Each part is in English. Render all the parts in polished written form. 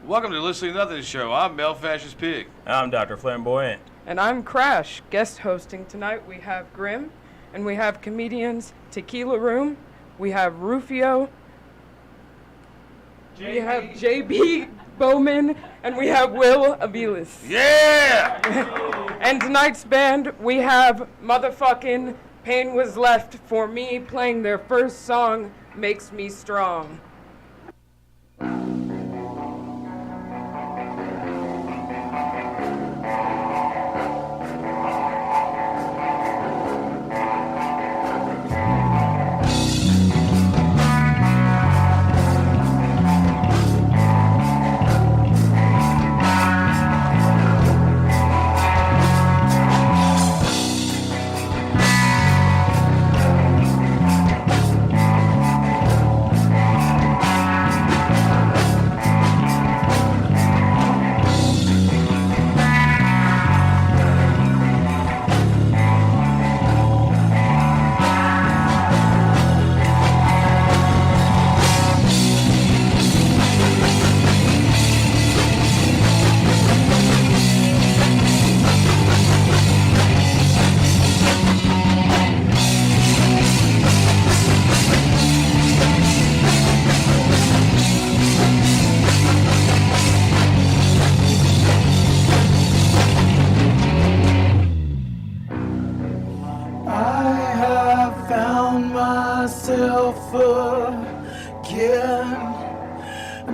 Welcome to Deliciously Nothing Show. I'm Male Fascist Pig. I'm Dr. Flamboyant. And I'm Krash. Guest hosting tonight, we have Grim, and we have comedians Takela Room, we have Ruffio, we have JB Bowman, and we have Abeles. Yeah! And tonight's band, we have motherfucking Pain Was Left for Me playing their first song, Makes Me Strong.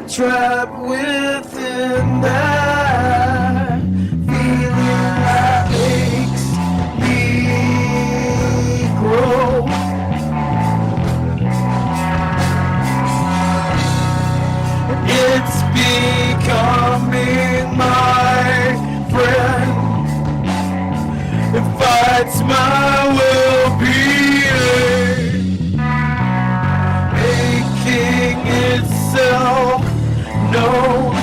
Trapped within that feeling that makes me grow. It's becoming my friend. It fights my well-being, making itself known.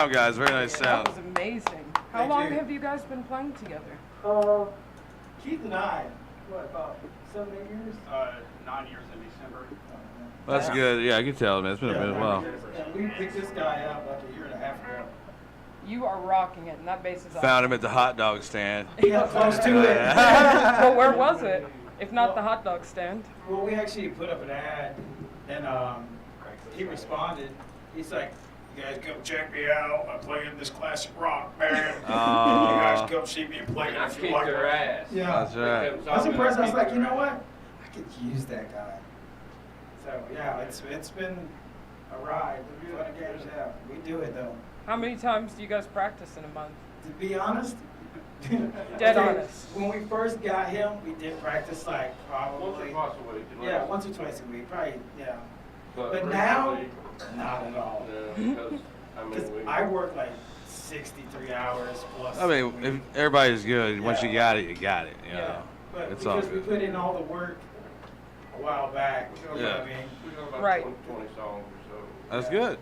sound, guys. Very nice sound. That was amazing. How Thank long you. have you guys been playing together? Keith and I, what, about 7, 8 years? 9 years in December. That's good. Yeah, I can tell, man. It's been a minute while. And we picked this guy up like a year and a half ago. You are rocking it, and that bass is awesome. Found him at the hot dog stand. Yeah, close to it. But where was it? If not the hot dog stand. Well, we actually put up an ad, and he responded. He's like, "You guys come check me out. I play in this classic rock band. You guys come see me play if you like." Their ass. Yeah, That's right. I was impressed. I was like, you know what? I could use that guy. So yeah, it's been a ride. Fun games, yeah. We do it though. How many times do you guys practice in a month? To be honest, Dead honest. When we first got him, we did practice like Once or probably twice a week. yeah, once or twice a week, probably yeah. But recently, now, not at all. Yeah, because, Because I work like 63 hours plus. I mean, if everybody's good, once you got it, you got it. You know? But It's all because we good. put in all the work a while back, you know Yeah. what I mean? we got about Right. 20 songs or so. That's good.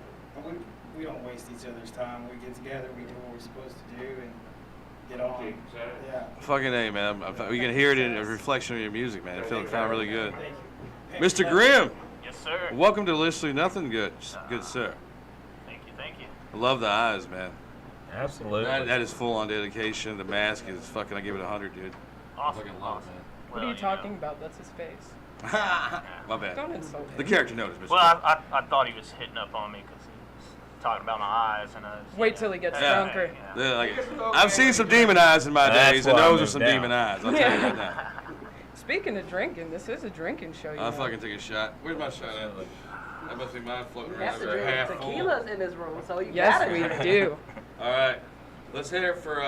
And we don't waste each other's time. We get together, we do what we're supposed to do, and get on. Keep it set. Yeah. Fucking A, man. We can hear it in a reflection of your music, man. It found really good. Thank you. Mr. Grimm, Yes, sir. welcome to Deliciously Nothing, good sir. Thank you, thank you. I love the eyes, man. Absolutely. That is full on dedication. The mask is fucking, I give it 100, dude. Awesome. Fucking love it, What are you talking about? That's his face. My bad. Don't insult him. The character notice, Mr. Well, I thought he was hitting up on me because he was talking about my eyes and I was, Wait till he gets Yeah. drunker. Yeah, like, I've seen some demon eyes in my That's days, and why I those are moved some down. demon eyes. I'll tell you right now. Speaking of drinking, this is a drinking show. You I'll know. fucking take a shot. Where's my shot at? That must be mine floating around That's the there, drink. half full. Tequila's in this room, so you Yes, gotta we drink. do. All right, let's hear it for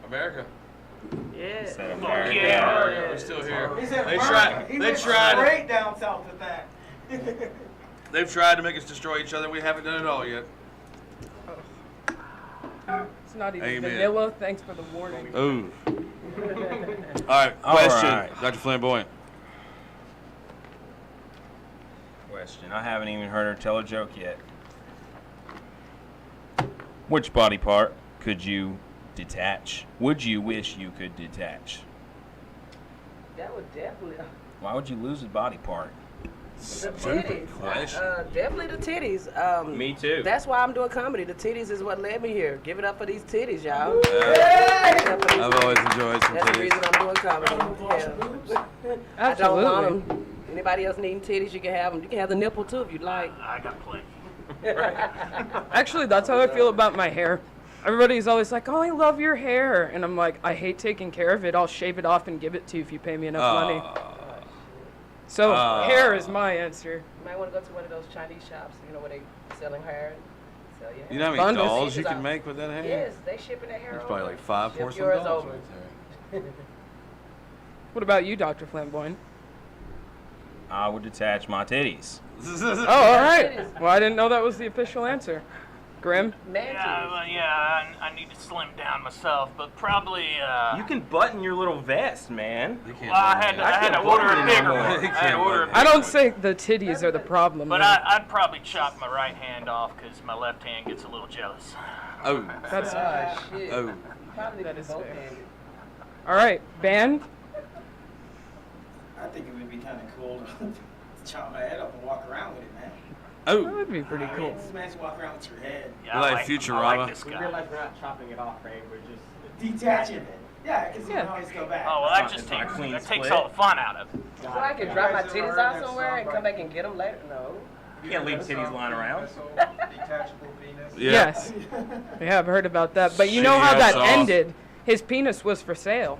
America. Yeah. Fuck yeah. We're still here. He said, They "Burn." tried. He They went tried. straight down south with that. They've tried to make us destroy each other. We haven't done it all yet. It's not even Amen. vanilla. Thanks for the warning. Ooh. All right, All question, right. Dr. Flamboyant. Question. I haven't even heard her tell a joke yet. Which body part could you detach? Would you wish you could detach? That would definitely. Why would you lose a body part? The Stupid titties. question. Definitely the titties. Me too. That's why I'm doing comedy. The titties is what led me here. Give it up for these titties, y'all. Yeah. Give it up for these I've titties. always enjoyed some That's the reason titties. I'm doing comedy. Yeah. I Absolutely. don't want them. Anybody else needing titties, you can have them. You can have the nipple too if you'd like. I got plenty. Actually, that's how I feel about my hair. Everybody's always like, "Oh, I love your hair," and I'm like, "I hate taking care of it. I'll shave it off and give it to you if you pay me enough money." So hair is my answer. You might want to go to one of those Chinese shops, you know, where they selling hair and sell your hair. You know how many Bundles. dolls you can make with that hair? Yes, they shipping their hair It's over. probably like 5 Ship porcelain yours dolls over. right there. What about you, Dr. Flamboyant? I would detach my titties. Oh, all right. Well, I didn't know that was the official answer. Grim? Man Yeah, titties. well, yeah, I need to slim down myself, but probably, You can button your little vest, man. well, I had to order a bigger one. I had to order a I bigger don't one. think the titties are the problem. But though. I'd probably chop my right hand off because my left hand gets a little jealous. Oh. That's Shit. Oh. Probably That be is both fair. handed. all right. Band? I think it would be kind of cool to chop my head up and walk around with it, man. That Oh. would be pretty I mean, cool. it's nice to walk around with your head. Yeah, Like I like Futurama. this We guy. realize we're not chopping it off, right? We're just Detaching it. Yeah, because you Yeah. can always go back. Oh, well, that It's just not a takes, clean that takes split. all the fun out of it. So I can drop my titties out somewhere and come back and get them later? No. You can't leave titties lying around. Detachable penis. Yeah. Yes. I have heard about that. But you know Shitty how ass that sauce. ended? His penis was for sale.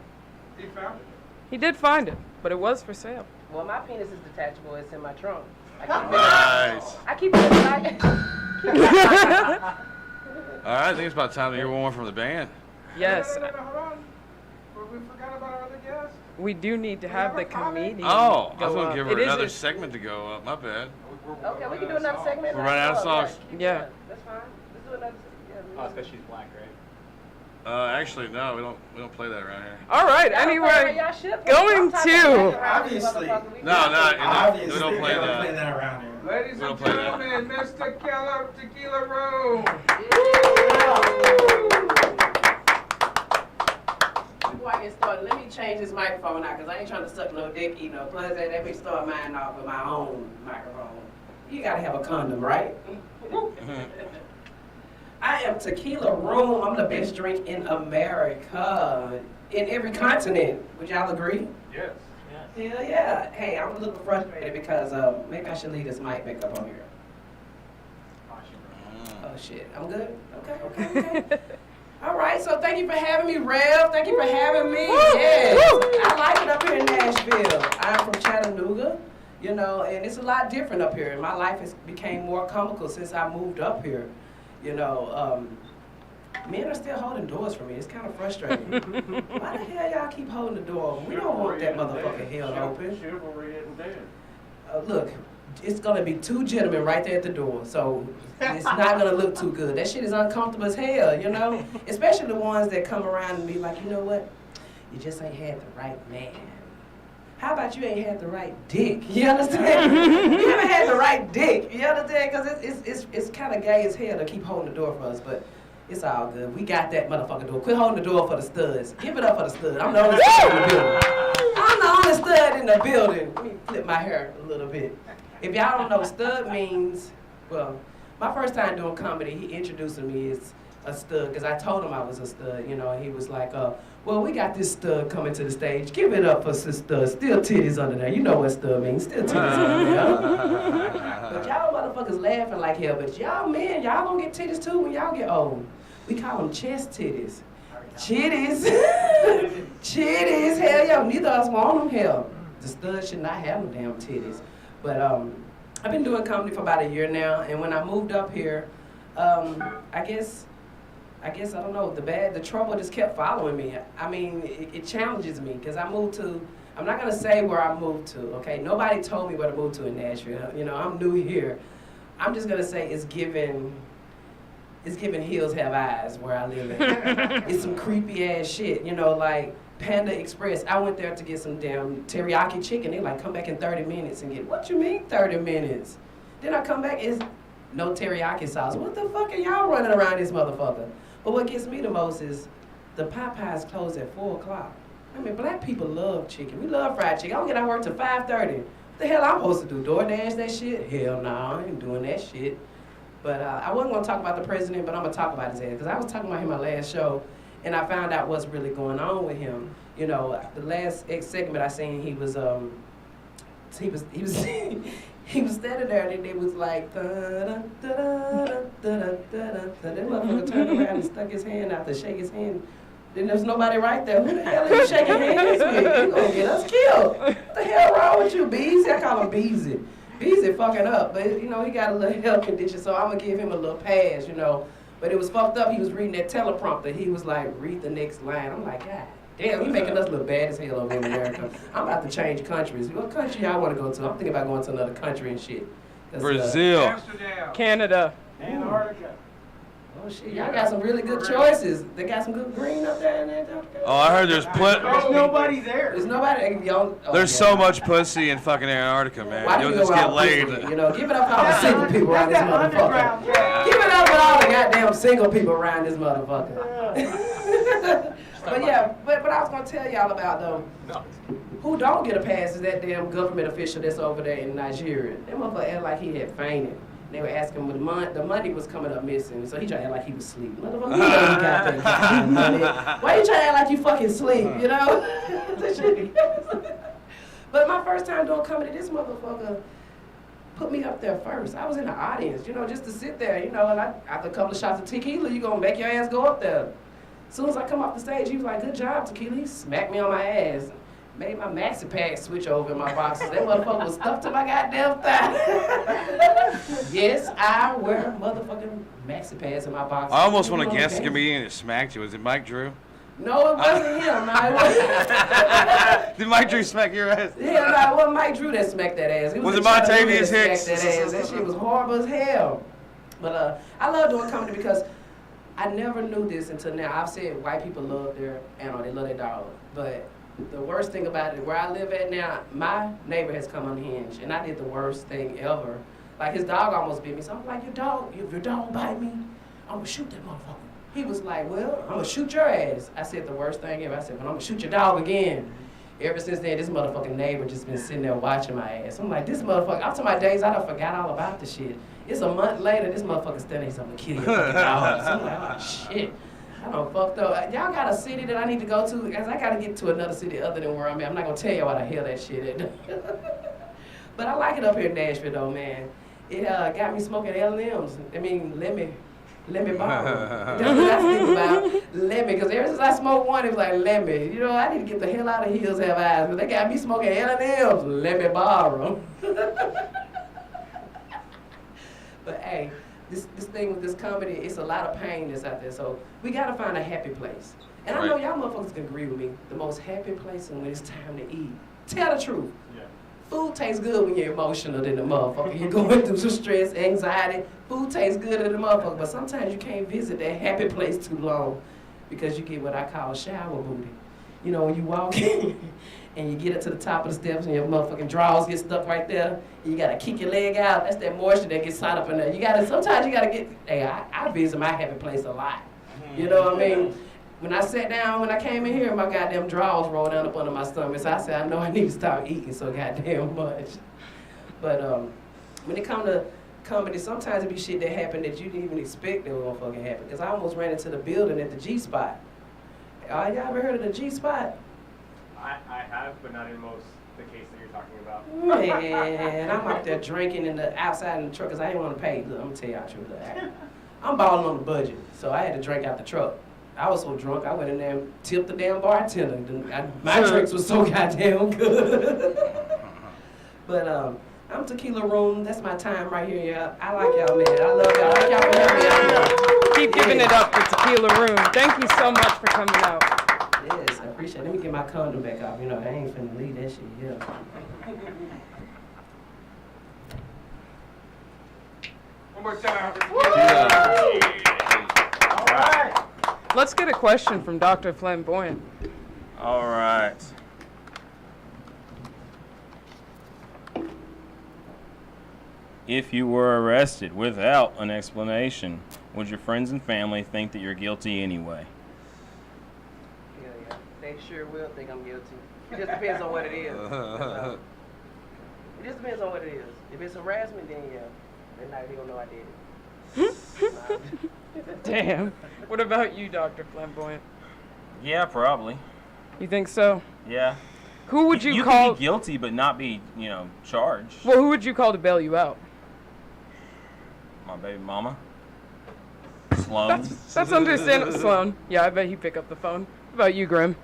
He found it. He did find it, but it was for sale. Well, my penis is detachable. It's in my trunk. I keep it. Nice. I keep it inside. All right, I think it's about time to hear one more from the band. Yes. Hold on. We forgot about our other guest. We do need to have the comedian. Oh, I was go going up. to give It her is another a- segment to go up. My bad. Okay, we can do another segment. We're running out of songs. keep Yeah. going. That's fine. Let's do another segment. oh, it's because she's black, right? Actually, no, we don't play that around here. All right. Anyway, going to. Obviously. No, we don't play that. around here. Ladies We'll and play that. gentlemen, Miss Takela, Tequila Room. Before I get started, let me change this microphone now, because I ain't trying to suck no dick, you know. Plus, let me start mine off with my own microphone. You gotta have a condom, right? I am Tequila Room. I'm the best drink in America, in every continent. Would y'all agree? Yes. Hell yeah. Hey, I'm a little frustrated because maybe I should leave this mic back up on here. Oh shit, I'm good? Okay. All right, so thank you for having me, Rev. Thank you for having me. Yes, I like it up here in Nashville. I'm from Chattanooga, you know, and it's a lot different up here. My life has became more comical since I moved up here. You know, men are still holding doors for me. It's kind of frustrating. Why the hell y'all keep holding the door open? We don't want that motherfucker held open. Chivalry isn't dead. Look, it's gonna be two gentlemen right there at the door, so it's not gonna look too good. That shit is uncomfortable as hell, you know? Especially the ones that come around and be like, you know what? You just ain't had the right man. How about you ain't had the right dick? You understand? You haven't had the right dick. You understand? Because it's kind of gay as hell to keep holding the door for us, but it's all good. We got that motherfucking door. Quit holding the door for the studs. Give it up for the stud. I'm the only stud in the building. I'm the only stud in the building. Let me flip my hair a little bit. If y'all don't know, stud means, well, my first time doing comedy, he introduced me as a stud because I told him I was a stud, you know, and he was like, well, we got this stud coming to the stage. Give it up for this stud. Still titties under there. You know what stud means. Still titties under there. But y'all motherfuckers laughing like hell. But y'all men, y'all gonna get titties too when y'all get old. We call them chest titties. Chitties. Chitties. Hell yeah. Neither of us want them. Hell, the stud should not have them damn titties. But I've been doing comedy for about a year now. And when I moved up here, I guess I don't know, the trouble just kept following me. I mean, it challenges me because I moved to, I'm not gonna say where I moved to, okay? Nobody told me where to move to in Nashville. You know, I'm new here. I'm just gonna say it's given hills have eyes where I live at. It's some creepy ass shit, you know, like Panda Express. I went there to get some damn teriyaki chicken. They like, come back in 30 minutes and get, what you mean 30 minutes? Then I come back, it's no teriyaki sauce. What the fuck are y'all running around this motherfucker? But what gets me the most is the Popeyes close at 4 o'clock. I mean, black people love chicken. We love fried chicken. I don't get out of work till 5:30. What the hell I'm supposed to do? DoorDash that shit? Hell no, I ain't doing that shit. But I wasn't gonna talk about the president, but I'm gonna talk about his ass. Because I was talking about him my last show, and I found out what's really going on with him. You know, the last segment I seen, he was he was standing there and it was like, that motherfucker turned around and stuck his hand out to shake his hand. Then there's nobody right there. Who the hell are you shaking hands with? You gonna get us killed. What the hell wrong with you, Beezy? I call him Beezy. Beezy fucking up, but you know, he got a little health condition, so I'm gonna give him a little pass, you know. But it was fucked up. He was reading that teleprompter. He was like, read the next line. I'm like, God damn, you making us look bad as hell over in America. I'm about to change countries. What country y'all want to go to? I'm thinking about going to another country and shit. Brazil. Amsterdam. Canada. Antarctica. Oh shit, y'all got some really good choices. They got some good green up there in Antarctica. Oh, I heard there's There's nobody there. There's nobody. Y'all, There's so much pussy in fucking Antarctica, man. Why do You'll you just go get around laid. pussy? You know, give it up for all the single people around this motherfucker. Give it up for all the goddamn single people around this motherfucker. But yeah, but I was gonna tell y'all about though. Who don't get a pass is that damn government official that's over there in Nigeria. That motherfucker acted like he had fainted. They were asking him the money was coming up missing, so he tried to act like he was asleep. Motherfucker, you know you got that goddamn money. Why you trying to act like you fucking sleep, you know? But my first time doing comedy, this motherfucker put me up there first. I was in the audience, you know, just to sit there, you know, and after a couple of shots of tequila, you gonna make your ass go up there. As soon as I come off the stage, he was like, good job, Tequila. He smacked me on my ass. Made my maxi pad switch over in my boxes. That motherfucker was stuffed to my goddamn thigh. Yes, I wear motherfucking maxi pads in my boxes. I almost want to guess the comedian that smacked you. Was it Mike Drew? No, it wasn't him. No, it wasn't. Did Mike Drew smack your ass? Yeah, no, it wasn't Mike Drew that smacked that ass. Was it Montavious that Hicks? That shit was horrible as hell. But I love doing comedy because I never knew this until now. I've said white people love their animal, they love their dog. But the worst thing about it, where I live at now, my neighbor has come unhinged, and I did the worst thing ever. Like, his dog almost bit me, so I'm like, if your dog bite me, I'm gonna shoot that motherfucker. He was like, well, I'm gonna shoot your ass. I said the worst thing ever. I said, well, I'm gonna shoot your dog again. Ever since then, this motherfucking neighbor just been sitting there watching my ass. I'm like, this motherfucker, after my days, I done forgot all about the shit. It's a month later, this motherfucker standing there, he's gonna kill your fucking dog. So I'm like, oh shit. I done fucked up. Y'all got a city that I need to go to? Because I gotta get to another city other than where I'm at. I'm not gonna tell you what the hell that shit is. But I like it up here in Nashville though, man. It got me smoking L&M's. I mean, let me borrow. That's what I think about. Let me, because ever since I smoked one, it was like, let me. You know, I need to get the hell out of Hills Have Eyes, but they got me smoking L&M's. Let me borrow. But hey, this thing with this comedy, it's a lot of pain that's out there. So we gotta find a happy place. And I know y'all motherfuckers can agree with me. The most happy place is when it's time to eat. Tell the truth. Yeah. Food tastes good when you're emotional than the motherfucker. You're going through some stress, anxiety. Food tastes good than the motherfucker. But sometimes you can't visit that happy place too long because you get what I call shower booty. You know, when you walk in and you get up to the top of the steps and your motherfucking drawers get stuck right there, and you gotta kick your leg out. That's that moisture that gets caught up in there. Sometimes you gotta get, hey, I visit my happy place a lot. You know what I mean? When I sat down, when I came in here, my goddamn drawers rolled down up under my stomach. So I said, I know I need to stop eating so goddamn much. But when it comes to comedy, sometimes it be shit that happen that you didn't even expect that was gonna fucking happen. Because I almost ran into the building at the G-Spot. Y'all ever heard of the G-Spot? I have, but not in most the case that you're talking about. Man, I'm out there drinking outside in the truck because I didn't want to pay. Look, I'm gonna tell y'all the truth. I'm balling on the budget, so I had to drink out the truck. I was so drunk, I went in there and tipped the damn bartender. My drinks was so goddamn good. But I'm Takela Room. That's my time right here, y'all. I like y'all, man. I love y'all. I like y'all for having me out here. Keep giving it up for Takela Room. Thank you so much for coming out. Yes, I appreciate it. Let me get my condom back off. You know, I ain't finna leave that shit here. One more time. All right. Let's get a question from Dr. Flamboyant. All right. If you were arrested without an explanation, would your friends and family think that you're guilty anyway? Yeah. They sure will think I'm guilty. It just depends on what it is. It just depends on what it is. If it's harassment, then yeah. Then they don't know I did it. Damn. What about you, Dr. Flamboyant? Yeah, probably. You think so? Yeah. Who would you You call? could be guilty, but not be, charged. Well, who would you call to bail you out? My baby mama. Sloan. That's understandable. Sloan. Yeah, I bet he'd pick up the phone. What about you, Grim?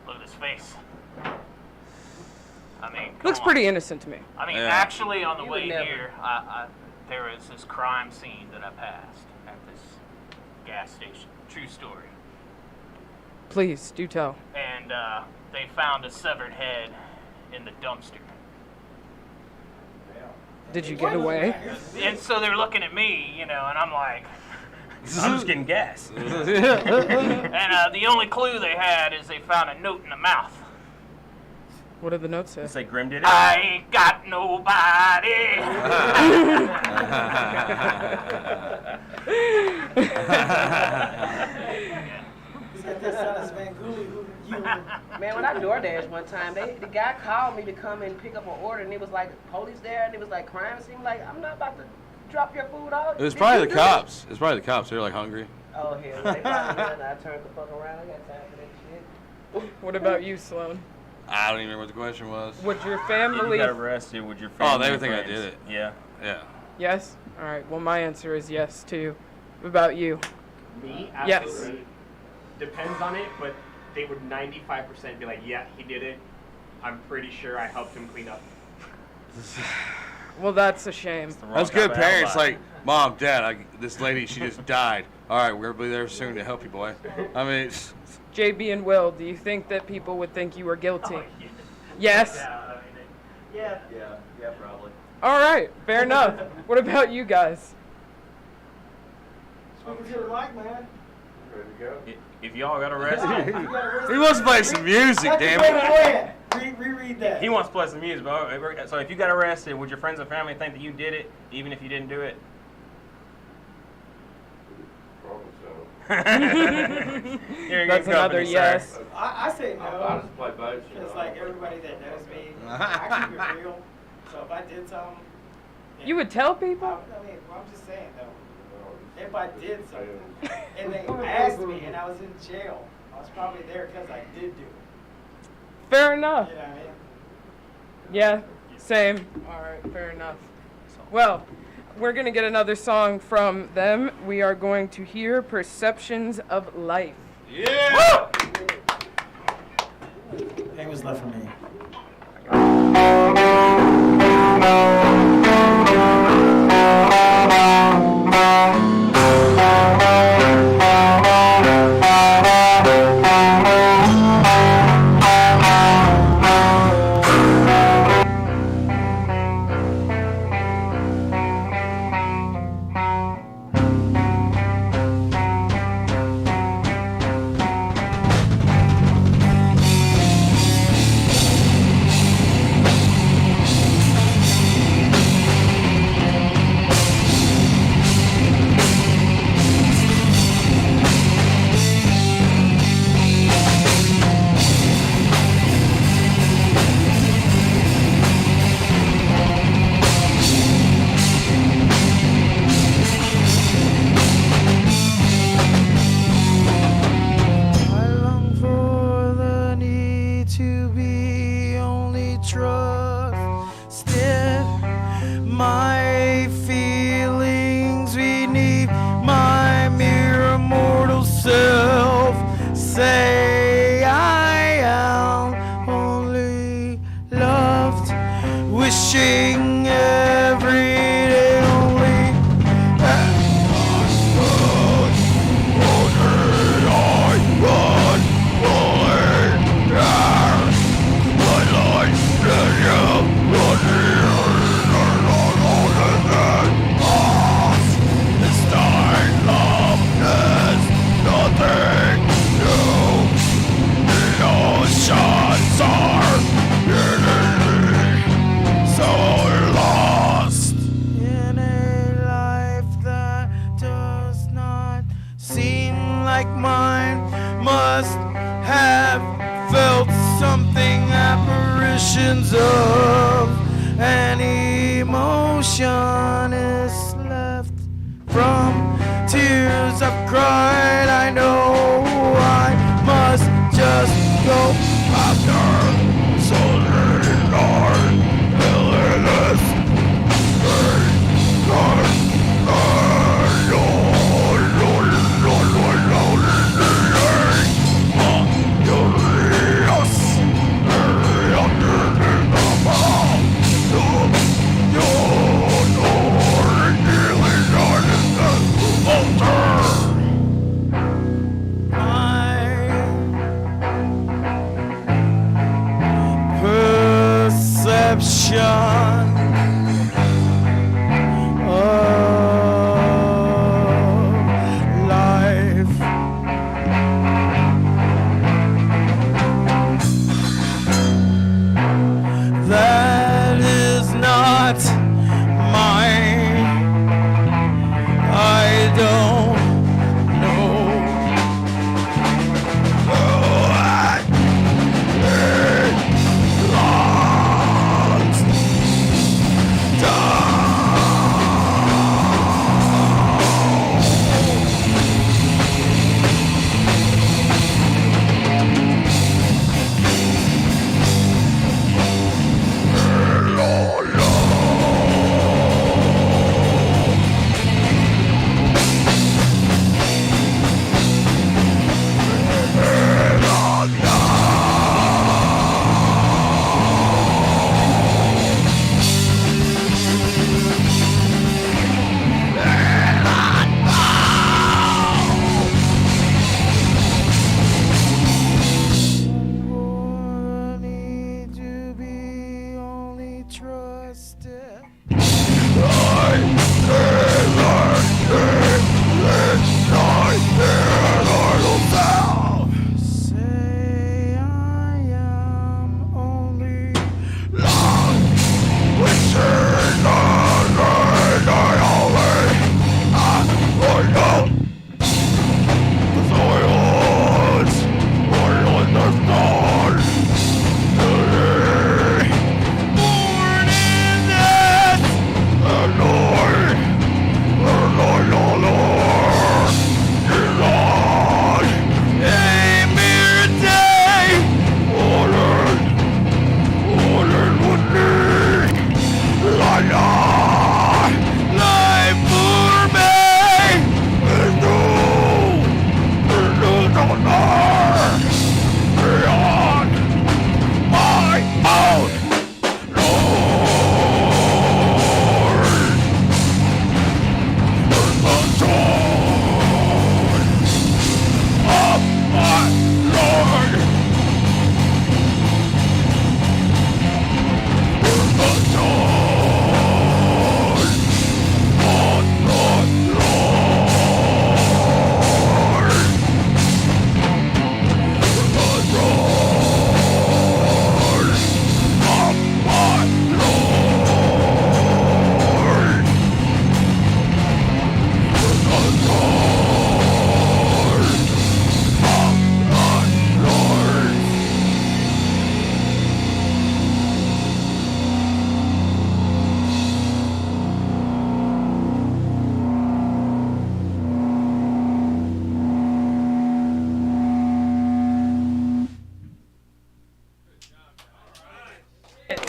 Look at his face. I mean, Looks pretty innocent to me. I mean, Yeah. actually, on the You way would never. here, there was this crime scene that I passed at this gas station. True story. Please, do tell. And they found a severed head in the dumpster. Did you get away? And so they're looking at me, and I'm like, I'm just getting gas. and the only clue they had is they found a note in the mouth. What did the note say? It's like Grim did it. I ain't got nobody. Man, when I DoorDash one time, the guy called me to come and pick up an order, and it was like police there, and it was like crime scene. Like, I'm not about to drop your food off. It was Did probably you the do cops. It was probably the cops. They were like hungry. it? Oh, hell, they probably did. I turned the fuck around. I got time for that shit. What about you, Sloan? I don't even remember what the question was. Would your If you family... got arrested, would your family? Oh, they would and think I friends- did it. Yeah. Yeah. Yes? All right. Well, my answer is yes, too. What about you? Me, Yes. absolutely. Depends on it, but they would 95% be like, yeah, he did it. I'm pretty sure I helped him clean up. Well, that's a shame. The wrong That's type good of parents. alibi. Like, Mom, Dad, this lady, she just died. All right, we're gonna be there soon to help you, boy. I mean, JB and Will, do you think that people would think you were guilty? Oh, yeah. Yes? Yeah, probably. All right. Fair enough. What about you guys? Smoke what you like, man. Ready to go? If y'all got arrested, He wants to play some music, damn it. Reread that. he wants to play some music. But, so if you got arrested, would your friends and family think that you did it, even if you didn't do it? Probably so. You're in That's good another company, sir. yes. I say I no. just play boats, you Because know. like everybody that knows me, I keep it real. So if I did something, You would tell I people? mean, well, I'm just saying though. If I did something and they asked me and I was in jail, I was probably there because I did do it. Fair enough. You know what I mean? Yeah, same. All right, fair enough. Well, we're going to get another song from them. We are going to hear Perceptions of Life. Yeah! Hey, what's left for me?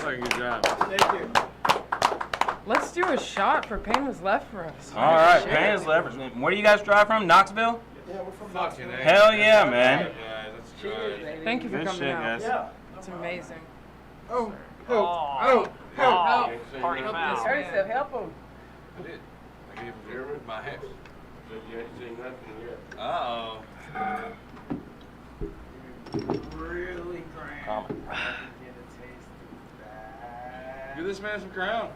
Fucking good job. Thank you. Let's do a shot for Pain Was Left for Us. All right, Pain's Leverage. Where do you guys drive from? Knoxville? Yeah, we're from Fucking Knoxville. A. Hell yeah, man. Guys, that's good. Thank you for Good coming shit, out. guys. Yeah. It's amazing. Oh, Help! party Help foul. this Hurt yourself, help him. I did. I gave him my hands. Said you ain't seen nothing yet. Uh-oh. Really grand. Comment. I can get a taste of that. Give this man some crown.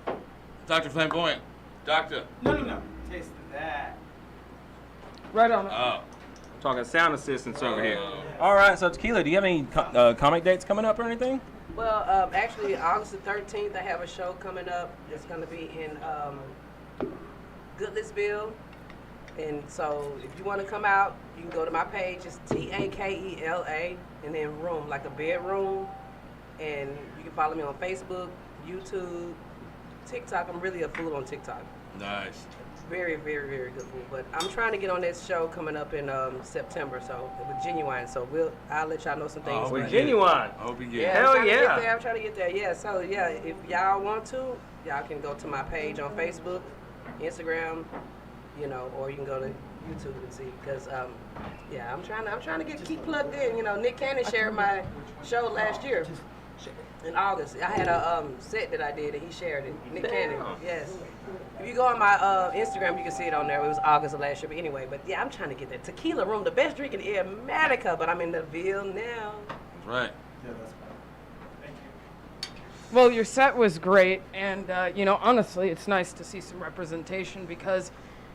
Dr. Flamboyant. Doctor. No. Taste of that. Right on it. Oh. Talking sound assistants over here. All right, so Takela, do you have any comic dates coming up or anything? Well, actually, August the 13th, I have a show coming up. It's going to be in Goodlettsville. And so if you want to come out, you can go to my page. It's Takela, and then room, like a bedroom. And you can follow me on Facebook, YouTube, TikTok. I'm really a fool on TikTok. Nice. Very, very, very good food. But I'm trying to get on this show coming up in September, so with Genuine. So I'll let y'all know some things. Oh, With but- Genuine. I hope you get Yeah, Hell I'm trying to yeah. get there. I'm trying to get there. Yeah, so yeah, if y'all want to, y'all can go to my page on Facebook, Instagram, you know, or you can go to YouTube and see. Cause yeah, I'm trying to keep plugged in. You know, Nick Cannon shared my show last year in August. I had a set that I did, and he shared it. Nick Cannon, yes. If you go on my Instagram, you can see it on there. It was August of last year, but anyway. But yeah, I'm trying to get that Tequila Room, the best drink in America. But I'm in the Ville now. Right. Yeah, that's fine. Thank you. Well, your set was great, and you know, honestly, it's nice to see some representation because,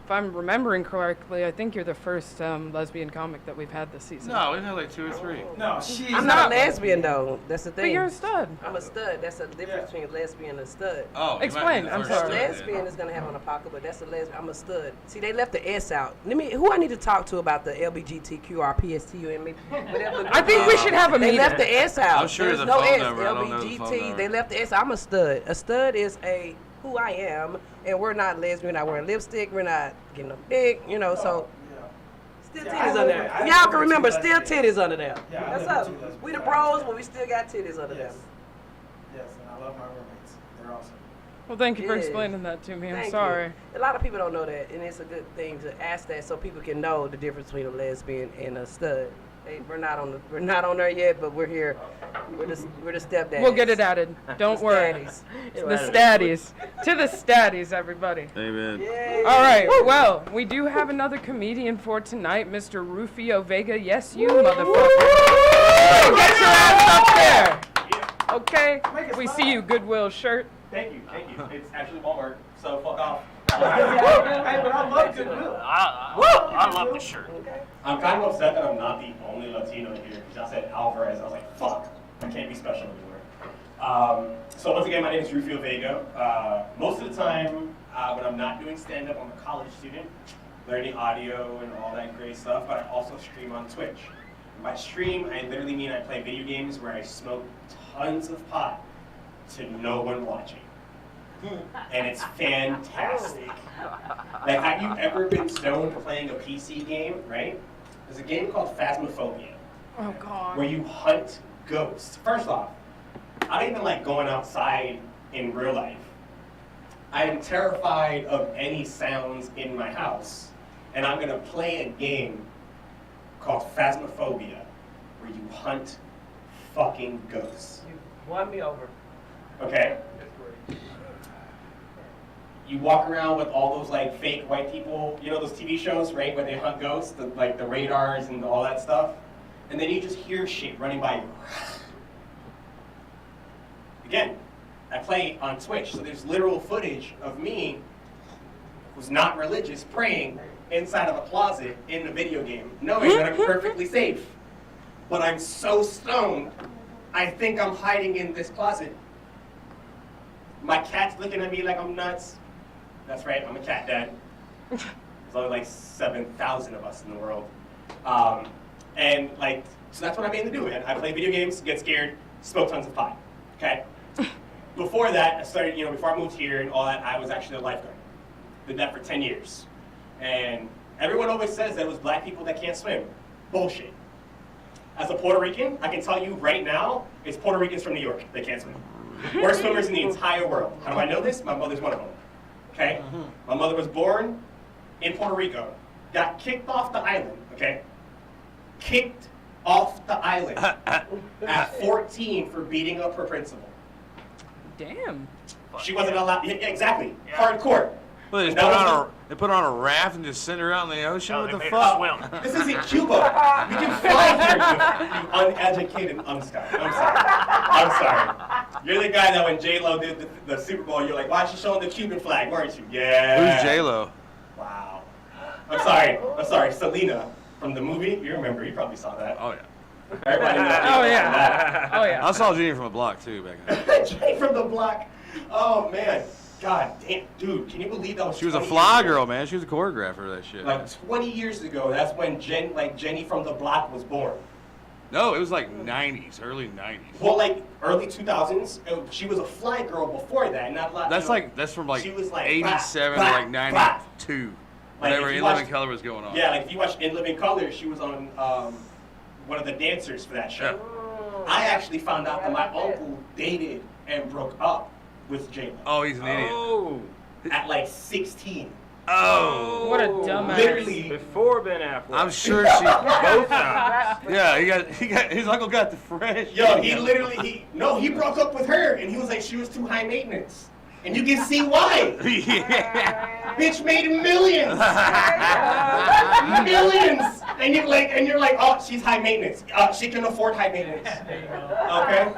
if I'm remembering correctly, I think you're the first lesbian comic that we've had this season. No, we've had like 2 or 3. No, she's I'm not a lesbian though. That's the But thing. you're a stud. I'm a stud. That's the difference between a lesbian and a stud. Oh, you Explain, might be the I'm first sorry. stud, then. Lesbian is gonna have on a pocket, but that's a lesbian. I'm a stud. See, they left the S out. Who I need to talk to about the LBGTQRPSTUM? Whatever. I think we should have a They meeting. left the S out. I'm sure There's there's a no phone S. number. I don't know the phone LBGT. number. They left the S. I'm a stud. A stud is who I am, and we're not lesbian. We're not wearing lipstick. We're not getting a dick. You know, so. Still Yeah, titties I under live there. with- I Y'all live can with remember, two still lesbians. titties under there. Yeah, I That's live with up. two lesbians. We the bros, but we still got titties under Yes. them. Yes, and I love my roommates. They're awesome. Well, thank you for Yeah. explaining that to me. I'm Thank you. sorry. A lot of people don't know that, and it's a good thing to ask that so people can know the difference between a lesbian and a stud. Hey, we're not on there yet, but we're here. We're the stepdads. We'll get it added. Don't The worry. statties. The statties. To the statties, everybody. Amen. Yay. All right. Well, we do have another comedian for tonight, Mr. Ruffio Vega. Yes, you motherfucker. Get your ass up there. Okay. We see you, Goodwill shirt. Thank you. It's actually Walmart, so fuck off. Hey, but I love Goodwill. I love the shirt. I'm kind of upset that I'm not the only Latino here, because y'all said Alvarez. I was like, fuck, I can't be special anymore. So once again, my name is Ruffio Vega. Most of the time, when I'm not doing stand-up, I'm a college student, learning audio and all that great stuff, but I also stream on Twitch. And by stream, I literally mean I play video games where I smoke tons of pot to no one watching. And it's fantastic. Like, have you ever been stoned playing a PC game, right? There's a game called Phasmophobia, Oh, God. where you hunt ghosts. First off, I don't even like going outside in real life. I am terrified of any sounds in my house, and I'm gonna play a game called Phasmophobia, where you hunt fucking ghosts. You won me over. Okay? You walk around with all those like fake white people, you know those TV shows, right, where they hunt ghosts, like the radars and all that stuff, and then you just hear shit running by you. Again, I play on Twitch, so there's literal footage of me, who's not religious, praying inside of a closet in a video game, knowing that I'm perfectly safe. But I'm so stoned, I think I'm hiding in this closet. My cat's looking at me like I'm nuts. That's right, I'm a cat dad. There's only like 7,000 of us in the world. And like, so that's what I mainly do, man. I play video games, get scared, smoke tons of pot, okay? Before that, I started, before I moved here and all that, I was actually a lifeguard. Did that for 10 years. And everyone always says that it was black people that can't swim. Bullshit. As a Puerto Rican, I can tell you right now, it's Puerto Ricans from New York that can't swim. Worst swimmers in the entire world. How do I know this? My mother's one of them. Okay? My mother was born in Puerto Rico. Got kicked off the island. Okay? Kicked off the island at 14 for beating up her principal. Damn. She wasn't allowed. Yeah, exactly. Hardcore. Well, they put her on a raft and just send her out in the ocean. No, What they the made fuck? her swim. This isn't Cuba. You can fly here, you uneducated. I'm sorry. You're the guy that when J-Lo did the Super Bowl, you're like, why is she showing the Cuban flag, weren't you? Yeah. Who's J-Lo? Wow. I'm sorry. Selena from the movie. You remember? You probably saw that. Oh, yeah. Everybody knows Oh, yeah. Oh, yeah. I saw Jenny from the block, too, back then. Jay from the block. Oh, man. God damn. Dude, can you believe that was She was a 20 fly years ago? girl, man. She was a choreographer of that shit. Like 20 years ago, that's when Jenny from the block was born. No, it was like 90s, early 90s. Well, like early 2000s, she was a fly girl before that. Not a lot. That's from like she was like 87 blah, to like blah, 92. Like, Whenever if you In Living watch- Color was going on. Yeah, like if you watch In Living Color, she was on one of the dancers for that show. I actually found out that my uncle dated and broke up with J-Lo Oh, he's an idiot. Oh. at like 16. Oh. What a dumbass. Literally. Before Ben Affleck. I'm sure she. Both times. Yeah, he got his uncle got the fresh. Yo, he broke up with her, and he was like, she was too high maintenance. And you can see why. Yeah. Bitch made millions. Millions. And you're like, oh, she's high maintenance. She can afford high maintenance. Okay?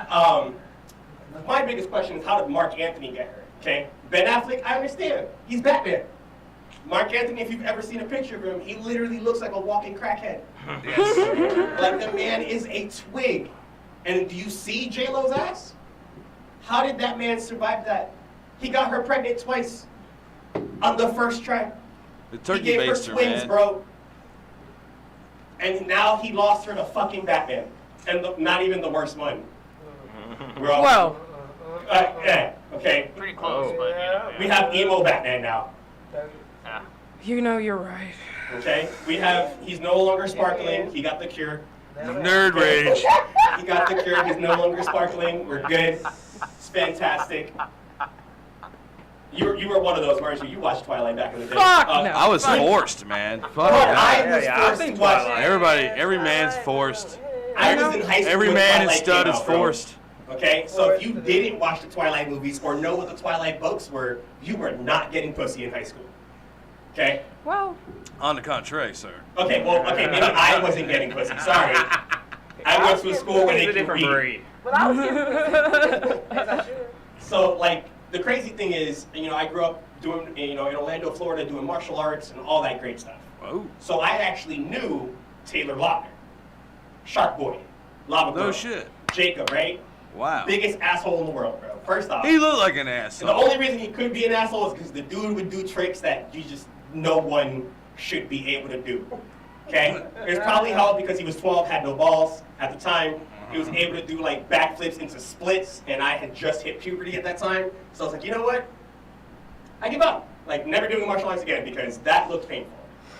My biggest question is, how did Mark Anthony get her? Okay? Ben Affleck, I understand. He's Batman. Mark Anthony, if you've ever seen a picture of him, he literally looks like a walking crackhead. Yes. Like, the man is a twig. And do you see J-Lo's ass? How did that man survive that? He got her pregnant twice on the first try. The He turkey gave her baster, twins, man. bro. And now he lost her to fucking Batman. And not even the worst one. Bro. Well, Yeah, okay. Pretty close, but you know. We have emo Batman now. Yeah. you know you're right. Okay? He's no longer sparkling. He got the cure. Nerd rage. He got the cure. He's no longer sparkling. We're good. It's fantastic. You were one of those, weren't you? You watched Twilight back in the day. Fuck no. I was forced, man. Fuck But that. I was I've forced seen to watch Twilight. Every man's forced. I was in high school Every when man in Twilight stud came is out, bro. forced. Okay? So if you didn't watch the Twilight movies or know what the Twilight books were, you were not getting pussy in high school. Okay? Well, On the contrary, sir. Okay, maybe I wasn't getting pussy. Sorry. I went to a school where It's they a could different read. breed. But I was getting as I should. So, like, the crazy thing is, I grew up doing, in Orlando, Florida, doing martial arts and all that great stuff. Whoa. So I actually knew Taylor Lautner, Shark Boy, Lava Girl, No shit. Jacob, right? Wow. Biggest asshole in the world, bro. First off, He looked like an and the asshole. only reason he could be an asshole is because the dude would do tricks that no one should be able to do. Okay? It's probably helped because he was 12, had no balls at the time. He was able to do like backflips into splits, and I had just hit puberty at that time. So I was like, you know what? I give up. Like, never doing martial arts again because that looked painful.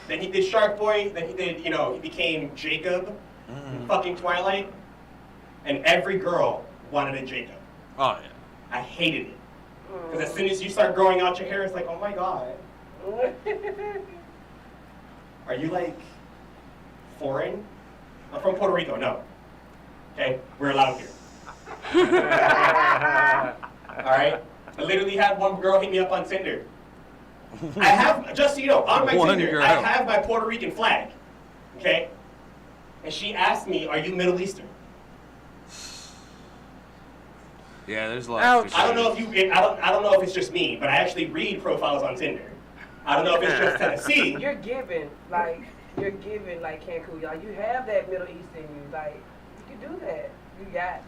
Then he did Shark Boy. Then he did, he became Jacob in fucking Twilight. And every girl wanted a Jacob. Oh, yeah. I hated it. Because as soon as you start growing out your hair, it's like, oh my God. Are you like foreign? I'm from Puerto Rico, no. Okay, we're allowed here. Alright? I literally had one girl hit me up on Tinder. I have, just so you know, on my One Tinder, girl. I have my Puerto Rican flag. Okay? And she asked me, are you Middle Eastern? Yeah, there's a lot Ouch. of I don't know if it's just me, but I actually read profiles on Tinder. I don't know if it's just Tennessee. You're giving like Cancun, y'all. You have that Middle East in you. Like, you can do that. You got.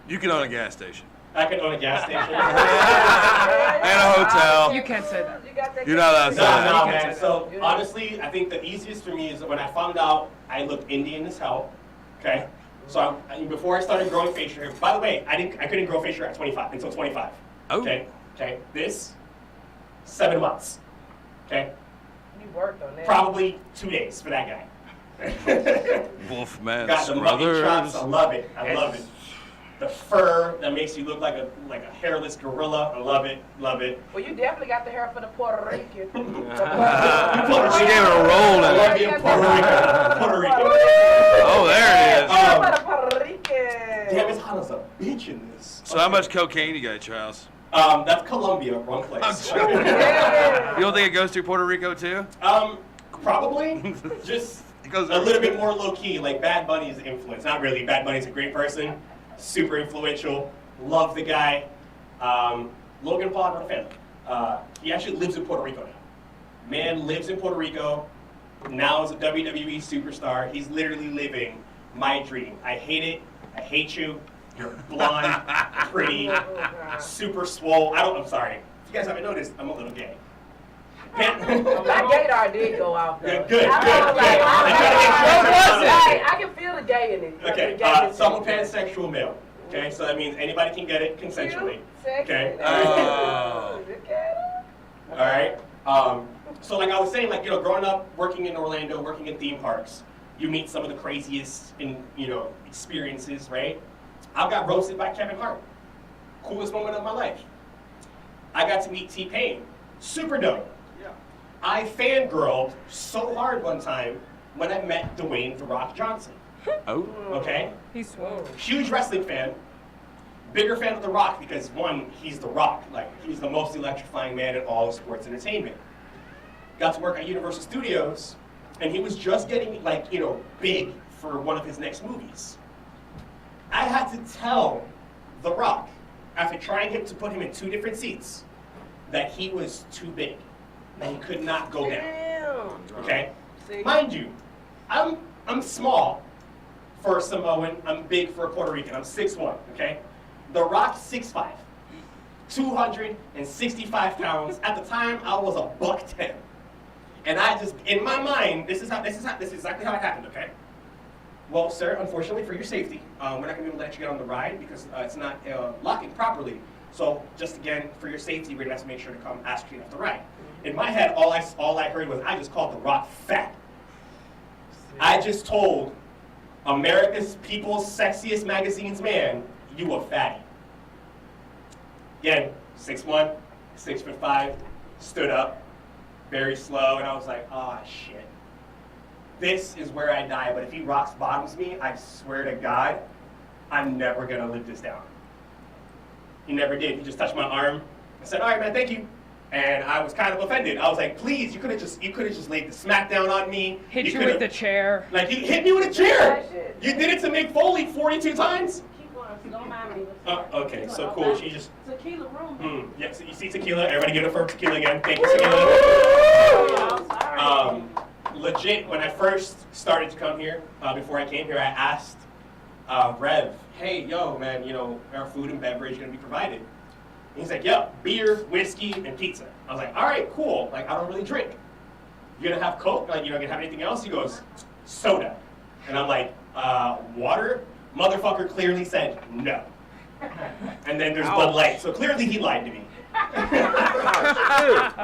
You can own a gas station. I could own a gas station. And a hotel. you can't say that. You got that. You're not allowed to No, say that. no, You can't man. say So honestly, I think the easiest for me is when I found out I looked Indian as hell. Okay, so before I started growing facial hair. By the way, I couldn't grow facial hair at 25 until 25. Oh. Okay, this 7 months. Okay, You worked on that. probably 2 days for that guy. Wolfman's Got the muggy chops. brothers. I love it. I love it. the fur that makes you look like a hairless gorilla. I love it, love it. Well, you definitely got the hair for the Puerto Rican. She gave it a roll. I love you, Puerto Rico. Puerto Rico. Oh, there it is. For the Puerto Rican. Damn, it's hot as a bitch in this. So how much cocaine you got at your house? That's Colombia, wrong place. I'm joking. You don't think it goes through Puerto Rico too? Probably. Just It goes a little bit more low key, like Bad Bunny's influence. Not really. Bad Bunny's a great person, super influential. Love the guy. Logan Paul, not a fan. He actually lives in Puerto Rico now. Man lives in Puerto Rico. Now is a WWE superstar. He's literally living my dream. I hate it. I hate you. You're blonde, pretty, super swole. I'm sorry. If you guys haven't noticed, I'm a little gay. My gaydar did go off though. Good. I can feel the gay in it. Okay, so I'm a pansexual male. Okay, so that means anybody can get it consensually. Okay. Oh. All right. So like I was saying, like, you know, growing up, working in Orlando, working in theme parks, you meet some of the craziest experiences, right? I got roasted by Kevin Hart. Coolest moment of my life. I got to meet T-Pain. Super dope. Yeah. I fangirled so hard one time when I met Dwayne "The Rock" Johnson. Oh. Okay? He's swole. Huge wrestling fan. Bigger fan of The Rock because, one, he's The Rock. Like, he's the most electrifying man in all of sports entertainment. Got to work at Universal Studios, and he was just getting, like, big for one of his next movies. I had to tell The Rock, after trying to put him in 2 different seats, that he was too big, that he could not go down. Okay? Mind you, I'm small for a Samoan. I'm big for a Puerto Rican. I'm 6'1", okay? The Rock, 6'5", 265 pounds. At the time, I was a $110. And I just, in my mind, this is exactly how it happened, okay? Well, sir, unfortunately for your safety, we're not gonna be able to let you get on the ride because it's not locking properly. So just again, for your safety, we're gonna have to make sure to come ask you off the ride. In my head, all I heard was I just called The Rock fat. I just told America's People's Sexiest Magazine's man, you a fatty. Again, 6'1", 6'5", stood up, very slow, and I was like, oh shit. This is where I die, but if he rocks bottoms me, I swear to God, I'm never gonna live this down. He never did. He just touched my arm. I said, all right, man, thank you. And I was kind of offended. I was like, please, you could have just laid the smack down on me. Hit you with the chair. Like, you hit me with a chair. You did it to Mick Foley 42 times. Keep going, don't mind me. Okay, so cool. She just. Tequila room. Yeah, so you see Takela. Everybody give it for Takela again. Thank you, Takela. Sorry. Legit, when I first started to come here, before I came here, I asked Rev, hey, yo, man, our food and beverage going to be provided? And he's like, yep, beer, whiskey, and pizza. I was like, all right, cool. Like, I don't really drink. You going to have Coke? Like, going to have anything else? He goes, soda. And I'm like, water? Motherfucker clearly said no. And then there's Bud Light. So clearly he lied to me.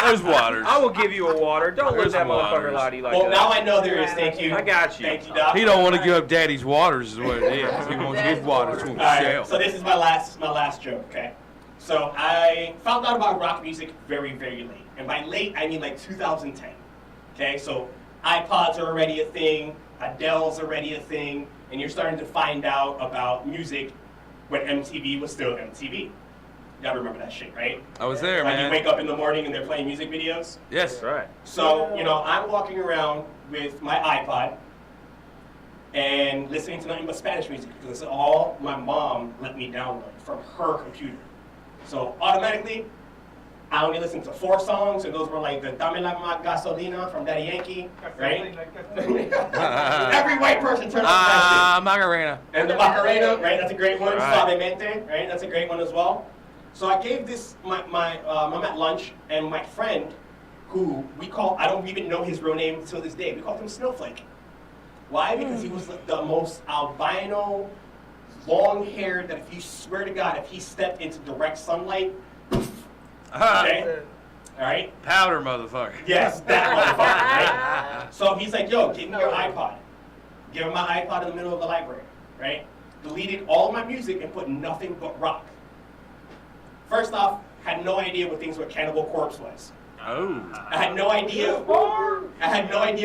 There's waters. I will give you a water. Don't let There's that motherfucker waters. lie to you like Well, that. now I know there is. Thank you. I got you. Thank you, Doc. He don't want to give up daddy's waters is what it is. He wants to give waters to All right, himself. so this is my last joke, okay? So I found out about rock music very, very late. And by late, I mean like 2010. Okay, so iPods are already a thing, Adele's already a thing, and you're starting to find out about music when MTV was still MTV. Y'all remember that shit, right? I was there, Like man. you wake up in the morning and they're playing music videos. Yes. That's right. So, I'm walking around with my iPod and listening to nothing but Spanish music because it's all my mom let me download from her computer. So automatically, I only listened to 4 songs, and those were like the Dame la Gasolina from Daddy Yankee, right? Every white person turns on that shit. Macarena. And the Macarena, right? That's a great one. Right. Suavemente, right? That's a great one as well. So I gave this, I'm at lunch, and my friend, who I don't even know his real name till this day, we called him Snowflake. Why? Because he was the most albino, long-haired, that if you swear to God, if he stepped into direct sunlight, okay? All right? Powder, motherfucker. Yes, that motherfucker, right? So he's like, yo, give me your iPod. Give him my iPod in the middle of the library, right? deleted all my music and put nothing but rock. First off, had no idea what things like Cannibal Corpse was. Oh. I had no idea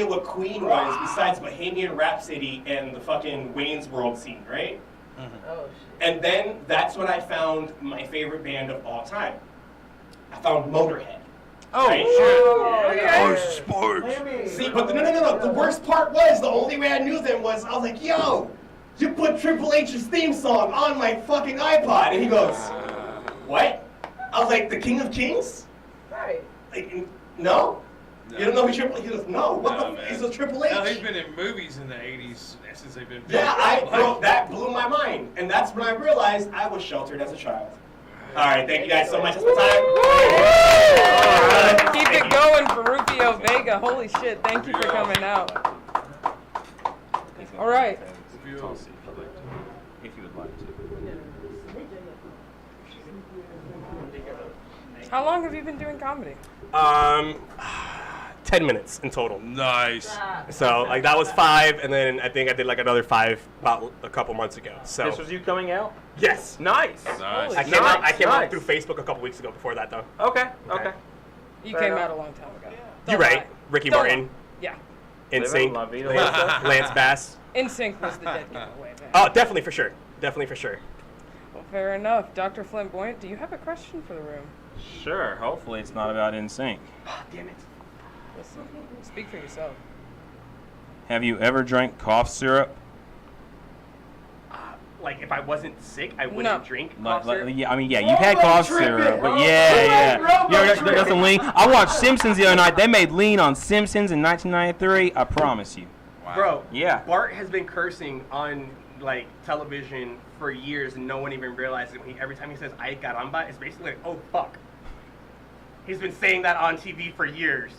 what Queen was besides Bohemian Rhapsody and the fucking Wayne's World scene, right? Oh, shit. And then that's when I found my favorite band of all time. I found Motorhead. Oh, right? shit. Yeah. Oh, sports. See, but no. The worst part was, the only way I knew them was, I was like, yo, you put Triple H's theme song on my fucking iPod. And he goes, what? I was like, the King of Kings? Right. Like, no? You don't know who Triple H? He goes, no. What No, the man. is a Triple H? Hell, he's been in movies in the 80s since they've been. Yeah, bro, that blew my mind. And that's when I realized I was sheltered as a child. All right, thank you guys so much. That's my time. Keep it going for Ruffio Vega. Holy shit! Thank you for coming out. All right. If you would like to. How long have you been doing comedy? 10 minutes in total. Nice. So like that was 5, and then I think I did like another 5 about a couple months ago. So This was you coming out? yes, Nice. Nice. I came out Nice. through Facebook a couple weeks ago. Before that though, Okay. Okay. You Fair came enough. out a long time ago. you're Don't right. lie. Ricky Don't Martin, lie. Yeah. NSYNC, La Vida Loca. Lance Bass. NSYNC was the dead giveaway. Man. Oh, definitely for sure. Definitely for sure. Well, fair enough. Dr. Flamboyant, do you have a question for the room? Sure. Hopefully it's not about NSYNC. Damn it. Listen, speak for yourself. Have you ever drank cough syrup? Like if I wasn't sick, I wouldn't No. drink Like, cough syrup. yeah, I mean, yeah, you've had cough syrup, but yeah. You ever got some lean? I watched Simpsons the other night. They made lean on Simpsons in 1993. I promise you. Bro, Yeah. Bart has been cursing on like television for years, and no one even realizes it. Every time he says "ay caramba," it's basically like, "Oh fuck." He's been saying that on TV for years.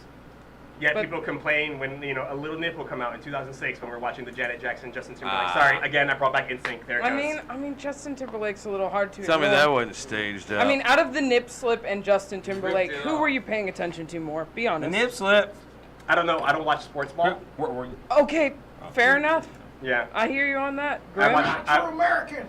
Yet But- people complain when a Little Nip will come out in 2006 when we're watching the Janet Jackson Justin Timberlake. Sorry, again I brought back NSYNC. There it goes. I mean, Justin Timberlake's a little hard to Tell me ignore. that wasn't staged out. I mean, out of the Nip Slip and Justin Timberlake, Ripped it who off. were you paying attention to more? Be The honest. nip slip. I don't know. I don't watch sports ball. Okay, fair enough. Yeah. I hear you on that. I Grim? watch. American.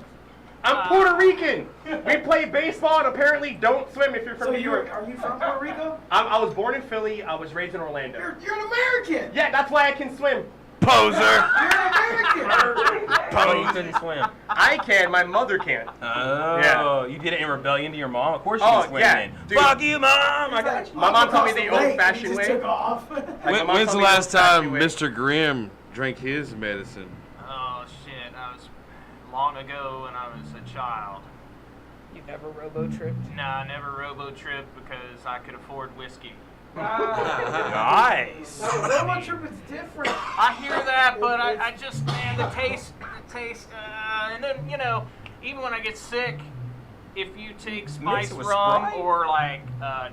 I'm Puerto Rican. We play baseball and apparently don't swim if you're from So New York. are you from Puerto Rico? I was born in Philly. I was raised in Orlando. You're an American. Yeah, that's why I can swim. Poser. You're an American. Oh, you couldn't swim. I can. My mother can. Oh, Yeah. you did it in rebellion to your mom? Of course you Oh, can swim yeah, then. dude. Fuck you, mom! I got you. My mom taught me Across the lake, old-fashioned and he way. just took off. Like, my mom When's taught the me last time old-fashioned way. Mr. Grimm drank his medicine? Oh shit! I was long ago when I was a child. You never robo-tripped? No, I never robo-tripped because I could afford whiskey. Nice. Robo trip is different. I hear that, but I just, man, the taste, and then, even when I get sick, if you take spice it with rum Sprite? or like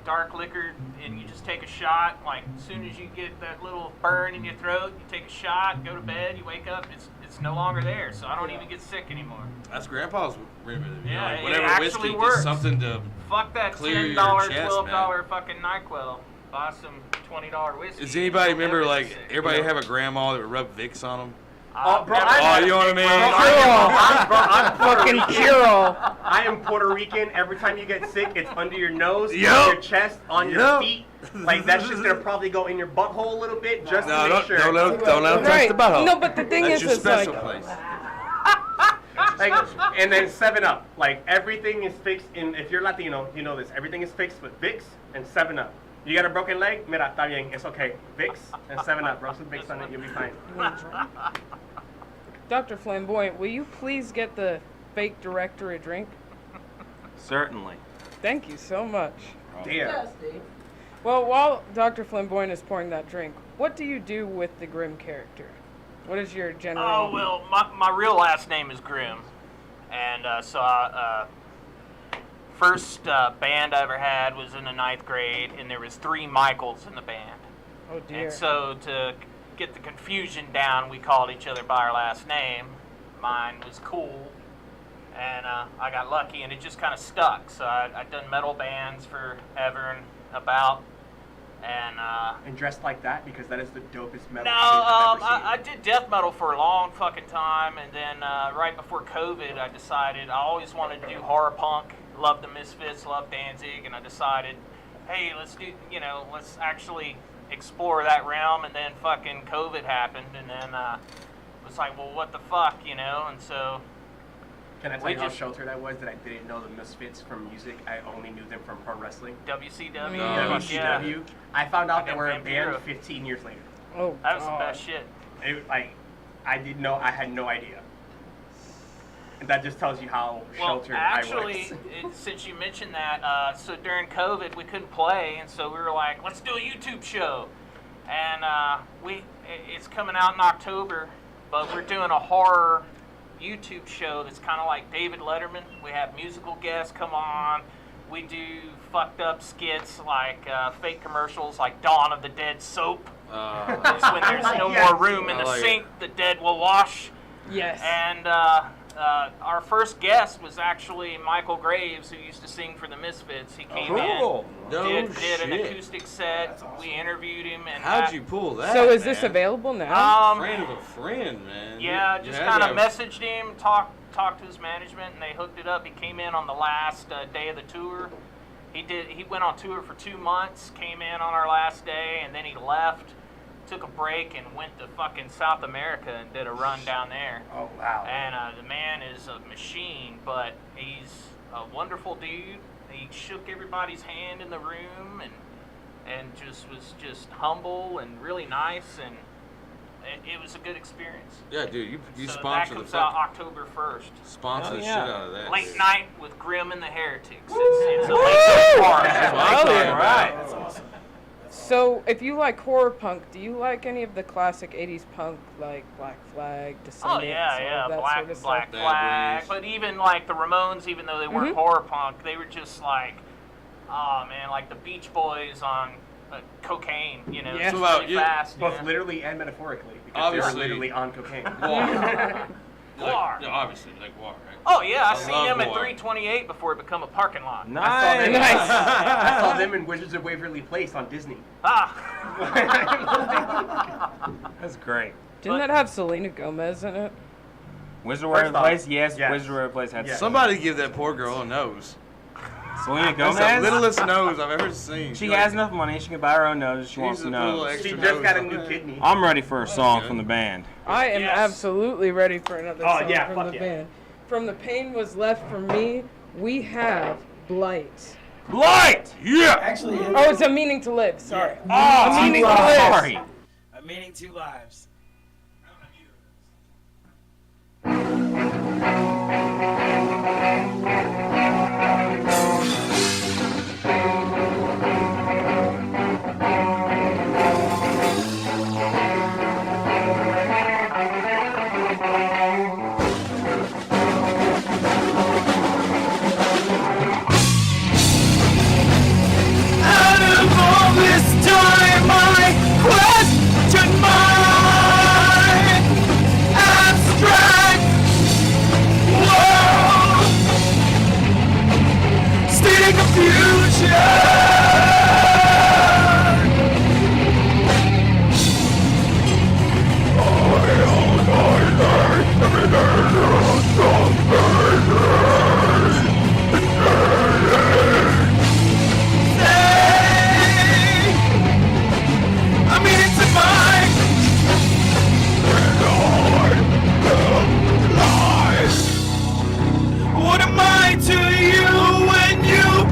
dark liquor and you just take a shot, like as soon as you get that little burn in your throat, you take a shot, go to bed, you wake up, it's no longer there, so I don't even get sick anymore. That's Grandpa's remedy. Yeah, like it whatever actually whiskey, works. just something to. Fuck that Clear your $10, chest, $12 fucking NyQuil. Buy some $20 whiskey. Does anybody You'll never remember, get like, sick. everybody have a grandma that would rub Vicks on them? Oh, bro, Oh, you know what I mean? I'm Puerto Fucking Rican. cure-all. I am Puerto Rican. Every time you get sick, it's under your nose, Yup. on your chest, on your Yup. feet. Like that's just gonna probably go in your butthole a little bit, just No, to make sure. don't let them touch Right. the butthole. No, but the thing That's is, your it's like, special place. Like, and then 7-Up. Like everything is fixed in. If you're Latino, you know this. Everything is fixed with Vicks and 7-Up. You got a broken leg? Mira, está bien. It's okay. Vicks and 7-Up. Rub some Vicks on it. You'll be fine. Dr. Flamboyant, will you please get the fake director a drink? Certainly. Thank you so much. Damn. Dusty. Well, while Dr. Flamboyant is pouring that drink, what do you do with the Grimm character? What is your general... Oh, well, my real last name is Grimm. And first band I ever had was in the 9th grade, and there was 3 Michaels in the band. Oh, dear. And so to get the confusion down, we called each other by our last name. Mine was Cool. And I got lucky, and it just kind of stuck. So I'd done metal bands forever and about. And dressed like that because that is the dopest metal. No, shit I've ever seen. I did death metal for a long fucking time, and then right before COVID, I decided I always wanted to do horror punk. Loved the Misfits, loved Danzig, and I decided, hey, let's actually explore that realm. And then fucking COVID happened, and then it was like, well, what the fuck, you know? And so. Can I tell you how sheltered I was that I didn't know the Misfits from music? I only knew them from pro wrestling. WCW. WCW. Yeah. I found out they were a Vampiro. band 15 years later. Oh, that was the best shit. I didn't know. I had no idea. And that just tells you how sheltered I was. Since you mentioned that, so during COVID we couldn't play, and so we were like, let's do a YouTube show. And it's coming out in October, but we're doing a horror YouTube show that's kind of like David Letterman. We have musical guests come on. We do fucked up skits like fake commercials like Dawn of the Dead soap. It's when there's no more room in the sink, the dead will wash. Yes. And our first guest was actually Michael Graves, who used to sing for the Misfits. He came in, did an acoustic set. Awesome. We interviewed him. And how'd you pull that? So is this available now? Friend of a friend, man. Yeah, just kind of messaged him, talked to his management, and they hooked it up. He came in on the last day of the tour. He went on tour for 2 months, came in on our last day, and then he left, took a break, and went to fucking South America and did a run down there. Oh, wow. And the man is a machine, but he's a wonderful dude. He shook everybody's hand in the room and was just humble and really nice, and it was a good experience. Yeah, dude, you so sponsor that comes the out October 1st. Sponsor the shit out of that. Late night with Grim and the Heretics. It's a late night party. That's awesome. So, if you like horror punk, do you like any of the classic 80s punk, like Black Flag, Descendants, Oh, yeah, that Black sort of stuff? Flag. But even like the Ramones, even though they weren't horror punk, they were just like, oh man, like the Beach Boys on cocaine, you know, just really fast. Both literally and metaphorically, because obviously, they were literally on cocaine. War. Obviously, like war, right? Oh yeah, I seen them at 328 before it became a parking lot. Nice. I saw them in Wizards of Waverly Place on Disney. That's great. Didn't that have Selena Gomez in it? Wizard of Waverly Place? Yes, Wizard of Waverly Place had Somebody give that poor girl a nose. Selena Gomez? That's the littlest nose I've ever seen. She has enough money. She can buy her own nose if she wants to know. She just got a new kidney. I'm ready for a song from the band. I am absolutely ready for another song from the yeah. band. From The Pain Was Left For Me, we have Blight. Blight! Yeah! Actually, oh, it's A Meaning to Live. Sorry. Oh, A Meaning to Live. Sorry. A Meaning to Lives. What am I to you when you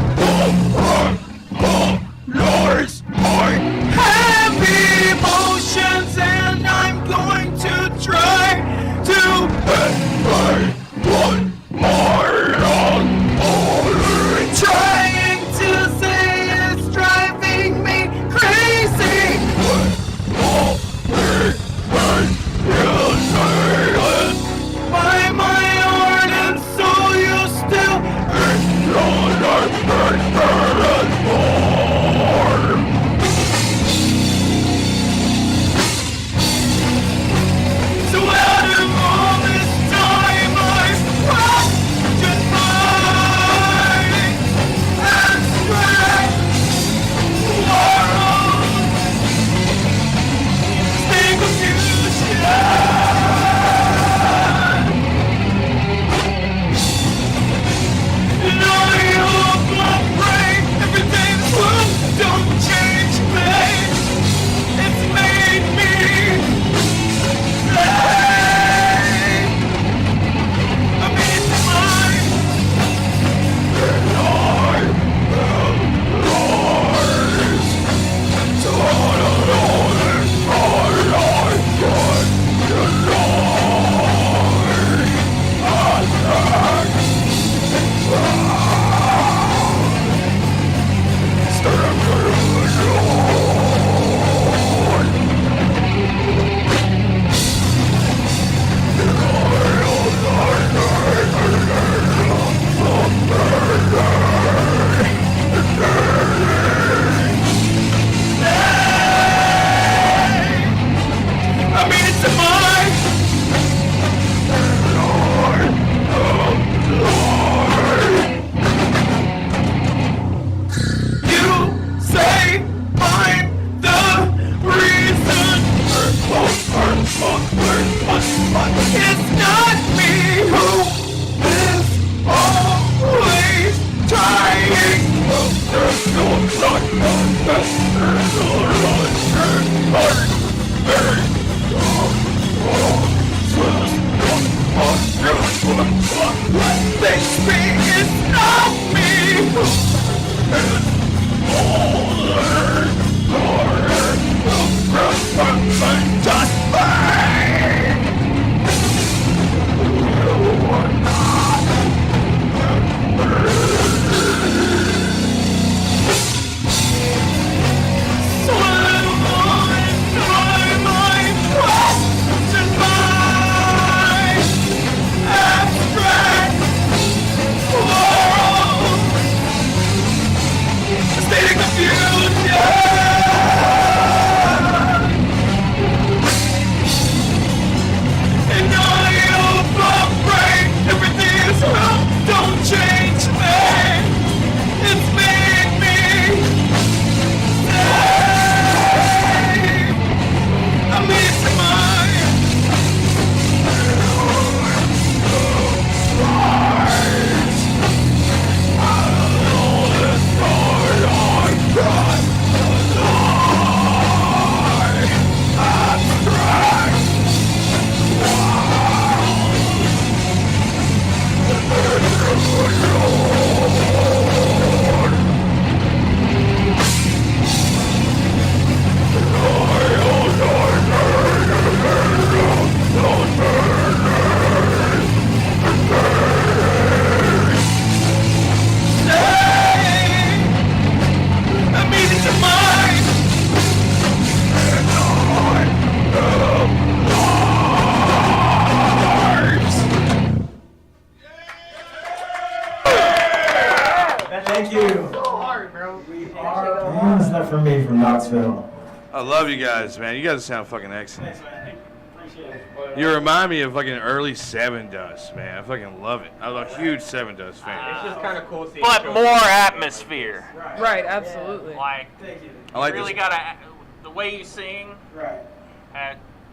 are. We are. What's that for me from Knoxville? I love you guys, man. You guys sound fucking excellent. Thanks, man. Appreciate it. You remind me of fucking early Seven Dust, man. I fucking love it. I'm a huge Seven Dust fan. It's just kind of cool seeing. But more atmosphere. Right, absolutely. Like, Thank you. I like you really this. gotta, the way you sing, Right.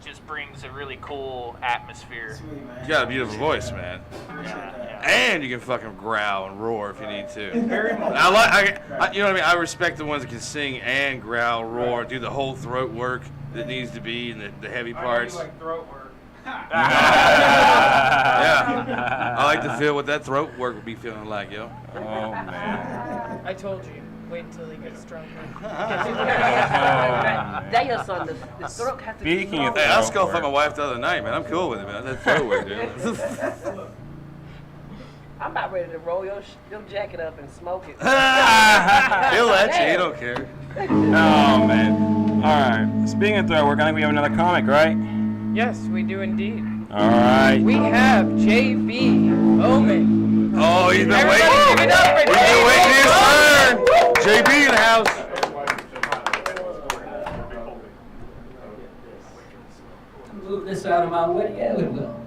just brings a really cool atmosphere. Sweet, man. You got a beautiful voice, man. Appreciate that. And you can fucking growl and roar if you need to. Very much. You know what I mean? I respect the ones that can sing and growl, roar, do the whole throat work that needs to be and the heavy parts. like throat work. Yeah. I like to feel what that throat work would be feeling like, yo. Oh, man. I told you. Wait until he gets stronger. That your son, the throat has to be Speaking of Hey, I throat skull work. fucked my wife the other night, man. I'm cool with it, man. That throat work, dude. I'm about ready to roll your jacket up and smoke it. He'll let you. He don't care. Oh, man. All right. Speaking of throat work, I think we have another comic, right? Yes, we do indeed. All right. We have JB Bowman. Oh, he's been Everybody waiting. give it up for He's been JB waiting his turn. Bowman. JB in the house. Move this out of my way. Yeah, we will.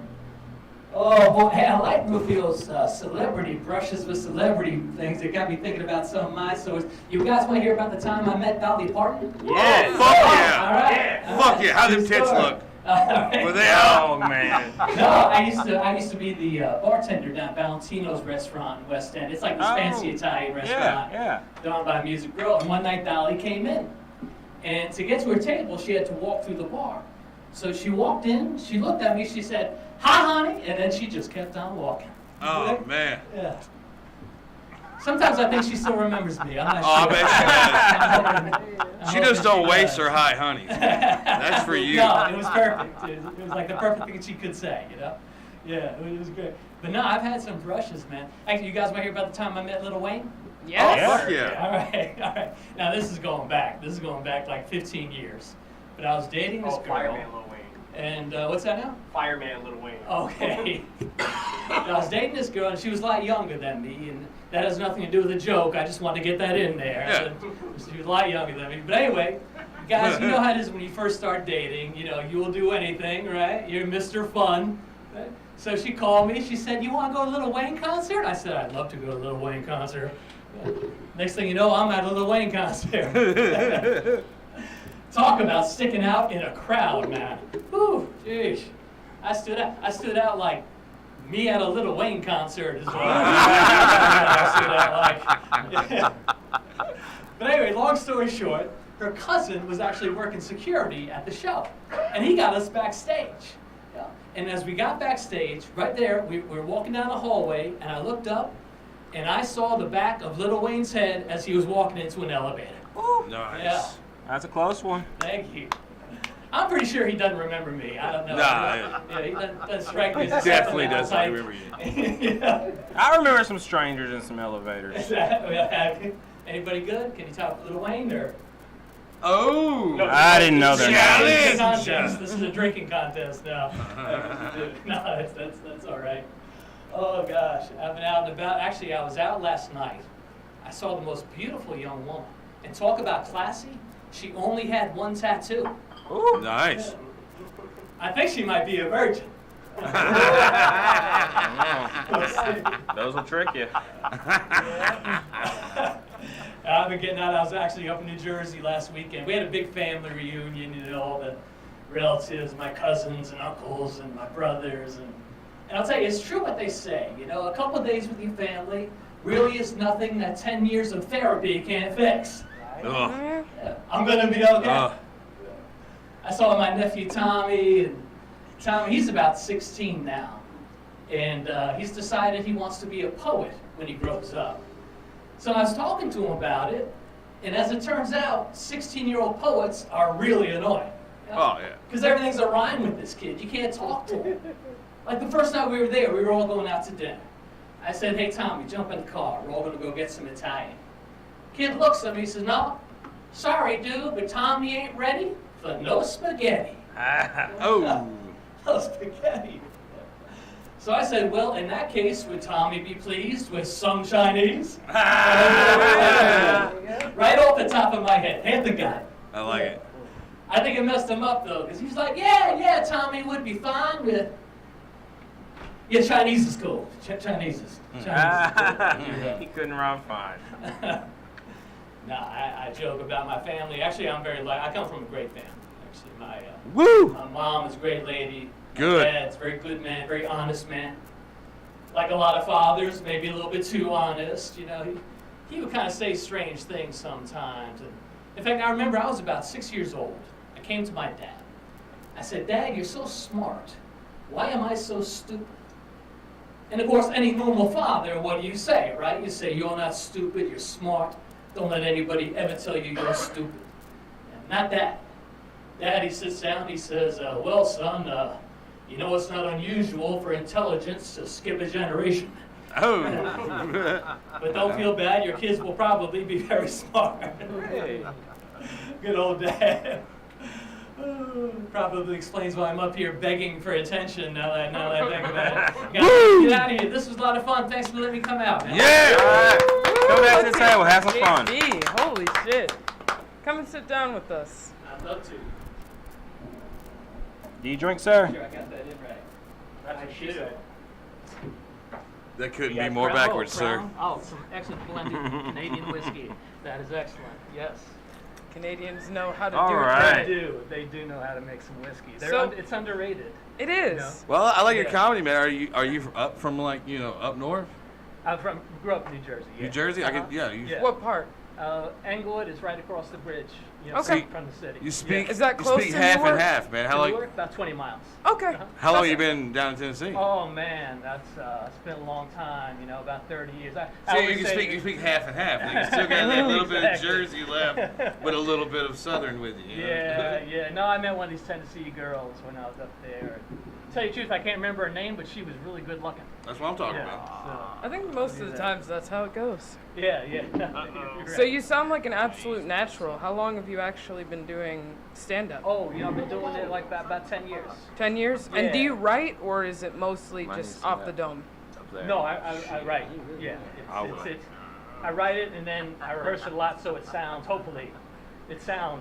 Oh boy, hey, I like Ruffio's celebrity brushes with celebrity things. It got me thinking about some of my stories. You guys want to hear about the time I met Dolly Parton? Yeah. Oh, fuck yeah. All right. Fuck yeah. How them Good tits story. look? All right. Were they out? Oh, man. No, I used to be the bartender down at Valentino's restaurant in West End. It's like this fancy Italian restaurant done by a music girl. And one night Dolly came in, and to get to her table, she had to walk through the bar. So she walked in, she looked at me, she said, "Hi, honey," and then she just kept on walking. Oh, man. Yeah. Sometimes I think she still remembers me. I'm not Oh, I sure. bet she does. She just don't waste her hi, honey. That's for you. No, it was perfect. It was like the perfect thing she could say, you know? Yeah, it was great. But no, I've had some brushes, man. Actually, you guys want to hear about the time I met Lil Wayne? Yes. Oh, fuck yeah. All right. Now, this is going back. This is going back like 15 years. But I was dating this girl. Fireman Lil Wayne. And what's that now? Fireman Lil Wayne. Okay. I was dating this girl, and she was a lot younger than me, and that has nothing to do with the joke. I just wanted to get that in there. Yeah. She was a lot younger than me. But anyway, guys, you know how it is when you first start dating. You know, you will do anything, right? You're Mr. Fun. Right? So she called me. She said, "You want to go to a Lil Wayne concert?" I said, "I'd love to go to a Lil Wayne concert." Next thing you know, I'm at a Lil Wayne concert. Talk about sticking out in a crowd, man. Whew, jeez. I stood out like me at a Lil Wayne concert is what I stood out like. But anyway, long story short, her cousin was actually working security at the show, and he got us backstage. Yeah. And as we got backstage, right there, we were walking down the hallway, and I looked up, and I saw the back of Lil Wayne's head as he was walking into an elevator. Nice. Yeah. That's a close one. Thank you. I'm pretty sure he doesn't remember me. I don't know. Nah, Yeah, he doesn't strike me as Definitely something doesn't outside. remember you. Yeah. I remember some strangers in some elevators. Anybody good? Can you top Lil Wayne or? Oh. I didn't know that. Challenge. This is a drinking contest now. No, that's all right. Oh gosh, I've been out and about. Actually, I was out last night. I saw the most beautiful young woman. And talk about classy. She only had one tattoo. Ooh. Nice. I think she might be a virgin. Those will trick you. I've been getting out. I was actually up in New Jersey last weekend. We had a big family reunion, you know, all the relatives, my cousins and uncles and my brothers. And I'll tell you, it's true what they say. You know, a couple of days with your family really is nothing that 10 years of therapy can't fix. Ugh. I'm going to be okay. Ugh. I saw my nephew Tommy, and Tommy, he's about 16 now. And he's decided he wants to be a poet when he grows up. So I was talking to him about it, and as it turns out, 16-year-old poets are really annoying. Oh, yeah. Because everything's a rhyme with this kid. You can't talk to him. Like the first night we were there, we were all going out to dinner. I said, "Hey, Tommy, jump in the car. We're all going to go get some Italian." Kid looks at me and says, "No, sorry, dude, but Tommy ain't ready for no spaghetti." Oh. No spaghetti. So I said, "Well, in that case, would Tommy be pleased with some Chinese?" top of my head. Had the guy. I like it. I think it messed him up though, because he's like, yeah, Tommy would be fine with. Yeah, Chinese is cool. Chinese is cool. He couldn't run fine. No, I joke about my family. Actually, I'm very I come from a great family. Actually, my mom is a great lady. Good. My dad's a very good man, very honest man. Like a lot of fathers, maybe a little bit too honest. You know, he would kind of say strange things sometimes. And in fact, I remember I was about 6 years old. I came to my dad. I said, "Dad, you're so smart. Why am I so stupid?" And of course, any normal father, what do you say, right? You say, "You're not stupid. You're smart. Don't let anybody ever tell you you're stupid." And not that. Daddy sits down, he says, "Well, son, you know it's not unusual for intelligence to skip a generation." Oh. But don't feel bad, your kids will probably be very smart. Good old Dad. Probably explains why I'm up here begging for attention now that I think about it. Guys, get out of here. This was a lot of fun. Thanks for letting me come out, man. Yeah! All right. Come back to the table. Have some fun. JD, holy shit. Come and sit down with us. I'd love to. Do you drink, sir? Sure, I got that in right. That's what she said. That couldn't be more backwards, sir. Oh, some excellent blended Canadian whiskey. That is excellent. Yes. Canadians know how to All do right. it. They do know how to make some whiskey. It's underrated. It is. You know? Well, I like your comedy, man. Are you up from like up north? Grew up in New Jersey. Yeah. New Jersey? I could, yeah. What part? Englewood is right across the bridge. Okay. From the city. You speak. Is that close You speak to half Newark? and half, man. How long? Newark, about 20 miles. Okay. How long you been down in Tennessee? Oh man, that's it's been a long time. You know, about 30 years. So you speak half and half. You still got that little bit of Jersey left, but a little bit of Southern with you. You know? Yeah. No, I met one of these Tennessee girls when I was up there. To tell you the truth, I can't remember her name, but she was really good looking. That's what I'm talking about. I think most of the times that's how it goes. Yeah. So you sound like an absolute natural. How long have you actually been doing stand-up? Oh, I've been doing it like about 10 years. 10 years? Yeah. And do you write, or is it mostly just off the dome? No, I write. Yeah. I write it and then I rehearse it a lot so it sounds, hopefully, natural,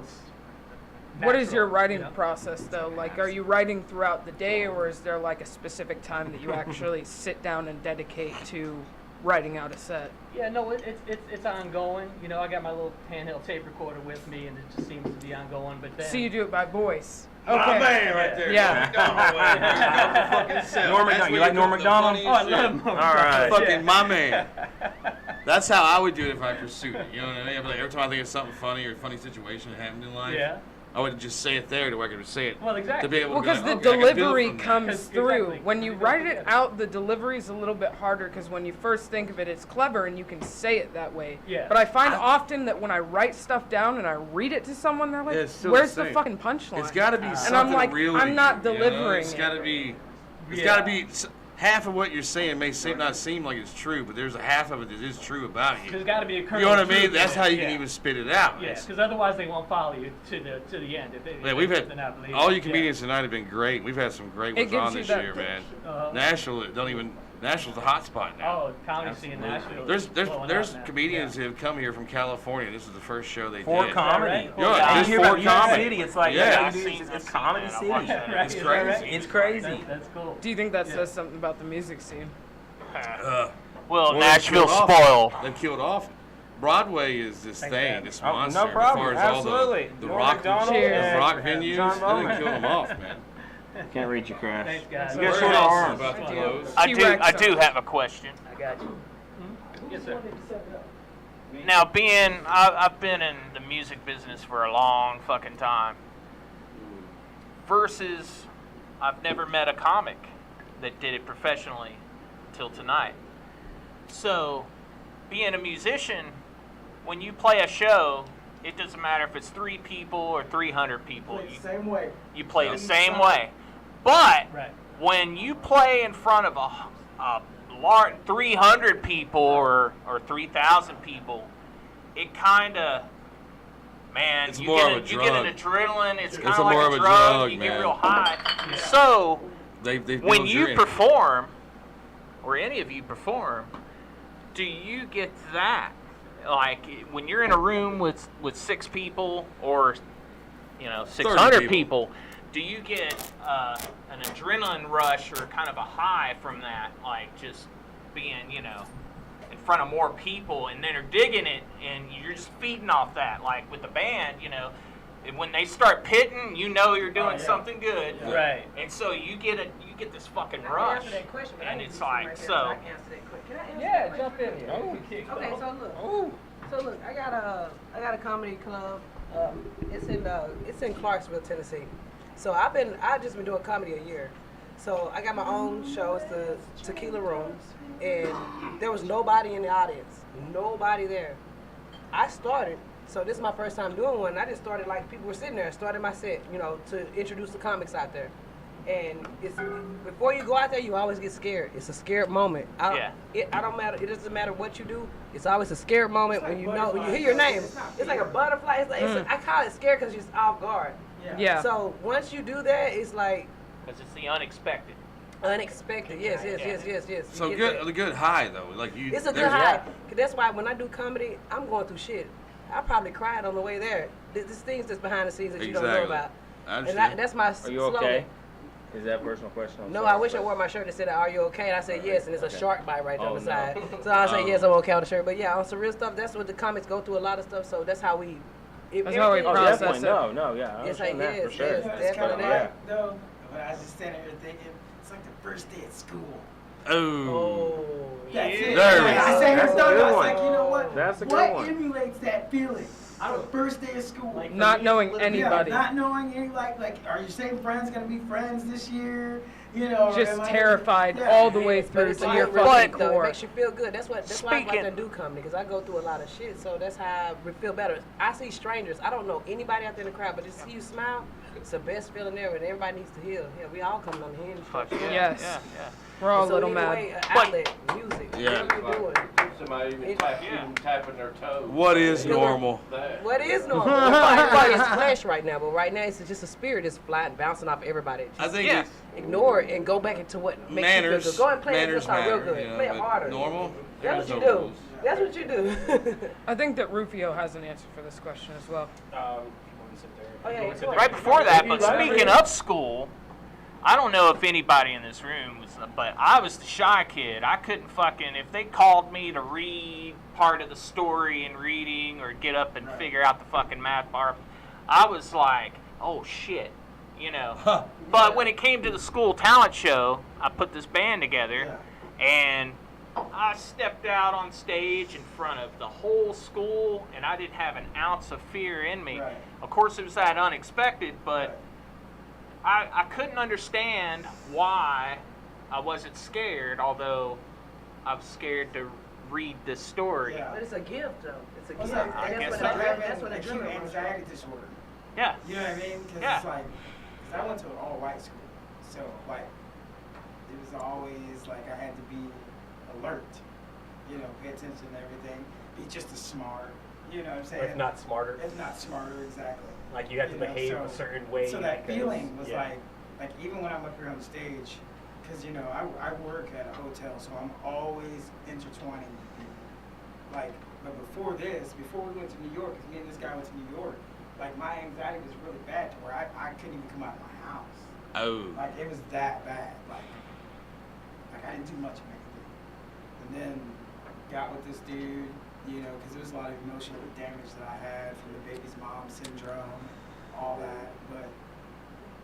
what is your writing process, though? Like, are you writing throughout the day, or is there like a specific time that you actually sit down and dedicate to writing out a set? Yeah, no, it's ongoing. You know, I got my little handheld tape recorder with me, and it just seems to be ongoing. But then, So you do it by voice? Okay. My man right there. Yeah. Norm McDonald. You like Norm McDonald? Oh, I love Norm. All right. Fucking my man. That's how I would do it if I pursued it. You know what I mean? I'd be like, every time I think of something funny or a funny situation that happened in life, I would just say it there to where I could say it. Well, exactly. To be able Well, to be because like, the okay, I can build delivery from that. comes through. Exactly. When you write it out, the delivery is a little bit harder because when you first think of it, it's clever and you can say it that way. Yeah. But I find often that when I write stuff down and I read it to someone, they're like, Yeah, it's still where's the the same. fucking punchline? It's got to be something and I'm like, real. I'm not to you, delivering It's it. got to be. It's got to be. Half of what you're saying may not seem like it's true, but there's a half of it that is true about you. There's got to be a kernel. You know what I of truth mean? That's in how it. you can even spit it out. Yeah, because otherwise they won't follow you to the end. If they, Man, we've had not believe all it. you comedians tonight have been great. We've had some great ones on this year, man. Nashville's a hot spot now. Oh, comedy scene in Nashville. There's blowing up, comedians who have come here from California. This is the first show they For did. comedy. Yeah, Just just for for comedy. comedy. City, it's like it's comedy city. It's crazy. It's crazy. That's cool. Do you think that says something about the music scene? Well, they Nashville's killed spoiled. They killed off. Broadway is this thing, this monster. No problem. As far as Absolutely. all the Norm rock, McDonald the and rock venues, John they Bowman. didn't kill them off, man. Can't read your Krash. Thanks, guys. You got Where short else is arms. about to close? I do have a question. I got you. Yes, sir. Now, I've been in the music business for a long fucking time. Versus, I've never met a comic that did it professionally till tonight. So, being a musician, when you play a show, it doesn't matter if it's 3 people or 300 people. Same way. You play the same way. But when you play in front of a large 300 people or 3,000 people, it kind of, man, It's you more get of a you get an drug. adrenaline. It's kind It's of like more a of a drug. drug, You man. get real high. So They when build you your energy. perform, or any of you perform, do you get that like when you're in a room with 6 people or 600 people, do you get an adrenaline rush or kind of a high from that, like just being in front of more people, and then they're digging it and you're just feeding off that, like with the band, and when they start pitting, you're doing something good, right? And so you get this fucking I rush, answer that question, but I and need it's to see like right there, so. I can answer that question. Can I answer Yeah, that jump in question? here. Okay, so look, I got a comedy club. It's in Clarksville, Tennessee. So I just been doing comedy a year. So I got my own show. It's the Takela Rooms, and there was nobody in the audience, nobody there. I started. So this is my first time doing one. I just started like people were sitting there. I started my set, to introduce the comics out there. And it's before you go out there, you always get scared. It's a scared moment. I don't matter. It doesn't matter what you do. It's always a scared moment when you hear your name. It's like a butterfly. It's like I call it scared because you're off guard. Yeah. So once you do that, it's like Because it's the unexpected. Unexpected. Yes. So a good high though. Like you. It's a good high. That's why when I do comedy, I'm going through shit. I probably cried on the way there. There's things that's behind the scenes that you don't know about. I understand. And that's my Are you slogan. okay? Is that a personal question? No, I wish I wore my shirt that said, "Are you okay?" And I said yes, and it's a shark bite right on the side. So I say yes, I'm okay on the shirt. But yeah, on some real stuff, that's what the comics go through a lot of stuff. So that's how we. That's how we process it. No, yeah. Yes, I understand that for sure. It's kind of definitely. like, though, when I was just standing here thinking, it's like the first day at school. Oh. That's it. There we I go. sat here That's a thinking, good I was one. like, you know what? That's a good What one. emulates that feeling? The first day of school. Like not knowing anybody. Yeah, not knowing any, like, are your same friends going to be friends this year? Or Just am I terrified gonna, all the way through It's to like your relief, fucking though. It core. makes you feel good. That's why I like to do comedy, because I go through a lot of shit. So that's how I feel better. I see strangers. I don't know anybody out there in the crowd, but to see you smile, it's the best feeling ever. And everybody needs to heal. Yeah, we all coming on the hinge. Yes. Yeah. We're all a So little either mad. way, outlet, music, Yeah. whatever you're doing. Somebody even tapping their toes. What is normal? What is normal? Everybody is flesh right now, but right now it's just a spirit that's flying, bouncing off everybody. I think Just ignore it and go back into what makes manners. you feel good. Go and play it Manners just real matter. good. You know, Play it but harder. normal. That's what there's you no do. rules. That's what you do. I think that Ruffio has an answer for this question as well. Right before that, but speaking of school, I don't know if anybody in this room was, but I was the shy kid. I couldn't if they called me to read part of the story in reading or get up and figure out the fucking math bar, I was like, oh shit, But when it came to the school talent show, I put this band together and I stepped out on stage in front of the whole school and I didn't have an ounce of fear in me. Right. Of course, it was that unexpected, but I couldn't understand why I wasn't scared, although I was scared to read this story. Yeah. But it's a gift, though. It's a Well, gift. I guess guess so. That's what acute adrenaline runs anxiety disorder. Yeah. You know what I mean? Because Yeah. it's like, because I went to an all-white school, so like, it was always like I had to be alert, pay attention to everything, be just as smart. You know what I'm saying? If not smarter. If not smarter, exactly. Like you have to behave a certain way. So that because- feeling was yeah. like even when I'm up here on stage, because I work at a hotel, so I'm always intertwining with people. Like, but before we went to New York, because me and this guy went to New York, like my anxiety was really bad to where I couldn't even come out of my house. Oh. Like it was that bad. Like I didn't do much of anything. And then got with this dude, because there was a lot of emotional damage that I had from the baby's mom syndrome, all that. But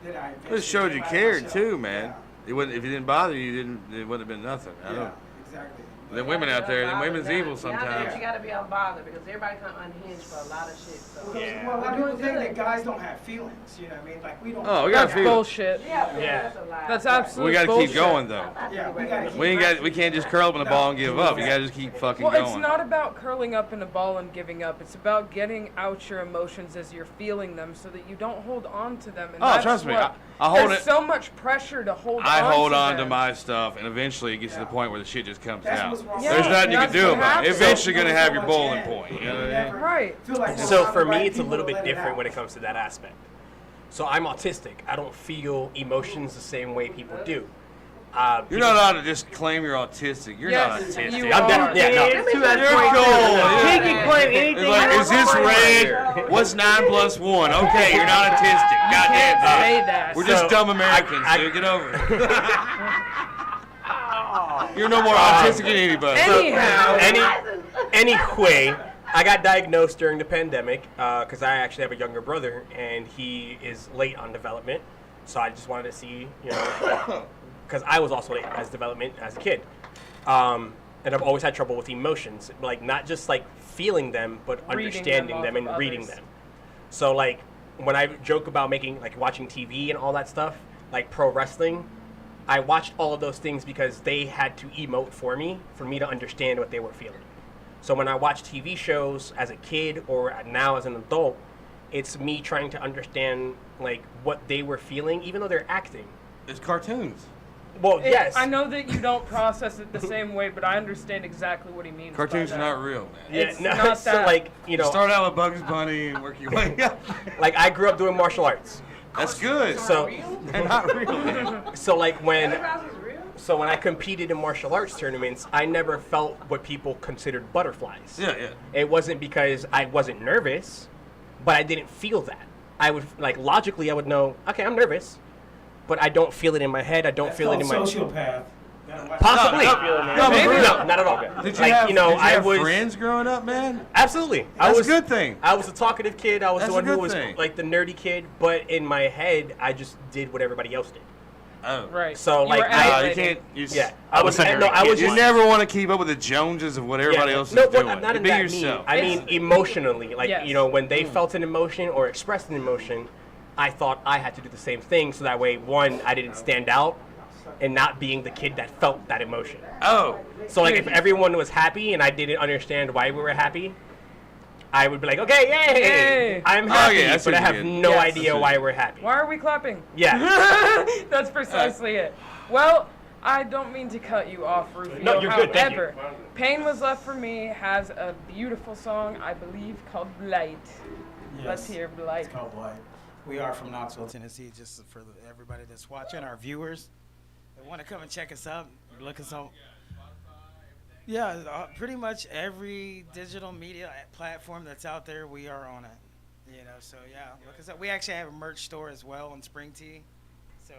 then I It showed you eventually cared myself. too, man. It wouldn't if it didn't bother you, it wouldn't have been nothing. I Yeah, don't. exactly. Them women out there, them women's evil You sometimes. gotta be unbothered because everybody come unhinged for a lot of shit. So. Well, a lot of people think that guys don't have feelings. You know what I mean? Like we don't. Oh, we got That's feelings. bullshit. Yeah. Yeah. That's a lie. That's absolute We got to bullshit. keep going though. Yeah, we gotta keep We can't just curl up in a ball and give up. You got to just keep fucking Well, going. it's not about curling up in a ball and giving up. It's about getting out your emotions as you're feeling them so that you don't hold on to them. And Oh, that's trust me, what- I hold there's it- so much pressure to hold on I hold to on to them. my stuff, and eventually it gets to the point where the shit just comes That's out. what's wrong. There's nothing you can that's do what about it. happens. Eventually, you're gonna have your So bowling much point. You know what I never mean? Right. feel like So we're for right me, it's a people little to bit let it different out. when it comes to that aspect. So I'm autistic. I don't feel emotions the same way people do. You're not allowed to just claim you're autistic. You're not autistic. I'm definitely You're cool. He can claim anything. It's like, is this red? What's 9 plus 1? Okay, you're not autistic. Goddamn. Say that. We're just dumb Americans. Dude, get over it. You're no more autistic than anybody. Anyhow. Anyway, I got diagnosed during the pandemic because I actually have a younger brother, and he is late on development. So I just wanted to see, because I was also late as development as a kid. And I've always had trouble with emotions, like not just like feeling them, but understanding them and reading them. So like when I joke about watching TV and all that stuff, like pro wrestling, I watched all of those things because they had to emote for me to understand what they were feeling. So when I watch TV shows as a kid or now as an adult, it's me trying to understand like what they were feeling, even though they're acting. It's cartoons. Well, yes. I know that you don't process it the same way, but I understand exactly what he means. Cartoons are not real, man. Yeah, It's not so that. like start out with Bugs Bunny and work your way up. Like I grew up doing martial arts. That's good. So they're not real. So like when I competed in martial arts tournaments, I never felt what people considered butterflies. Yeah. It wasn't because I wasn't nervous, but I didn't feel that. I would logically I would know, okay, I'm nervous, but I don't feel it in my head. I don't feel it in my sociopath. Possibly. No, not at all. Did you have friends growing up, man? Absolutely. That's a good thing. I was a talkative kid. I was That's the one who a good was thing. like the nerdy kid, but in my head, I just did what everybody else did. Oh. Right. So You like were you can't. I was You never want to keep up with the Joneses of what everybody else is doing. Not in Be that yourself. I mean emotionally. Like Yes. when they felt an emotion or expressed an emotion, I thought I had to do the same thing. So that way, one, I didn't stand out, and not being the kid that felt that emotion. Oh. So like if everyone was happy and I didn't understand why we were happy, I would be like, okay, yay, I'm happy, but I have no idea why we're happy. Why are we clapping? Yeah. That's precisely it. Well, I don't mean to cut you off, Ruffio. No, you're good, thank you. However, Pain Was Left For Me has a beautiful song, I believe, called Blight. Yes. Let's hear Blight. It's called Blight. We are from Knoxville, Tennessee, just for everybody that's watching, our viewers that want to come and check us out, look us up. Yeah, pretty much every digital media platform that's out there, we are on it. So yeah, look us up. We actually have a merch store as well in Spring Tea. So.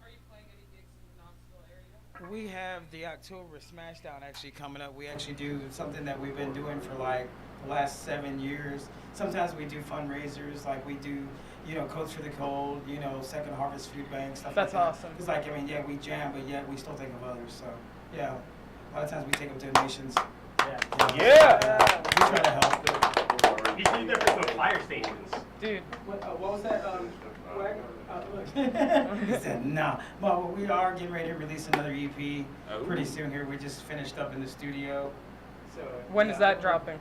Are you playing any gigs in the Knoxville area? We have the October Smashdown actually coming up. We actually do something that we've been doing for like the last 7 years. Sometimes we do fundraisers, like we do, Coats for the Cold, Second Harvest Food Bank, stuff That's like that. awesome. It's like, we jam, but yet we still think of others. So, yeah, a lot of times we take up donations. Yeah. We try to help. You should do that for some flyer stations. Dude. What was that? He said, nah. Well, we are getting ready to release another EP pretty soon here. We just finished up in the studio. So When is that dropping?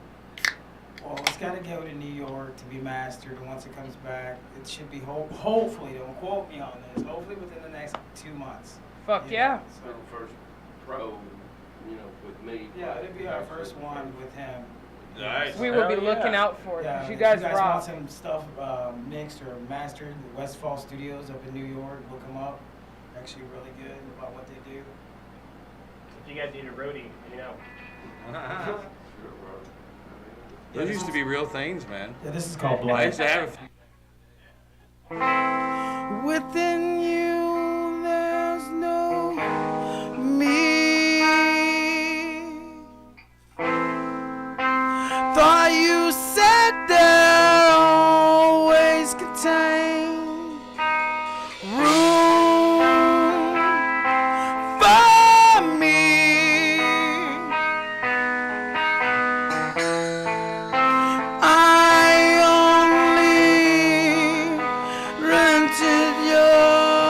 Well, it's got to go to New York to be mastered, and once it comes back, it should be hopefully, don't quote me on this, hopefully within the next 2 months. Fuck yeah. So first pro, with me. Yeah, it'd be our first one with him. Nice. We will be looking out for it. Yeah, You guys if you guys rock. want some stuff mixed or mastered, the Westfall Studios up in New York, look them up. Actually really good about what they do. If you guys need a roadie, Those used to be real things, man. Yeah, this is called I Blight. used to have Within you, there's no me. Thought you said there always contained room for me. I only rented your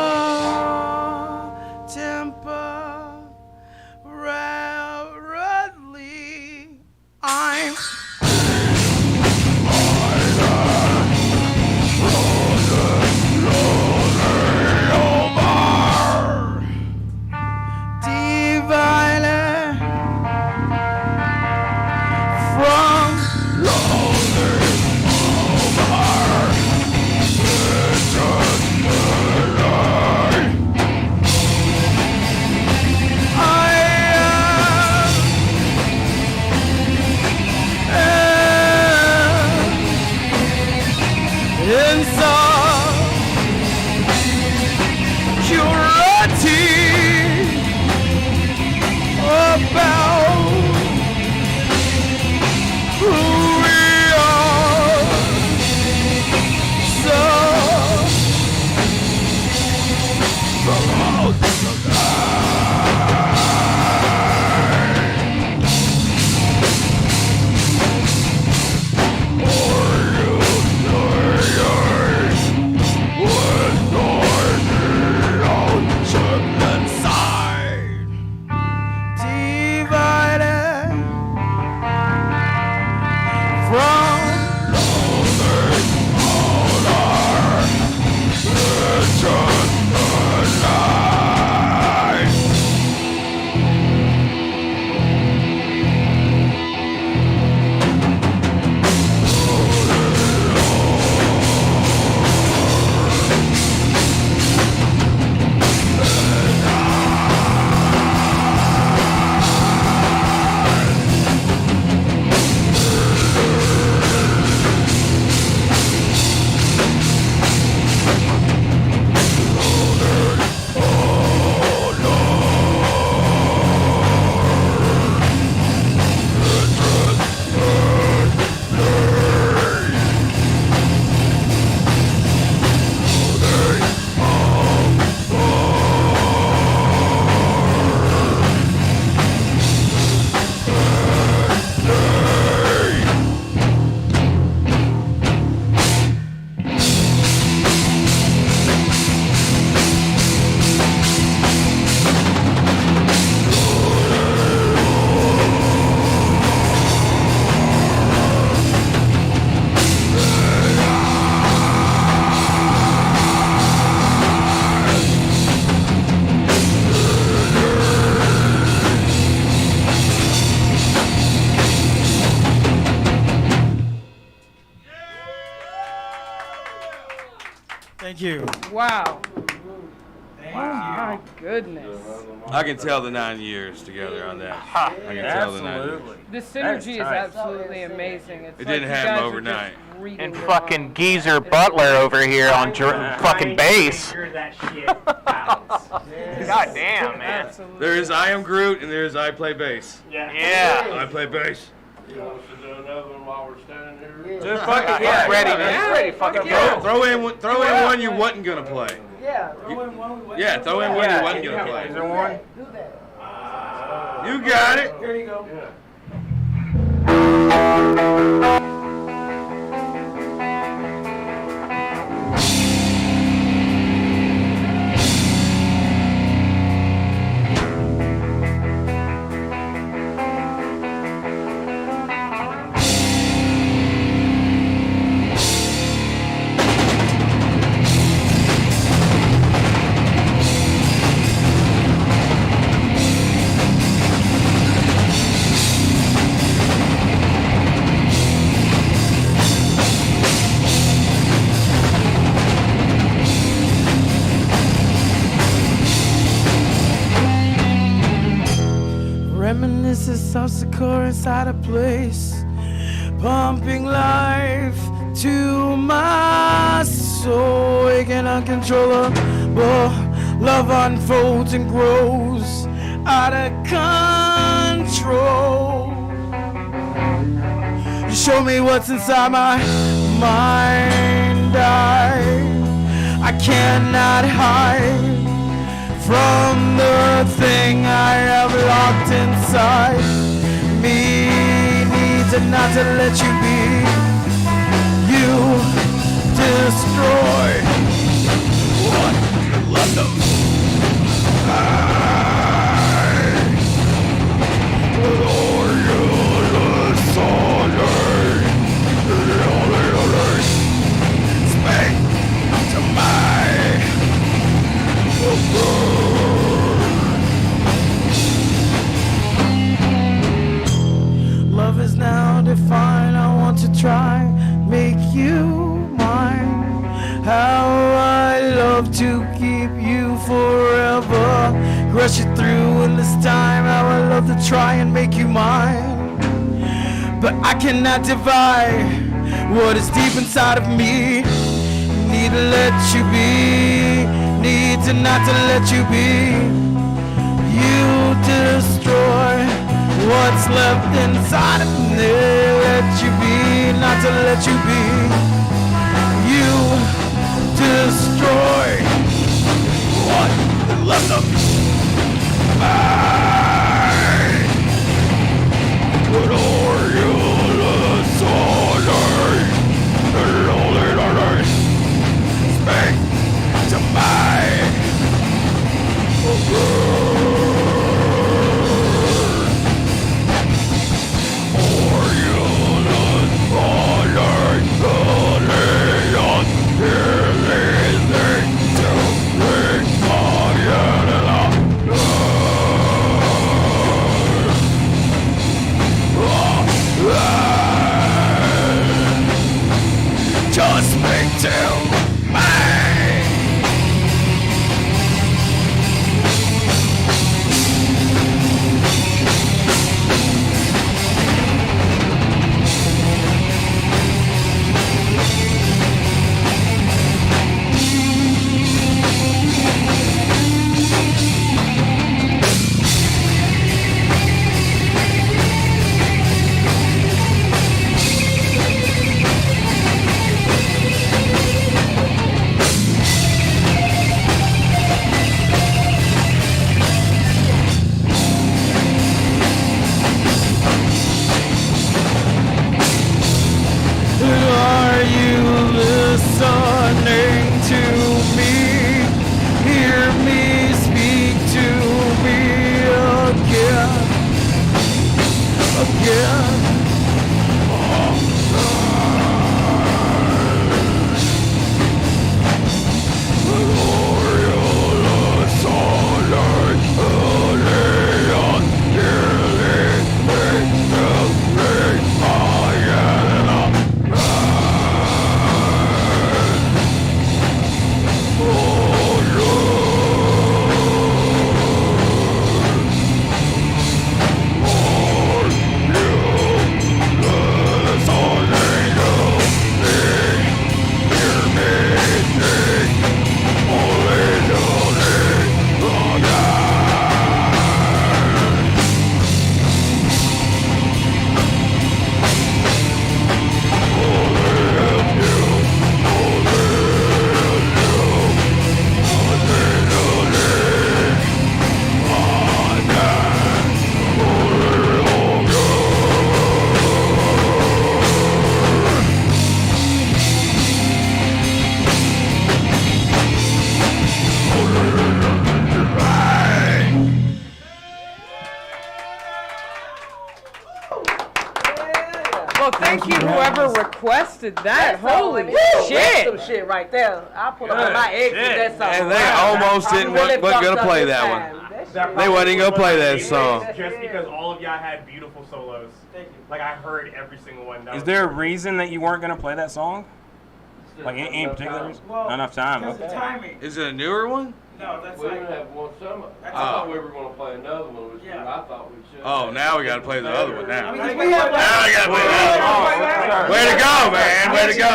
Thank you. Wow. Thank My goodness. I can tell the 9 years together on that. I can tell the 9 years. The synergy is absolutely amazing. It's It like didn't you happen guys are overnight. just reading And the fucking lines. Geezer Butler over here on fucking bass. God damn, man. Absolutely. There is I am Groot and there is I play bass. Yeah. I play bass. You want us to do another one while we're standing here? Just fucking He's ready, man. He's ready. Fucking go. Throw in one you wasn't gonna play. Yeah, throw in one. Yeah, throw in one you wasn't gonna play. Is there one? Do that. You got it. Here you go. Reminiscences of Sakura inside a place, pumping life to my soul, waking uncontrollable. Love unfolds and grows out of control. You show me what's inside my mind. I cannot hide from the thing I have locked inside me. Needs not to let you be. You destroy what left of Speak to my love is now defined. I want to try make you mine. How I love to keep you forever. Rush it through in this time. How I love to try and make you mine. But I cannot divide what is deep inside of me. Need to let you be. Need to not to let you be. You destroy what's left inside of me. Let you be, not to let you be. You destroy what's left of me. What are you speak to my or you just speak to me. Are you listening to me? Hear me speak to me again. Well, thank you, whoever requested that. Holy shit! Some shit right there. I'll pull up my eggs with that song. And they almost wasn't gonna play that one. They wasn't gonna play that song. Just because all of y'all had beautiful solos. Thank you. Like I heard every single one. Is there a reason that you weren't gonna play that song? Like any particular reason? Not enough time. Because of timing. Is it a newer one? No, that's We like. didn't have one summer. I thought we were going to play another one, which I thought we should. Oh, now we gotta play the other one now. We Now have we gotta play the other one. Way to go, man. Way to go.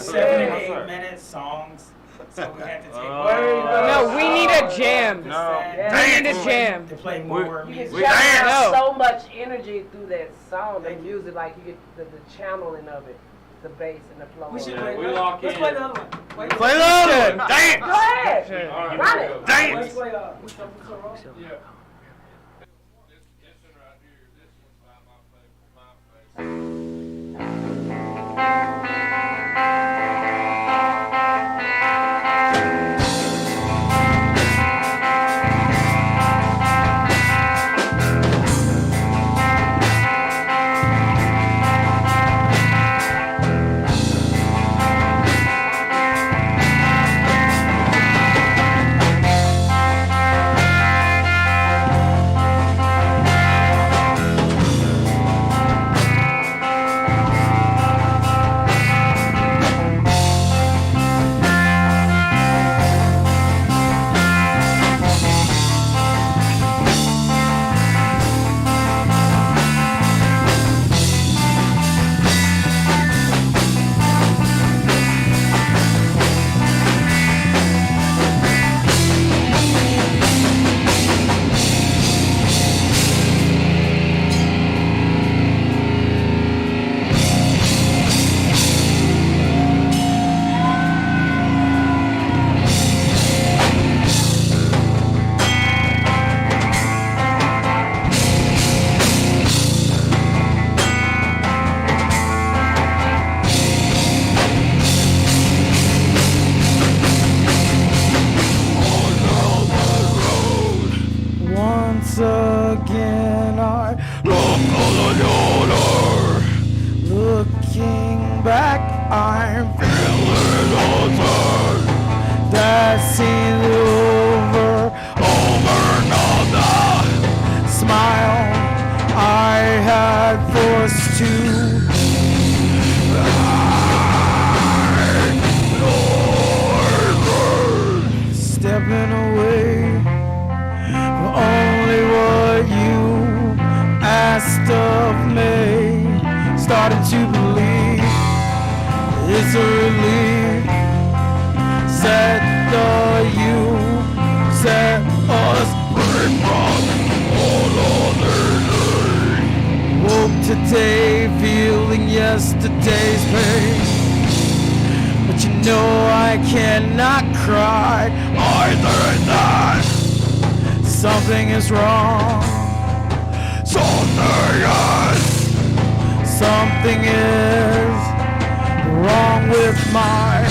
7 and 8 minute songs. So we had to take. No, we need a jam. No. We need a jam. To play more music. You have so much energy through that song, the music, like you get the channeling of it, the bass and the flow. We should Yeah, play we that. lock Let's in. play the other one. Play the other one. Dance. Go ahead. All right, Run here we it. go. Dance. Let's play Something So Wrong. Yeah. This one right here, this one's about my Once again I look on the order. Looking back, I'm feeling altered. That seems over another smile I had forced to hide. today, feeling yesterday's pain. But you know I cannot cry either that something is wrong. Something is wrong with my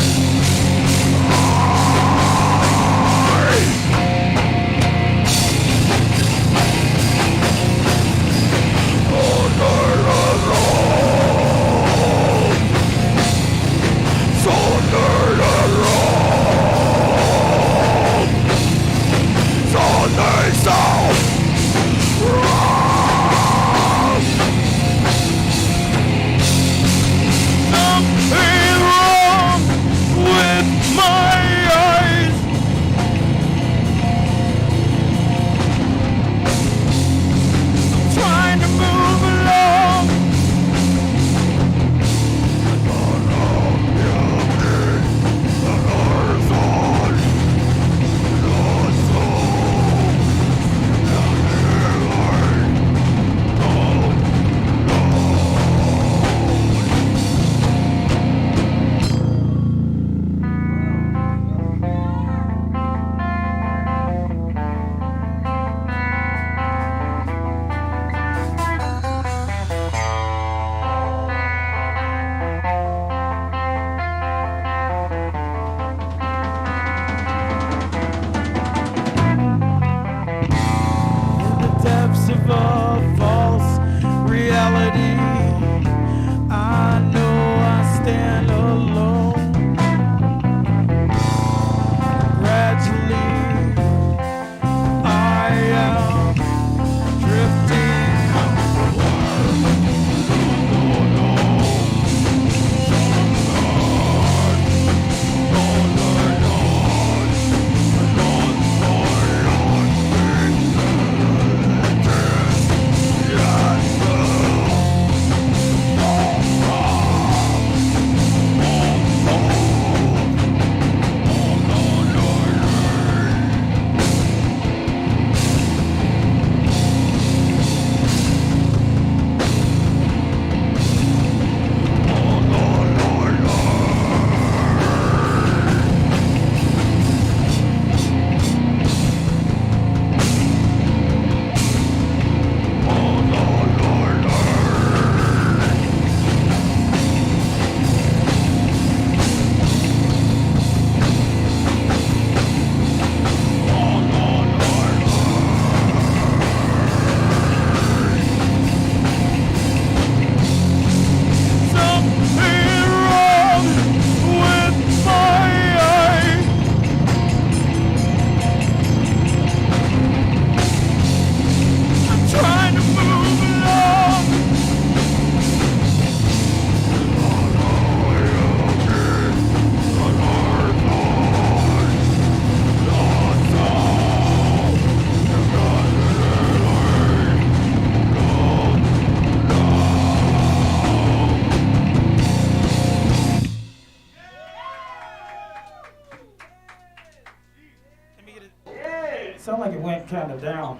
sounded like it went kind of down.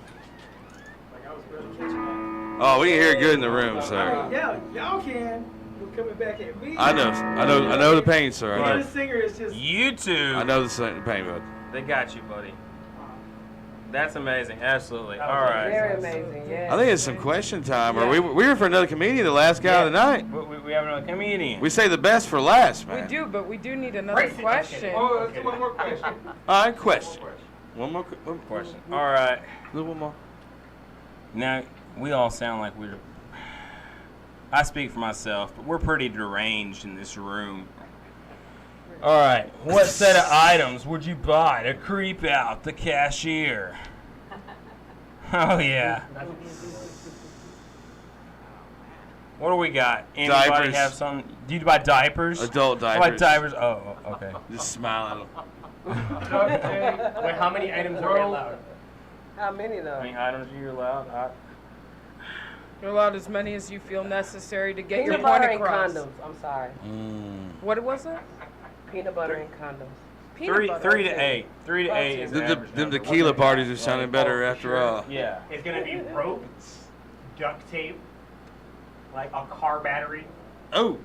Oh, we can hear it good in the room, sir. Yeah, y'all can. We're coming back at me. I know the pain, sir. I know. The singer is just. YouTube. I know the pain, bud. They got you, buddy. That's amazing. Absolutely. All right. Very amazing. Yeah. I think it's some question time. Or we were for another comedian, the last guy of the night. We have another comedian. We say the best for last, man. We do, but we do need another question. Oh, let's do one more question. All right, question. One more question. All right. One more. Now, we all sound like we're... I speak for myself, but we're pretty deranged in this room. All right. What set of items would you buy to creep out the cashier? Oh, yeah. What do we got? Anybody Diapers. have something? Do you buy diapers? Adult I diapers. buy diapers. Oh, okay. Just smile at them. Wait, how many items are we allowed? How many though? How many items are you allowed? You're allowed as many as you feel necessary to get Peanut your point butter and across. condoms. I'm sorry. What was it? Peanut butter and condoms. Peanut Three butter. to eight. 3 to 8 is the average Them number. tequila parties are sounding better after all. Yeah. It's gonna be ropes, duct tape, like a car battery. Oh.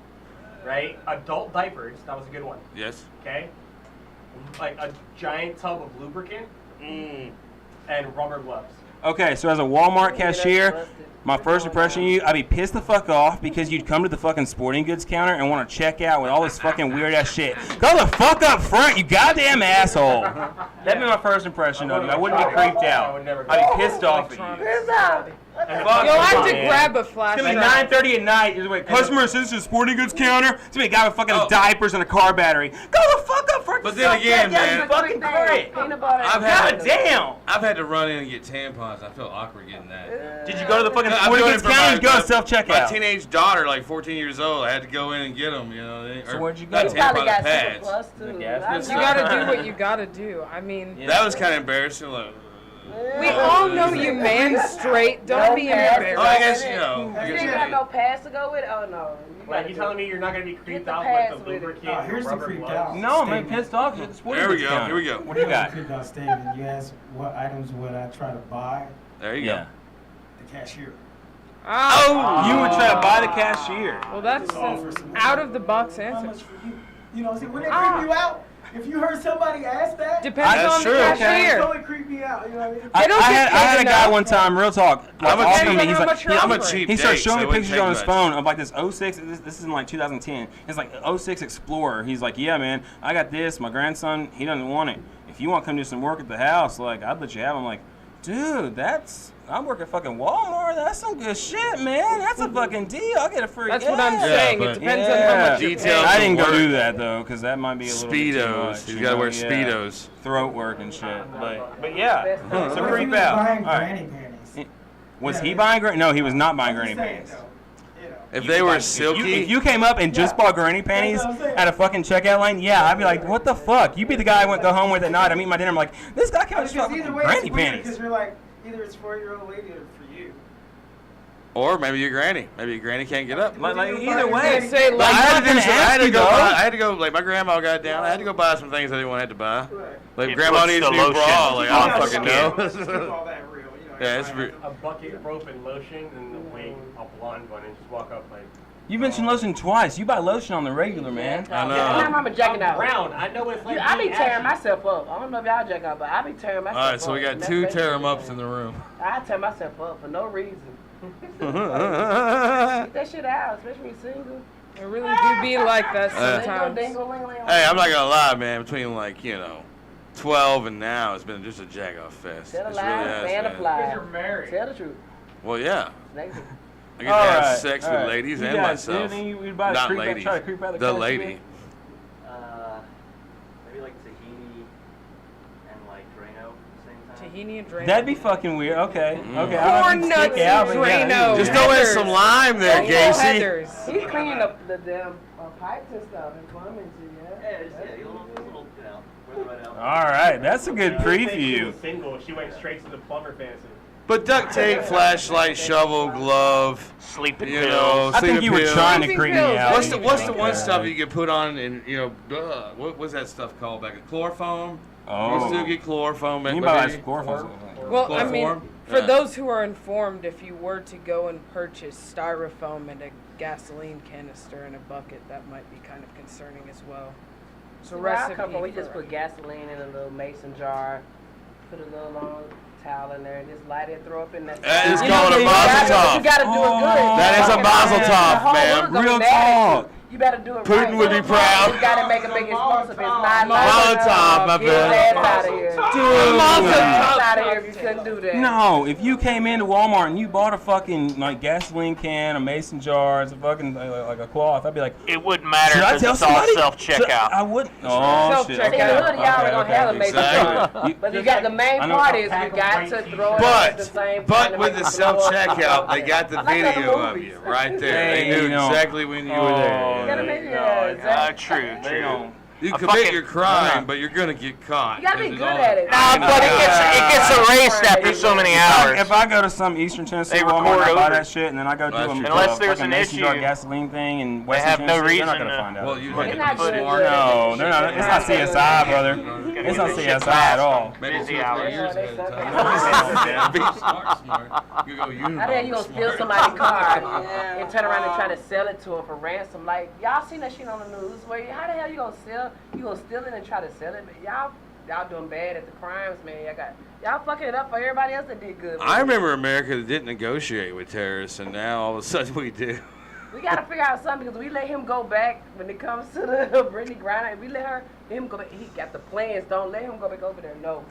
Right? Adult diapers. That was a good one. Yes. Okay? Like a giant tub of lubricant. And rubber gloves. Okay, so as a Walmart cashier, my first impression of you, I'd be pissed the fuck off because you'd come to the fucking sporting goods counter and want to check out with all this fucking weird ass shit. Go the fuck up front, you goddamn asshole. That'd be my first impression of you. I wouldn't be creeped out. I'd be pissed off at you. You'll have to grab a flashlight. It's gonna be 9:30 at night. You're like, customer assistance, sporting goods counter. It's gonna be a guy with fucking diapers and a car battery. Go the fuck up for But then again, man, fucking crap. I've had to run in and get tampons. I feel awkward getting that. Did you go to the fucking sporting goods counter? Or you go to self-checkout? My teenage daughter, like 14 years old, I had to go in and get them. You know. So where'd you go? Not tampon, pads. You gotta do what you gotta do. I mean, that was kind of embarrassing. Like, we all know you man straight. Don't be embarrassed. Oh, I guess you know. You didn't have no pads to go with it? Oh no. Like you telling me you're not gonna be creeped out with the lubricant? Oh, here's the rubber creeped gloves? out. No, man, pissed off at the sporting goods counter. Here we go. What do you got? Creeped out statement. You asked what items would I try to buy? There you go. The cashier. Oh, you would try to buy the cashier. Well, that's an out of the box answer. You know, see, wouldn't it creep you out? If you heard somebody ask that, depends on the cashier. It totally creep me out. You know what I had a guy one time, real talk. I'm a cheap He started date, showing so me it wouldn't pictures take on his much. phone of like this 06. This is in like 2010. It's like 06 Explorer. He's like, yeah, man, I got this. My grandson, he doesn't want it. If you want to come do some work at the house, like I'd let you have it. I'm like, dude, I work at fucking Walmart. That's some good shit, man. That's a fucking deal. I'll get a free. That's what I'm saying. It depends on how much you pay. I didn't go do that though, because that might be a little bit too Speedos. much, He's you got to know? wear Yeah. Speedos. Throat work and shit. But yeah, so if creep he was out. buying All right. granny panties? Was he buying granny? No, he was not buying granny panties. If they were silky, If you came up and just bought granny panties at a fucking checkout line, yeah, I'd be like, what the fuck? You'd be the guy I went go home with at night. I'm eating my dinner. I'm like, this guy came up with Because either way, granny it's weird panties. because you're like, either it's for your old lady or for you. or maybe your granny. Maybe your granny can't get up. Like either way, say Like, I ask had to go. Like my grandma got down. I had to go buy some things I didn't want to buy. Like It grandma puts needs the a new lotion bra. Like I on don't the fucking Keep know. all that real. You know, Yeah, it's A bucket, rope, and lotion, and the wing, a blonde one, and just walk up like. You mentioned lotion twice. You buy lotion on the regular, man. I know. My mama jacking out. Brown. I know what it's like. I be being tearing ashy. myself up. I don't know if y'all jack out, but I be tearing myself up. All right, so we got two tear 'em ups in the room. I tear myself up for no reason. Get that shit out, especially when you're single. It really do be like that sometimes. Hey, I'm not gonna lie, man. Between like 12 and now, it's been just a jack off fest. Tell the It's lie, really has, stand man. apply. You're married. Tell the truth. Well, yeah. Next. I get to have sex with ladies and myself. Not ladies. Try to creep out The lady. Maybe like tahini and like Drano at the same time. Tahini and Drano. That'd be fucking weird. Okay. Okay. Corn I don't nuts stick out, and but yeah, Drano. Just throw in some lime there, Uncle Gacy. Heather's. He's cleaning up the damn pipes and stuff and plumbing too, Yeah, just, yeah, you little, you know, wear the right outfit. All right, that's a good She preview. was single. She went straight to the plumber fantasy. But duct tape, flashlight, shovel, glove, Sleeping you pills. know, I think you were sleeping trying to Sleeping creep me pills. out. What's the one stuff you can put on and what was that stuff called back? Chloroform. Oh. You still get chloroform. You buy some chloroform. Well, I mean, Chloroform? for Yeah. those who are informed, if you were to go and purchase styrofoam and a gasoline canister in a bucket, that might be kind of concerning as well. So Where I recipe come from, we for just put gasoline in a little mason jar, put a little long towel in there, and just light it, throw up in that. That is You called know, a you mazel gotta- tov. You gotta do it good. That is a mazel The tov, whole ma'am. world's gonna Real be mad at you. talk. You better do it Putin right. would be proud. You gotta make a big explosive. It's not Mazel tov, my Get your bad. ass out of here. Dude. Get out of here if you couldn't do that. No, if you came into Walmart and you bought a fucking like gasoline can, a mason jar, it's a fucking like a cloth, I'd be like, It wouldn't matter should I because tell it's all somebody? self-checkout. I wouldn't. Oh shit. Self-checkout. Okay. See, the hood, y'all Okay, don't have a mason exactly. jar. But you got the main I know. part is you got to throw it at the same time. But to with make the it flow up. self-checkout, they got the Like other video of movies. you right there. They They knew know. exactly when you were there. You gotta make it, True, They true. don't. You A commit fucking- your crime, but you're gonna get caught. You gotta be 'cause good it's all- at it. But it gets erased after so many hours. If I go to some Eastern Tennessee They Walmart, record I buy over. that shit, and then I go do That's a true. Unless there's fucking an mason jar issue, gasoline thing in they Western have no Tennessee, they're not reason gonna to- find out. Well, you Put had it to in be the smart. No, they're not. It's not CSI, brother. Gotta It's not CSI at all. Maybe Busy 2 or 3 hours. years Yeah, ahead of they time. Be smart. You go How the hell you gonna Unabomber, steal smart. somebody's car and turn around and try to sell it to them for ransom? Like, y'all seen that shit on the news? Where how the hell you gonna steal it and try to sell it? But y'all doing bad at the crimes, man. Y'all fucking it up for everybody else that did good. I remember America that didn't negotiate with terrorists, and now all of a sudden we do. We gotta figure out something because we let him go back when it comes to the Brittany Griner. We let him go back. He got the plans. Don't let him go back over there. No.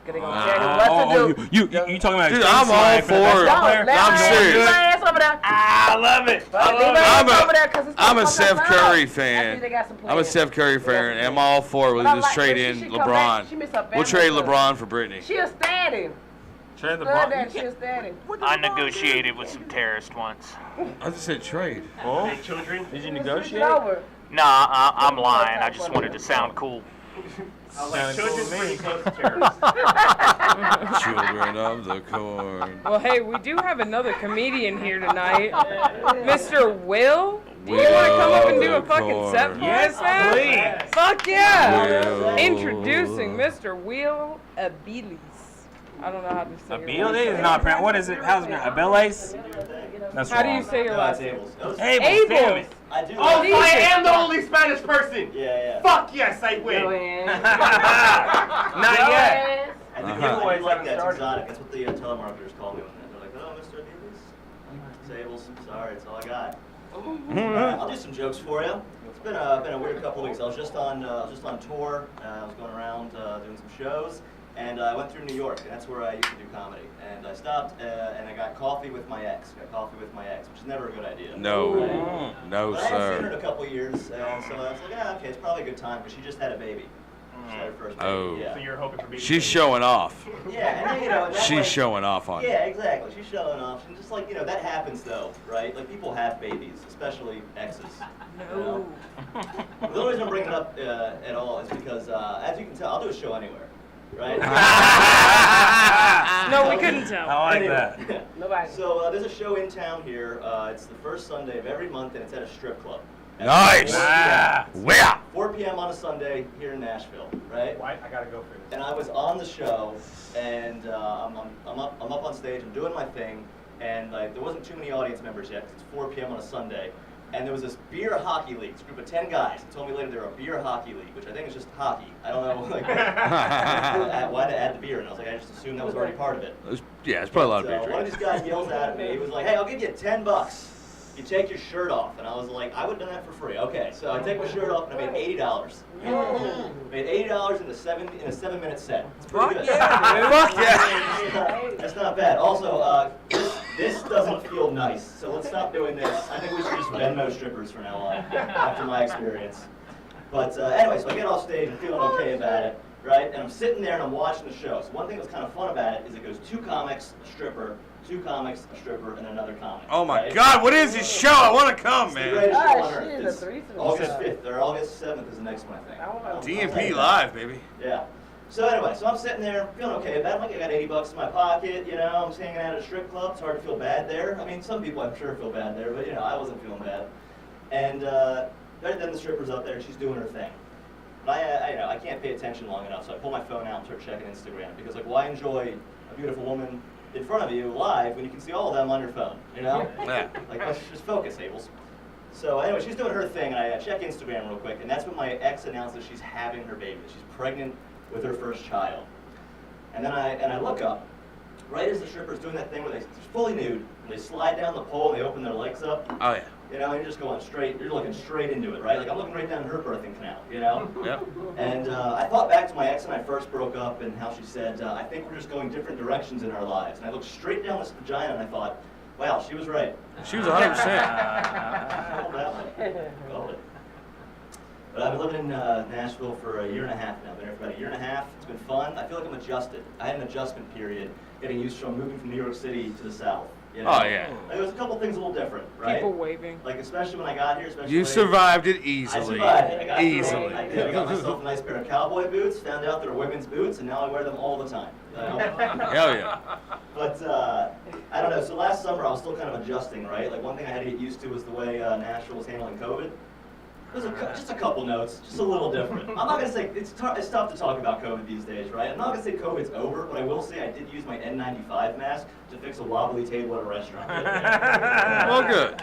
Cause they gonna tell him what to do. You talking about? Dude, I'm all for it. I'm serious. I love it. I'm a Steph Curry fan. I'm a Steph Curry fan, and I'm all for it. We'll just trade in LeBron. We'll trade LeBron for Brittany. She'll stand him. Trade She'll stand him. I negotiated with some terrorists once. I just said trade. Oh, Hey, children. did you negotiate? Nah, I'm lying. I just wanted to sound cool. I was like, children's pretty close to terrorists. Children of the corn. Well, hey, we do have another comedian here tonight, Mr. Will. Do you want to come up and do a fucking set for us, man? Please. Fuck yeah! Will. Introducing Mr. Will Abeles. I don't know how to say it. Abeles is not pronounced. What is it? How's it? Abeles? That's How do you wrong. say your last name? Abel, damn it. I do. Oh, so I am the only Spanish person. Yeah. Fuck yes, I win. Not yet. I think I like that. It's exotic. That's what the telemarketers call me when they're like, "Oh, Mr. Abeles." Sables. Sorry, it's all I got. I'll do some jokes for you. It's been a weird couple of weeks. I was just on tour. I was going around doing some shows. And I went through New York, and that's where I used to do comedy. And I stopped, and I got coffee with my ex. Which is never a good idea. No, right? no, but I hadn't seen her sir. in a couple of years, and so I was like, okay, it's probably a good time, because she just had a baby. She had her first baby. Oh. Yeah. So you're hoping for baby. She's showing off. Yeah, and that She's way, showing off on you. Yeah, exactly. She's showing off. And just like, that happens though, right? Like people have babies, especially exes. No. The only reason I'm bringing it up at all is because, as you can tell, I'll do a show anywhere. Right? No, we couldn't tell. I like that. Nobody. So there's a show in town here. It's the first Sunday of every month, and it's at a strip club. At Nice. 4 Ah. p.m. Where? 4 p.m. on a Sunday here in Nashville, right? Why? I gotta go for this. And I was on the show, and I'm up on stage. I'm doing my thing, and like there wasn't too many audience members yet. 'Cause it's 4 p.m. on a Sunday. And there was this beer hockey league, this group of 10 guys. They told me later they were a beer hockey league, which I think is just hockey. I don't know why to add the beer. And I was like, I just assumed that was already part of it. Yeah, it's probably a lot of beer One of drinks. these guys yells at me. He was like, hey, I'll give you $10. You take your shirt off. And I was like, I would have done that for free. Okay, so I take my shirt off and I made $80. Made $80 in a 7-minute set. It's pretty good. Fuck yeah. That's not bad. Also, this doesn't feel nice, so let's stop doing this. I think we should just Venmo strippers from now on, after my experience. But anyway, so I get off stage and feeling okay about it, right? And I'm sitting there and I'm watching the show. So one thing that's kind of fun about it is it goes 2 comics, a stripper, 2 comics, a stripper, and another comic. Oh my right? God, what is this show? I want to come, It's the man. greatest show on shit, earth. a It's threesome. August 5th, or August 7th is the next one, I think. DMP live, baby. Yeah. So anyway, so I'm sitting there feeling okay about it. Like I got $80 in my pocket, I'm just hanging out at a strip club. It's hard to feel bad there. I mean, some people I'm sure feel bad there, but I wasn't feeling bad. And right then the stripper's up there and she's doing her thing. But I can't pay attention long enough, so I pull my phone out and start checking Instagram because like why enjoy a beautiful woman in front of you live when you can see all of them on your phone, Yeah. Like let's just focus, Abeles. So anyway, she's doing her thing, and I check Instagram real quick, and that's when my ex announced that she's having her baby. She's pregnant with her first child. And then I look up, right as the stripper's doing that thing where they're fully nude, and they slide down the pole and they open their legs up. Oh, yeah. And you're just going straight, you're looking straight into it, right? Like I'm looking right down her birthing canal, Yep. And I thought back to my ex when I first broke up and how she said, I think we're just going different directions in our lives. And I looked straight down this vagina and I thought, wow, she was right. She was 100%. Called it. But I've been living in Nashville for a year and a half now. I've been here for about a year and a half. It's been fun. I feel like I'm adjusted. I had an adjustment period getting used to moving from New York City to the South. Oh, yeah. Like, there was a couple things a little different, right? People waving. Like, especially when I got here. You survived it easily. I survived it. I got through it. Easily. I did. I got myself a nice pair of cowboy boots, found out they're women's boots, and now I wear them all the time. Hell yeah. But, I don't know. So last summer, I was still kind of adjusting, right? Like, one thing I had to get used to was the way Nashville was handling COVID. just a couple notes, just a little different. I'm not gonna say it's tough to talk about COVID these days, right? I'm not gonna say COVID's over, but I will say I did use my N95 mask to fix a wobbly table at a restaurant. Well, good.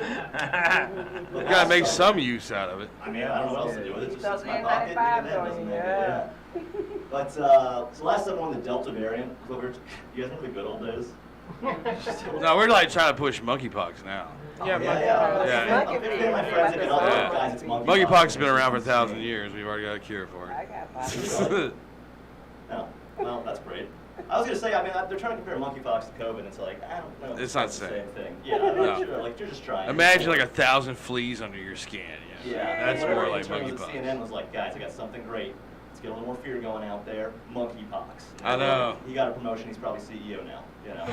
You gotta make some use out of it. I mean, I don't know what else to do with it. Just sits in my pocket. Yeah. But so last time on the Delta variant, you guys remember the good old days? No, we're like trying to push monkeypox now. Yeah. Monkeypox has been around for 1,000 years. We've already got a cure for it. No, well, that's great. I was gonna say, I mean, they're trying to compare monkeypox to COVID. It's like, I don't know. It's not the same thing. Yeah, I'm not sure. Like, you're just trying. Imagine like 1,000 fleas under your skin. Yeah, that's more like monkeypox. CNN was like, guys, I got something great. Let's get a little more fear going out there. Monkeypox. I know. He got a promotion. He's probably CEO now. You know.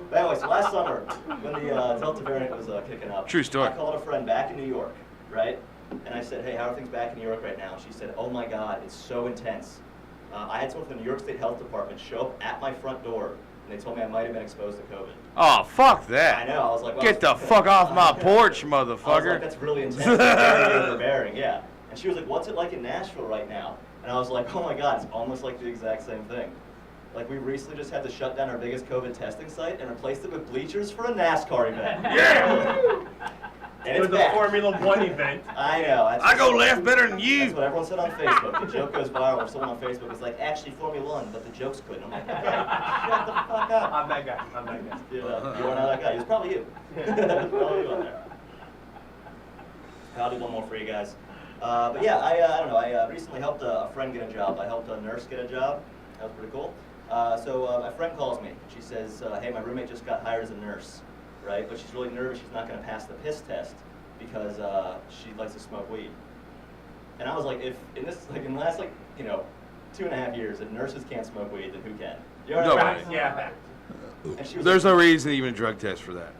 But anyway, so last summer, when the Delta variant was kicking up, True story. I called a friend back in New York, right? And I said, hey, how are things back in New York right now? And she said, oh my God, it's so intense. I had someone from the New York State Health Department show up at my front door, and they told me I might have been exposed to COVID. Oh, fuck that. I know. I was like, well, get the fuck off my porch, motherfucker. I was like, that's really intense. Very overbearing, yeah. And she was like, what's it like in Nashville right now? And I was like, oh my God, it's almost like the exact same thing. Like, we recently just had to shut down our biggest COVID testing site and replaced it with bleachers for a NASCAR event. Yeah! And it's a Formula One event. I know. I go left better than you. That's what everyone said on Facebook. The joke goes viral. Or someone on Facebook is like, actually Formula One, but the jokes couldn't. I'm like, okay, shut the fuck up. I'm that guy. You are not that guy. It was probably you. It was probably you on there. I'll do one more for you guys. But yeah, I don't know. I recently helped a friend get a job. I helped a nurse get a job. That was pretty cool. So my friend calls me. She says, hey, my roommate just got hired as a nurse, right? But she's really nervous she's not going to pass the piss test because she likes to smoke weed. And I was like, if in the last 2.5 years, if nurses can't smoke weed, then who can? You know what I mean? Yeah. And she was There's no reason to even drug test for that.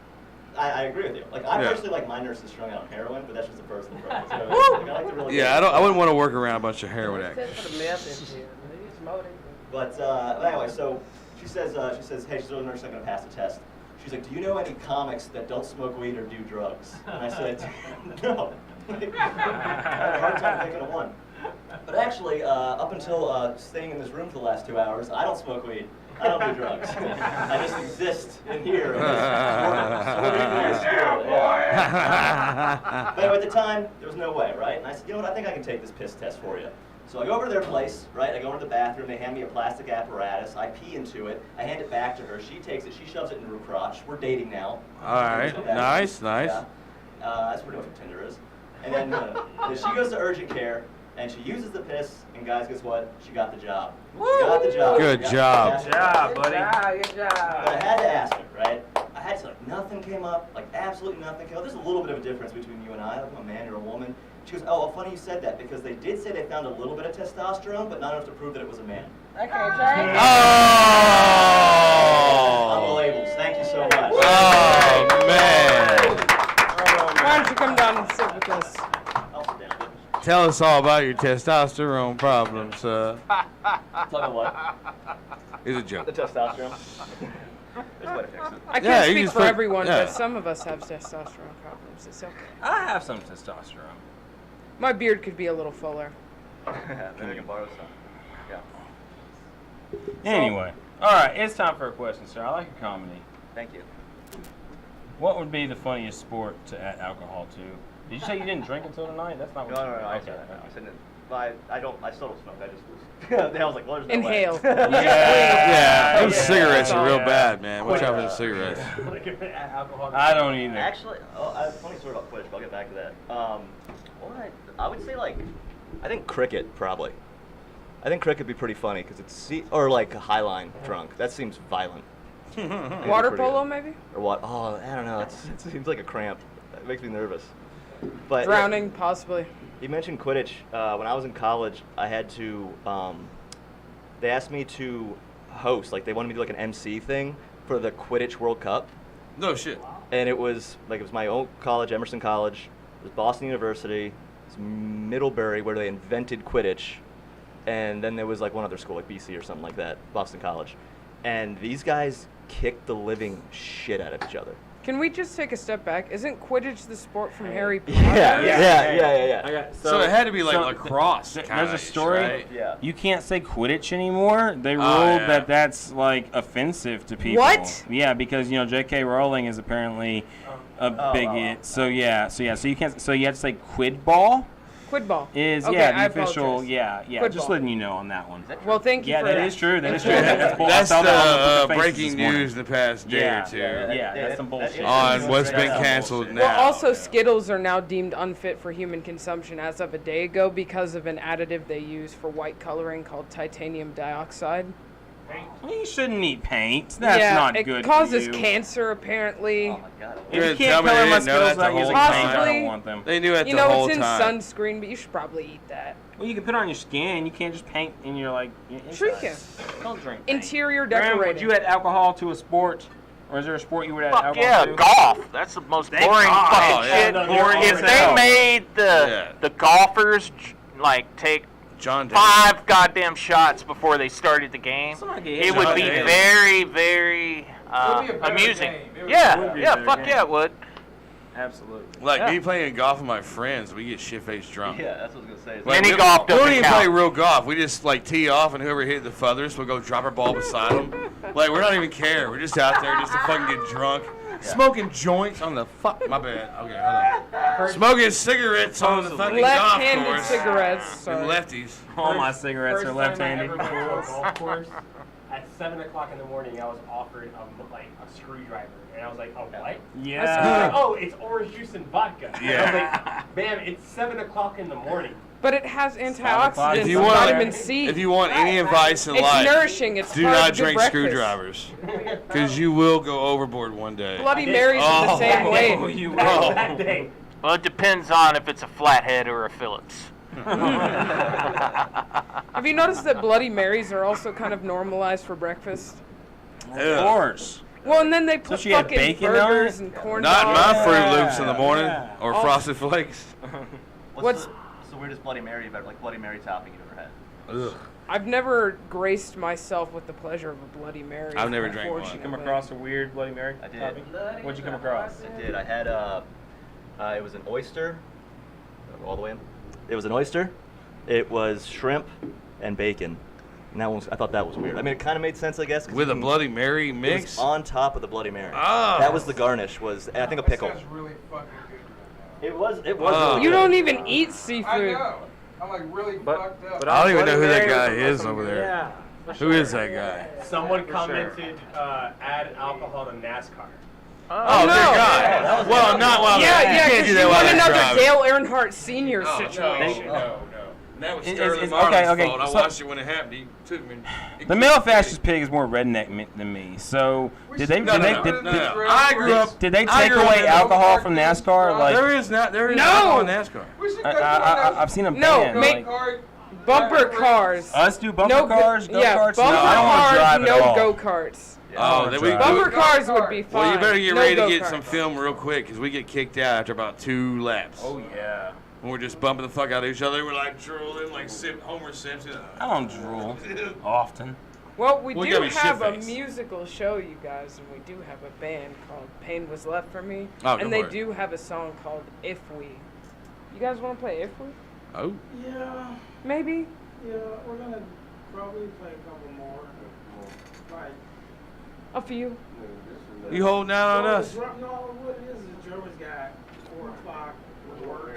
I agree with you. Like, I personally like my nurses strung out on heroin, but that's just a personal preference. So, like, I like to really I wouldn't want to work around a bunch of heroin addicts. But anyway, so she says, hey, she's a nurse, not going to pass the test. She's like, do you know any comics that don't smoke weed or do drugs? And I said, no. I had a hard time thinking of one. But actually, up until staying in this room for the last 2 hours, I don't smoke weed. I don't do drugs. I just exist in here. But at the time, there was no way, right? And I said, you know what, I think I can take this piss test for you. So I go over to their place, right? I go into the bathroom. They hand me a plastic apparatus. I pee into it. I hand it back to her. She takes it. She shoves it into her crotch. We're dating now. All right. Nice. Yeah. That's pretty much what Tinder is. And then she goes to urgent care, and she uses the piss, and guys, guess what? She got the job. She got the job. Good job. Good job, buddy. Good job. But I had to ask her, right? I had to, nothing came up, absolutely nothing came up. There's a little bit of a difference between you and I. I'm a man, you're a woman. She goes, oh, well, funny you said that, because they did say they found a little bit of testosterone, but not enough to prove that it was a man. Okay, Jay. On the labels. Thank you so much. Oh, man. Why don't you come down and sit with us? Tell us all about your testosterone problems. Talking what? It's a joke. The testosterone. There's a way to fix it. I can't speak for everyone, but some of us have testosterone problems. It's okay. I have some testosterone. My beard could be a little fuller. Maybe I can borrow some. Yeah. Anyway, all right, it's time for a question, sir. I like your comedy. Thank you. What would be the funniest sport to add alcohol to? Did you say you didn't drink until tonight? That's not what you No. Okay. I said I still don't smoke. I just was. I was like, well, there's no Inhale. way. Yeah, those cigarettes are real bad, man. Watch out for the cigarettes. I don't either. Actually, I have a funny story about Quidditch, but I'll get back to that. I would say I think cricket probably. I think cricket would be pretty funny because it's or like a highline drunk. That seems violent. Water polo, maybe? Or what? Oh, I don't know. It seems like a cramp. It makes me nervous. But drowning, possibly. You mentioned Quidditch. When I was in college, I had to. They asked me to host. They wanted me to do an MC thing for the Quidditch World Cup. No shit. And it was my own college, Emerson College. It was Boston University. It was Middlebury, where they invented Quidditch. And then there was one other school, BC or something like that, Boston College. And these guys kicked the living shit out of each other. Can we just take a step back? Isn't Quidditch the sport from Harry Potter? Yeah. So it had to be like lacrosse. There's a story. Right? Yeah. You can't say Quidditch anymore. They ruled that that's like offensive to people. What? Yeah, because J.K. Rowling is apparently a bigot. So you can't. So you have to say quid ball. Quidball. Is okay, the official. apologize. Yeah. Quidball. Just letting you know on that one. Well, thank you. Yeah, for that is true. That is true. That's the breaking news in the past day or two. Yeah, that's some bullshit. On what's been canceled now. Well, also Skittles are now deemed unfit for human consumption as of a day ago because of an additive they use for white coloring called titanium dioxide. You shouldn't eat paint. That's not good for you. It causes cancer, apparently. Oh my God. If you can't color my Skittles without using paint, I don't want them. They knew it the whole time. It's in sunscreen, but you should probably eat that. Well, you can put it on your skin. You can't just paint in your Sure you can. Don't drink paint. Interior Graham, decorating. would you add alcohol to a sport? Or is there a sport you would add Fuck alcohol yeah, to? golf. That's the most boring fucking shit. Boring If as they hell. made the golfers take John 5 goddamn shots before they started the game, it would be very, very amusing. Yeah, it would. Absolutely. Like me playing golf with my friends, we get shit-faced drunk. Yeah, that's what I was gonna say. Like, Mini golf we don't doesn't even count. play real golf. We just tee off, and whoever hit the furthest will go drop our ball beside them. Like we're not even care. We're just out there just to fucking get drunk, smoking joints on the my bad. Okay, hold on. Smoking cigarettes on the fucking golf Left-handed course. cigarettes. Them lefties. All my cigarettes are left-handed. First time I ever went to a golf course, at 7 o'clock in the morning, I was offered a screwdriver. And I was like, oh, what? Yeah. I was like, oh, it's orange juice and vodka. Yeah. And I was like, man, it's 7 o'clock in the morning. But it has antioxidants If and you want, vitamin C. if you want any advice in It's life, nourishing. It's do part of not good drink breakfast. screwdrivers, because you will go overboard one day. Bloody Marys are the same way. That day. Well, it depends on if it's a flathead or a Phillips. Have you noticed that Bloody Marys are also kind of normalized for breakfast? Of course. Well, and then they put she had fucking bacon burgers on it? and corn Not dogs. my Fruit Loops in the morning or Oh. Frosted Flakes. What's the weirdest Bloody Mary you've ever, Bloody Mary topping you've ever had? Ugh. I've never graced myself with the pleasure of a Bloody Mary. I've never drank one. Did you come across a weird Bloody Mary? I did. topping? What'd you come across? I did. I had it was an oyster. All the way in. It was an oyster. It was shrimp and bacon. And that was, I thought that was weird. I mean, it kind of made sense, I guess. With a Bloody Mary It mix? was on top of the Bloody Mary. Oh. That was the garnish. Was I think a pickle. That sounds really fucking good. It was. It was. Oh. really You good. don't even eat seafood. I know. I'm like really fucked up. I don't even know who that Bloody guy Mary is was over there. Yeah. Who is that guy? Someone commented, add alcohol to NASCAR. Oh, no. dear God. Well, not while Yeah, you can't because do you that while want they're another driving. Dale Earnhardt Sr. situation. No. That was It's- Sterling it's- Marlin's okay, fault. I so- watched it when it happened. He took me. The male fascist pig is more redneck than me. So did they? No. I grew up. Did they I take grew up away in alcohol from NASCAR? Like there is not. There is No. alcohol in NASCAR. I've seen them No, banned. make like, bumper cars. us do bumper No cars, go yeah, karts. bumper No, I don't want to cars, drive no at all. go karts. Oh, then we drive. Bumper cars would be fine. Well, you better get no ready to go-karts. get some film real quick, because we get kicked out after about 2 laps. Oh yeah. When we're just bumping the fuck out of each other, we're like drooling like Homer Simpson. I don't drool often. Well, we Well, you do gotta be have a shit-faced. musical show, you guys, and we do have a band called Pain Was Left For Me. Oh, go and they for it. do have a song called If We. You guys want to play If We? Oh. Yeah, Maybe? we're gonna probably play a couple more. Like, A few. You holding out on us? No, what it is the drummer's got 4 o'clock work.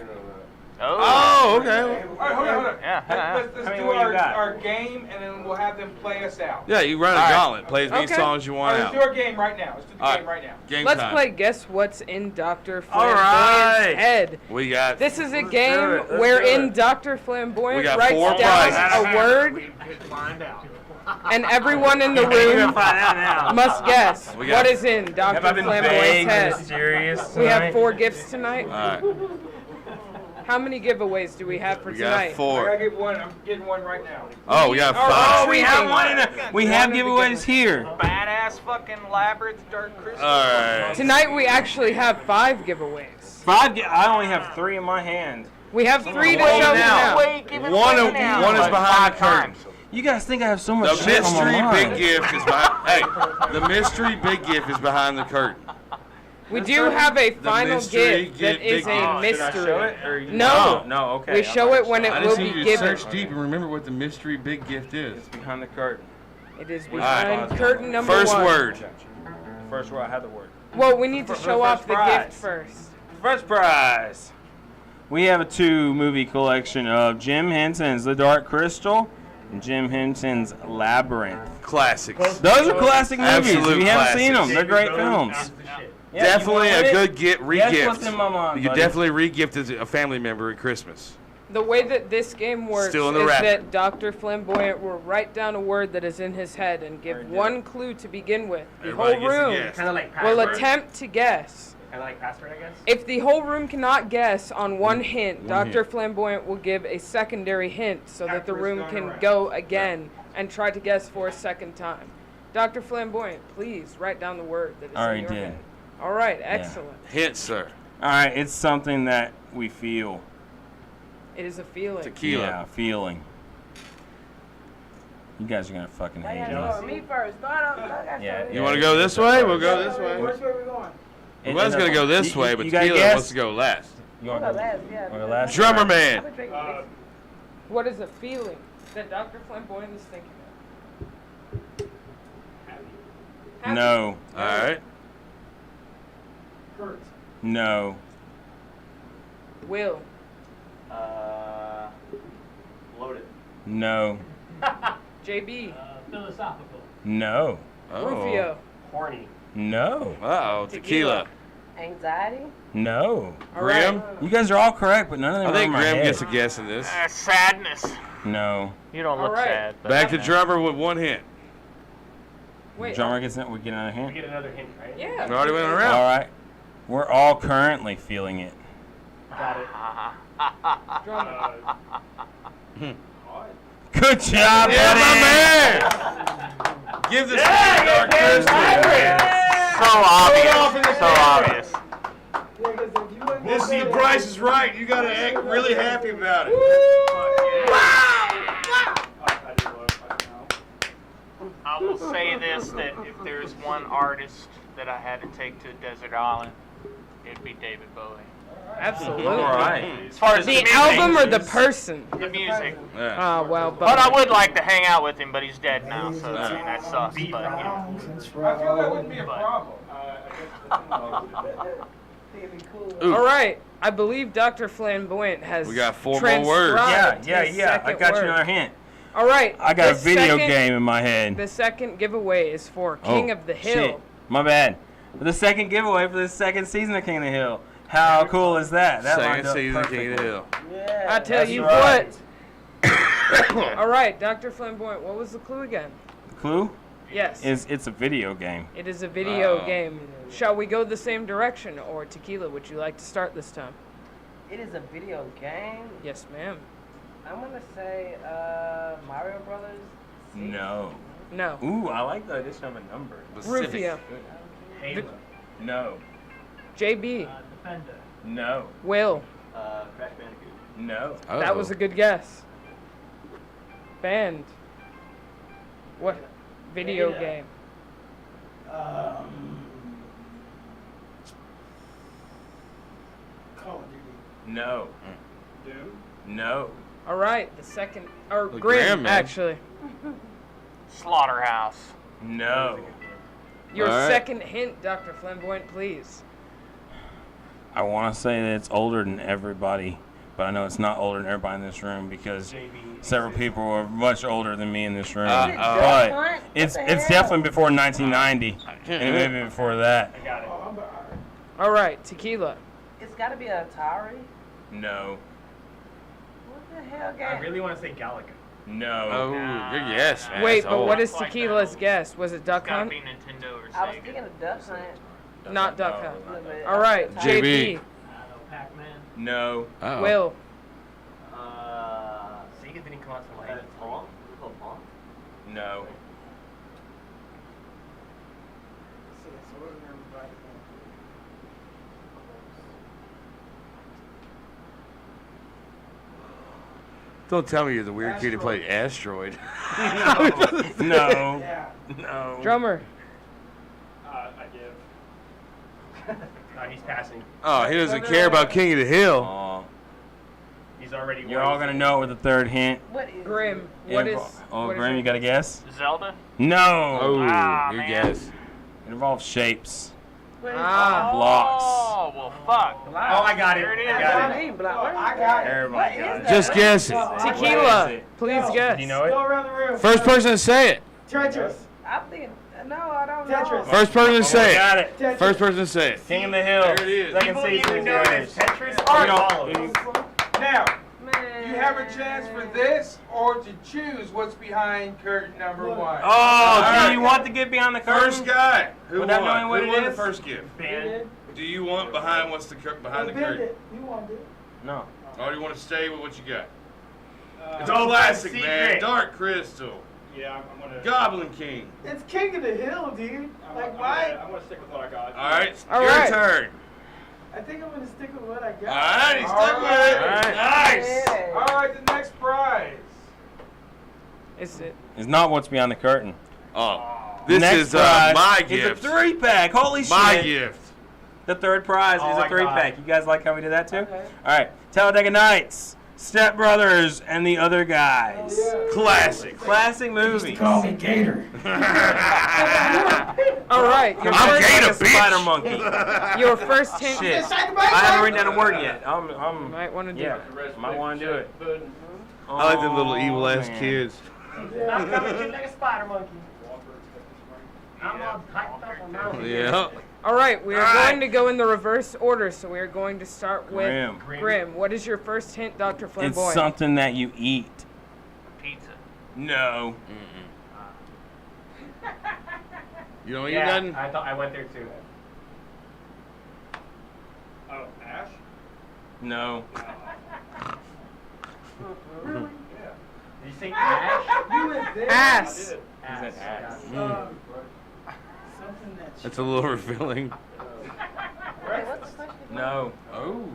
Oh, okay. All right, hold on. Yeah. Let's How many do more you got? our game, and then we'll have them play us out. Yeah, you run a gauntlet. Play as many Okay. songs you All want right, out. let's do our game right now. Let's do the All game right now. Game Let's time. play Guess What's in Dr. All Flamboyant's right. head. We got. This is a do game it. Let's do wherein it. Dr. We Flamboyant got writes 4 down prizes. a word, Find out. and everyone in the room must guess We got- what is in Dr. Have I been vague Flamboyant's and head. mysterious We have tonight? 4 gifts tonight. All right. How many giveaways do we have for We tonight? got 4. I gotta give one. I'm getting one right now. Oh, we got Oh, 5. We have one. We have giveaways here. Badass fucking Labyrinth Dark Crystal. All right. Tonight we actually have 5 giveaways. I only have 3 in my hand. We have 3 to Wait show now. now. Wait, give it One away now. is behind the curtain. You guys think I have so much The shit on my mystery mind. big gift is behind. Hey, the mystery big gift is behind the curtain. We do have a final mystery gift that gift, is big a gift. Should I mystery. show it, or you- No. No, okay. We show it when it I will just need be you to given. search deep and remember what the mystery big gift is. It's behind the curtain. It is right. behind curtain number First one. word. First word, I had the word. Well, we need to For- show for off first the prize. gift first. First prize. We have a 2-movie collection of Jim Henson's The Dark Crystal and Jim Henson's Labyrinth. Classics. Those are classic movies. Absolute If you haven't seen them, classics. they're great films. Yeah, Definitely you want a it? good Guess re-gift. what's in my mind, You could buddy? definitely re-gift as a family member at Christmas. The way that this game works Still in the is wrapper. that Dr. Flamboyant will write down a word that is in his head and give one clue to begin with. The Everybody whole gets a room guess. Kind of like will password. attempt to guess. Kind of like password, I guess. If the whole room cannot guess on one hint, one Dr. hint. Flamboyant will give a secondary hint so that the After it's room gone can around. go again and try to guess for a second time. Dr. Flamboyant, please write down the word that is in Already your did. head. All right, excellent. Hint, sir. All right, it's something that we feel. It is a feeling. Tequila. Yeah, feeling. You guys are gonna fucking I hate gotta it. go. Me first. Start up. Yeah. You want to go this way? We'll go this way. Which way we going? Well, I was going to go this way, but you gotta Tequila guess? wants to go last. You We'll want go to last, yeah. go last? Drummer I've man. been drinking this. What is a feeling that Dr. Flamboyant is thinking of? Happy. No. All right. Hurt. No. Will. Loaded. No. JB. Philosophical. No. Rufio. Horny. No. Uh-oh, tequila. Anxiety. No. All right. Grim? You guys are all correct, but none of them I are think in my Grim head. gets a guess in this. Sadness. No. You don't All look right. sad. But Back to drummer with one hint. Wait. Drummer gets it. We get another We hint. get another hint, right? Yeah. We already went around. All right. We're all currently feeling it. Got it. Drummer. Good job, Yeah, buddy. my man. Give this man Dark Crystal. So obvious. So obvious. This is the Price is Right. You got to act really happy about it. I will say this, that if there's one artist that I had to take to a desert island, it'd be David Bowie. Absolutely. All right. As far as The music, album or the person? the music. Yeah. Oh, well, But I would like to hang out with him, but he's dead now, so I mean, that sucks. But, you know. I feel that wouldn't be a problem. All right. I believe Dr. Flamboyant has We got 4 more words. transcribed Yeah. his I second got you word. another hint. All right. I got a the video second- game in my head. The second giveaway is for King of the Hill. Shit. My bad. The second giveaway for the second season of King of the Hill. How cool is that? That lined Second up season, King of the perfectly. Hill. Yeah. I tell That's you right. what. All right, Dr. Flamboyant, what was the clue again? The clue Yes. is it's a video game. It is a video game. Shall we go the same direction, or Tequila, would you like to start this time? It is a video game. Yes, ma'am. I'm gonna say Mario Brothers. No. No. Ooh, I like the addition of a number. Rufio. Halo. No. JB. Defender. No. Will. Crash Bandicoot. No. That was a good guess. Band. What? Video Vega. game. Call of Duty. No. Doom. No. All right, the second, or Look, Grim, Grim, man. actually. Slaughterhouse. No. Your All right. second hint, Dr. Flamboyant, please. I want to say that it's older than everybody, but I know it's not older than everybody in this room because several people are much older than me in this room. But it's definitely before 1990, and maybe before that. I got it. All right, Tequila. It's gotta be an Atari. No. What the hell game? I really want to say Galaga. No. Oh, good yes, man. Wait, That's but old. what is Like Tequila's that. guess? Was it Duck It's gotta Hunt? be Nintendo or I was Sega. thinking of Duck Hunt. Not Duck No. Hunt. But All right, JB. JB. Pac-Man. No. Uh-oh. Will. Sega didn't come out till like Pong? Pong? No. Don't tell me you're the weird kid who played Asteroid. No. Yeah. No. Drummer. I give. He's passing. Oh, he doesn't care about King of the Hill. Aw. He's already. You're all gonna know it with the third hint. What is Grim. What is? Oh, what is Grim, it? you got a guess? Zelda? No. Oh, Ah, your man. guess. It involves shapes. Ah. Blocks. Oh, well, fuck. Oh, I got it. There it is. I got it. I got it. Everybody got it. Just guess it. Tequila. Please guess. Do you know it? Go around the room. First person to say it. Tetris. I'm thinking. No, I don't know. Tetris. First person to say Got it. it. First person to say it. King of the Hill. There it is. Second People season even is know yours. this. Tetris You are don't- follows. Now, Man. you have a chance for this or to choose what's behind curtain number 1. Oh, do you want to get behind the curtain? First guy. Who Without won? knowing what Who it won the is? first gift? Ben. Do you want behind what's the behind the curtain? You wanted it. No. Or do you want to stay with what you got? It's Oh, classic, secret. man. Dark Crystal. Yeah, I'm gonna. Goblin King. It's King of the Hill, dude. Like, why? I'm gonna stick with what I got. All right, All your right. turn. I think I'm gonna stick with what I got. All right, he's All stuck with right. it. All right. Nice. Yeah. All right, the next prize. Is it? It's not what's behind the curtain. Oh, this Next is prize my is gift. a 3-pack. Holy My shit. gift. The third prize Oh is my a 3-pack. God. You guys like how we did that too? Okay. All right. Talladega Nights, Step Brothers, and the Other Guys. Classic. Classic movie. Call me Gator. All right. Your I'm first, Gator, Like a spider bitch. monkey. your first hint. Shit. I haven't written down a word yet. I'm Might want to do yeah. it. Might want to do it. I like them little evil ass man. kids. I'm coming to you like a spider monkey. I'm all hyped up on that. Yeah. All right. We are All right. going to go in the reverse order. So we are going to start with Grim. Grim. What is your first hint, Dr. It's Flamboyant? something that you eat. Pizza. No. You don't eat Yeah, nothing? I thought I went there too. Oh, Ash? No. Did you say ash? You went there. Ass. Is it ass? Something that That's a little revealing. Wait, what's the question? No. Oh.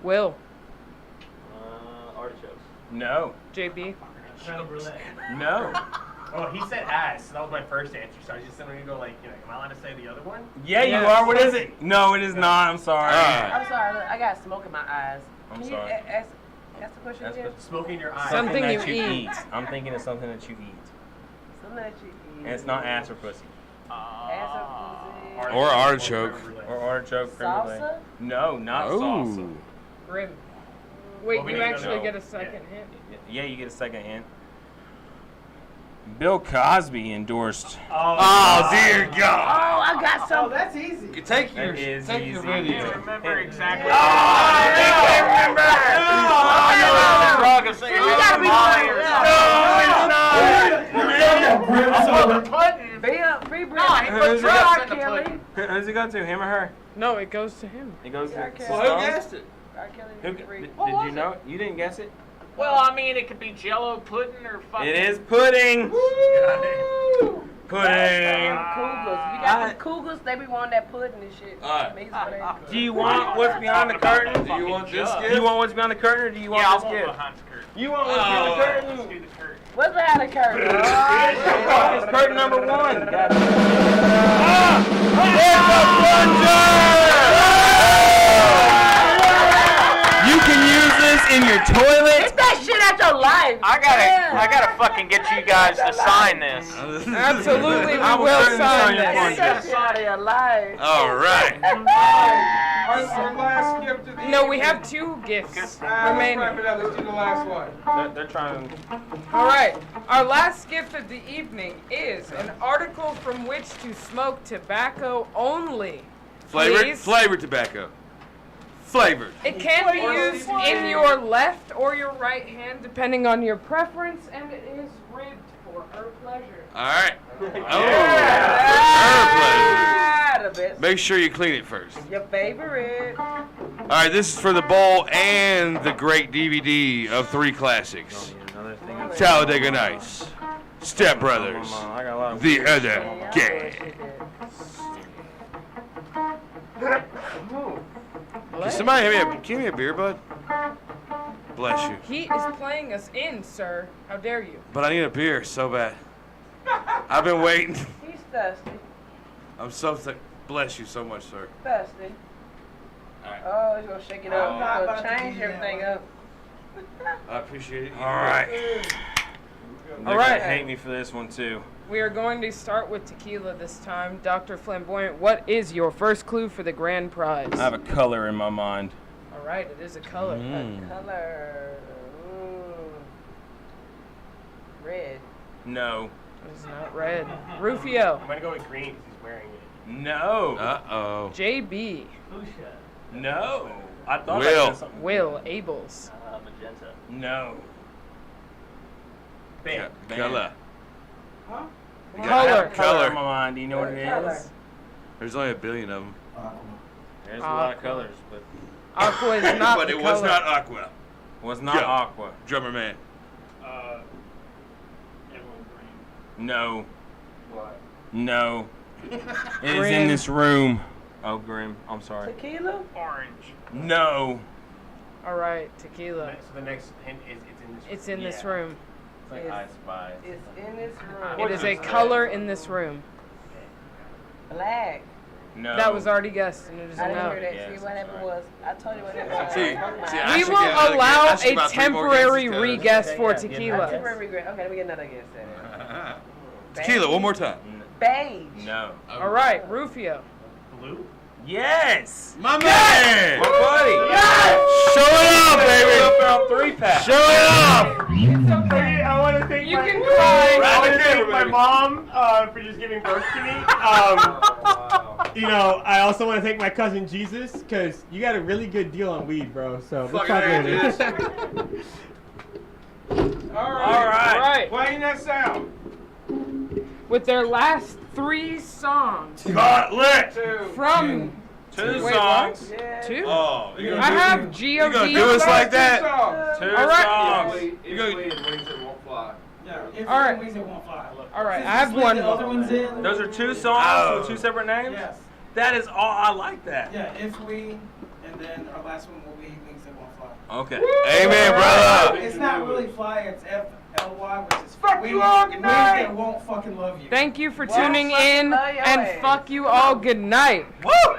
Will. Artichokes. No. JB. Creme brulee. No. Oh, he said ass. So that was my first answer. So I was just going to go like, am I allowed to say the other one? Yeah, you Yes. are. What is it? No, it is not. I'm sorry. I'm sorry. Look, I got smoke in my eyes. I'm Can sorry. You ask the question That's again? what- Smoke in your eyes. Something that you eat. I'm thinking of something that you eat. Something that you eat. And it's not ass or pussy. Ass or pussy. Or artichoke. Or artichoke. creme brulee. Salsa? No, not salsa. Oh. Grim. Wait, Well, we you need to actually know. get a second hint. Yeah, you get a second hint. Bill Cosby endorsed. Oh, dear Oh, God. I got Oh, something. that's easy. Take That is take your easy. I video. can't remember exactly. Oh, I I know it's a drug. It's You gotta be pudding. Be No, he put Who's drugs it? in the pudding. Who's it go to? Him or her? No, it goes to him. It goes to. Okay. Well, who guessed it? Did you know it? You didn't guess it? Well, I mean, it could be Jello pudding or fucking. It is pudding. Pudding. Cougars. You got the cougars, they be wanting that pudding and shit. Alright. Makes it Do you want what's behind the curtain? Do you want this Do you gift? want what's behind the curtain, or do you want Yeah, I this want gift? behind the curtain. You want what's behind the curtain? Let's do the curtain. What's behind the curtain? It's curtain number 1. You can use this in your toilet. Get that shit out your life. I gotta fucking get you guys to sign this. Absolutely, we I will will certainly sign sign your this. one. Get that shit out of your life. All right. Our last gift of the No, we evening. have 2 gifts Let's wrap remaining. it up. Let's do the last one. They're trying. All right. Our last gift of the evening is an article from which to smoke tobacco only. Please. Flavored tobacco. Flavored. It can be used in your left or your right hand, depending on your preference, and it is ribbed for her pleasure. All right. Ah, the best. Make sure you clean it first. Your favorite. All right, this is for the bowl and the great DVD of 3 classics. Another thing. Talladega Nights, Step Brothers, I got a lot of. The Other Gang. Can somebody give me a beer, bud? Bless you. He is playing us in, sir. How dare you? But I need a beer so bad. I've been waiting. He's thirsty. I'm so bless you so much, sir. Thirsty. Oh, you're gonna shake it up. I'm not You're about gonna to change do that everything one. up. I appreciate it. All right. All right. Hate me for this one too. We are going to start with tequila this time. Dr. Flamboyant, what is your first clue for the grand prize? I have a color in my mind. All right, it is a color. A color. Red. No. It is not red. Rufio. I'm gonna go with green because he's wearing it. No. Uh-oh. JB. No. I thought I Will. said something. Will. Abeles. Magenta. No. Bam. Color. Huh? You gotta have Color in my mind. Do you know what it Color. is? There's only a billion of them. There's a lot of colors, but Aqua is not But the it was color. not aqua. was not Joe. aqua. Drummer man. Emerald green. No. What? No. It is Grim. in this room. Oh, Grim. I'm sorry. Tequila? Orange. No. All right, tequila. So the next hint is it's in this. It's in this Yeah. room. It's like I Spy. It's in this room. It is a color in this room. Black. No. That was already guessed, and it is I a didn't no. hear that. Yes, See what that's happened right. was I told you what happened. See, I We should will get another allow guess. I should a about 3 more temporary guesses, re-guess for Yeah, tequila. Temporary regret. Okay, let me get another guess at it. Tequila, one more time. Beige. No. All right, Rufio. Blue. Yes. My man! My buddy. Show it off, baby! About 3-pack. Show it off! I want to thank You my, can cry. I want to Right thank there, my baby. mom for just giving birth to me. You know, I also want to thank my cousin Jesus because you got a really good deal on weed, bro. So we'll Fucking talk A, later. All right. Playing that sound. With their last 3 songs Got lit! from 2 Wait, songs. Yeah. 2. Oh, you I gonna have do, GOD. you gonna do us like that? 2 All right. songs. You go- Wings that won't fly. Yeah, if All right. wings it won't fly. All right, Since I have you split one. the other ones in. Those are 2 songs Oh. with 2 separate names? Yes. That is all. I like that. Yeah, if we, and then our last one will be wings that won't fly. Okay. Amen, brother! It's not really fly, it's FLY, which is Fuck wings, you all, good wings night. that won't fucking love you. Thank you for Well, tuning fucking in, love your and ass. fuck you all. Good night. Woo!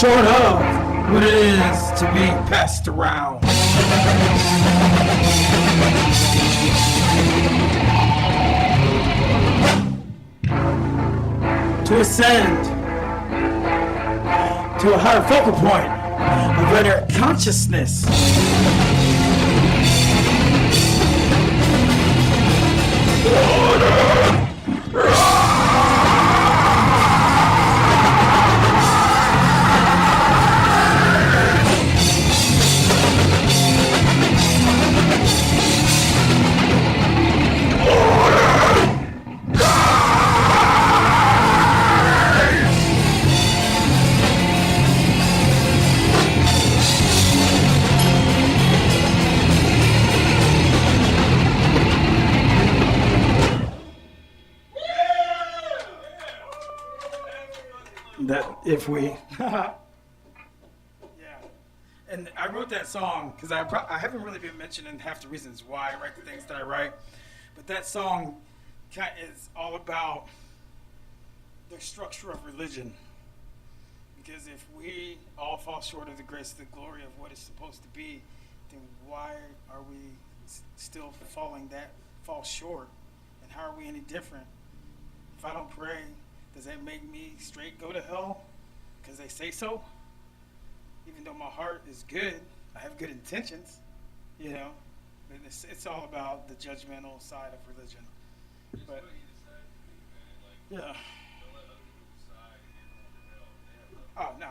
sort of what it is to be passed around. To ascend to a higher focal point of inner consciousness. That if we yeah, and I wrote that song because I haven't really been mentioning half the reasons why I write the things that I write, but that song is all about the structure of religion, because if we all fall short of the grace of the glory of what it's supposed to be, then why are we still fall short, and how are we any different? If I don't pray, does that make me straight go to hell because they say so? Even though my heart is good, I have good intentions, you know. But it's all about the judgmental side of religion. But yeah. Oh no,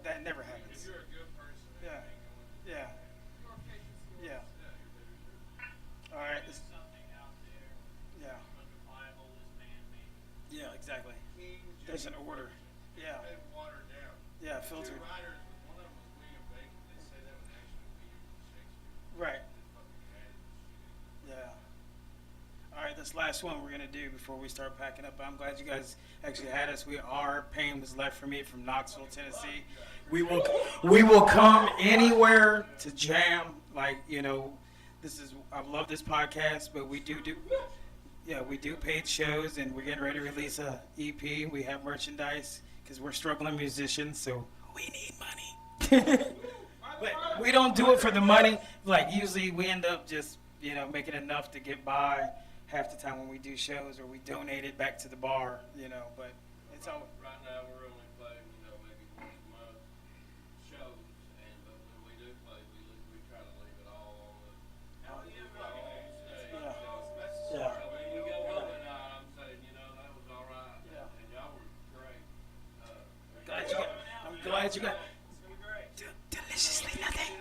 that never happens. If you're a good person, yeah. All right. Yeah, exactly. There's an order. Yeah. Yeah, filtered. Right. Yeah. All right, this last one we're gonna do before we start packing up. I'm glad you guys actually had us. Pain was left for me from Knoxville, Tennessee. We will come anywhere to jam. Like, you know, I love this podcast, but we do paid shows, and we're getting ready to release a EP. We have merchandise because we're struggling musicians, so we need money. But we don't do it for the money. Like, usually we end up just, you know, making enough to get by half the time when we do shows, or we donate it back to the bar, you know, but it's all. Right now we're only playing, you know, maybe once a month shows, but when we do play, we try to leave it all on the stage. Yeah. I'm glad you got deliciously nothing.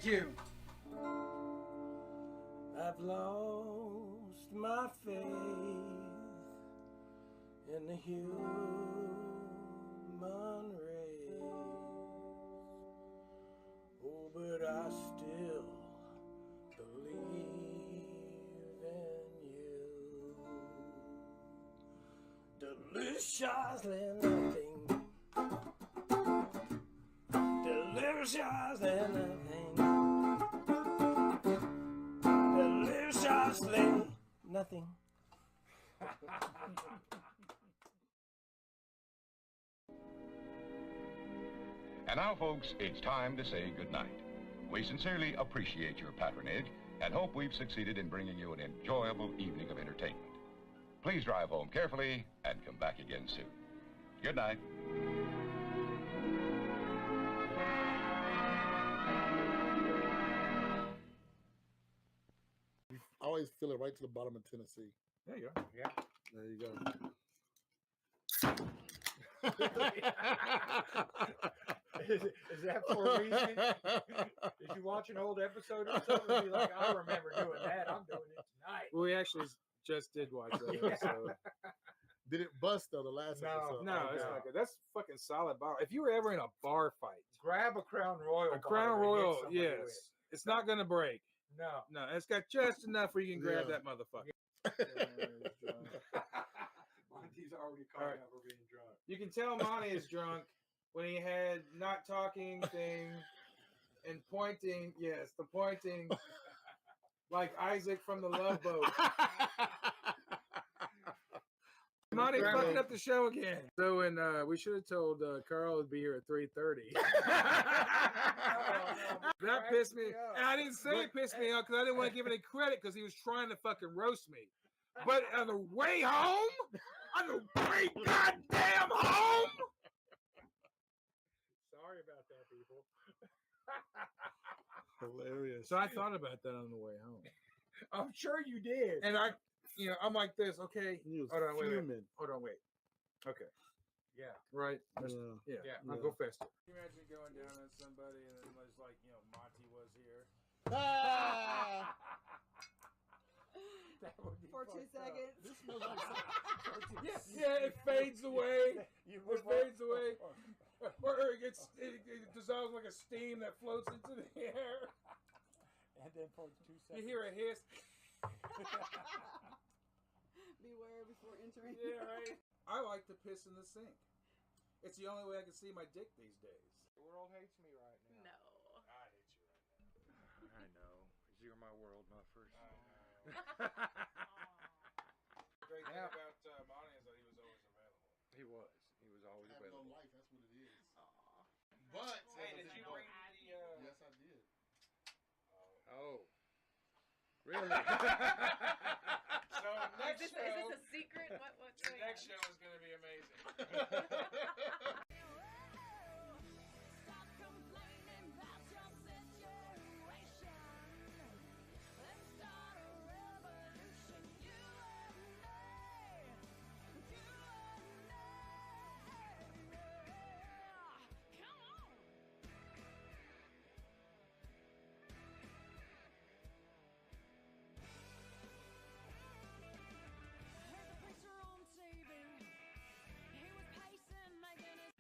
Thank you. I've lost my faith in the human race. Oh, but I still believe in you. Deliciously nothing. Deliciously nothing. Deliciously nothing. And now, folks, it's time to say goodnight. We sincerely appreciate your patronage and hope we've succeeded in bringing you an enjoyable evening of entertainment. Please drive home carefully and come back again soon. Good night. I always feel it right to the bottom of Tennessee. There you go. Yeah. There you go. Is that for a reason? Did you watch an old episode or something and be like, I remember doing that. I'm doing it tonight. We actually just did watch that episode. Did it bust though? The last episode? No, it's not good. That's fucking solid bar. If you were ever in a bar fight, grab a Crown Royal. A Crown Royal, yes, it's not gonna break. No, it's got just enough where you can grab that motherfucker. Monty's already caught out for being drunk. You can tell Monty is drunk when he had not talking thing and pointing. Yes, the pointing like Isaac from the Love Boat. Monty fucking up the show again. So, and we should have told Carl would be here at 3:30. That pissed me. And I didn't say it pissed me off because I didn't want to give any credit because he was trying to fucking roast me. But on the way home, on the way goddamn home. Sorry about that, people. Hilarious. So I thought about that on the way home. I'm sure you did. And I'm like this. Okay. Hold on, wait. Hold on, wait. Okay. Yeah. Right. Yeah. I'll go faster. Can you imagine going down on somebody and then it's like, Monty was here. For 2 seconds. This smells like yeah, it fades away. It fades away. Or it dissolves like a steam that floats into the air. And then for 2 seconds. You hear a hiss. Beware before entering. Yeah, right. I like to piss in the sink. It's the only way I can see my dick these days. The world hates me right now. No. I hate you right now. I know. You're my world, my first. Great thing about Monty is that he was always available. He was. He was always I have available. no life. That's what it is. But Hey, did you bring the? Yes, I did. Oh. Really? So next Is show, this a secret? What's the going next on? show is going to be amazing.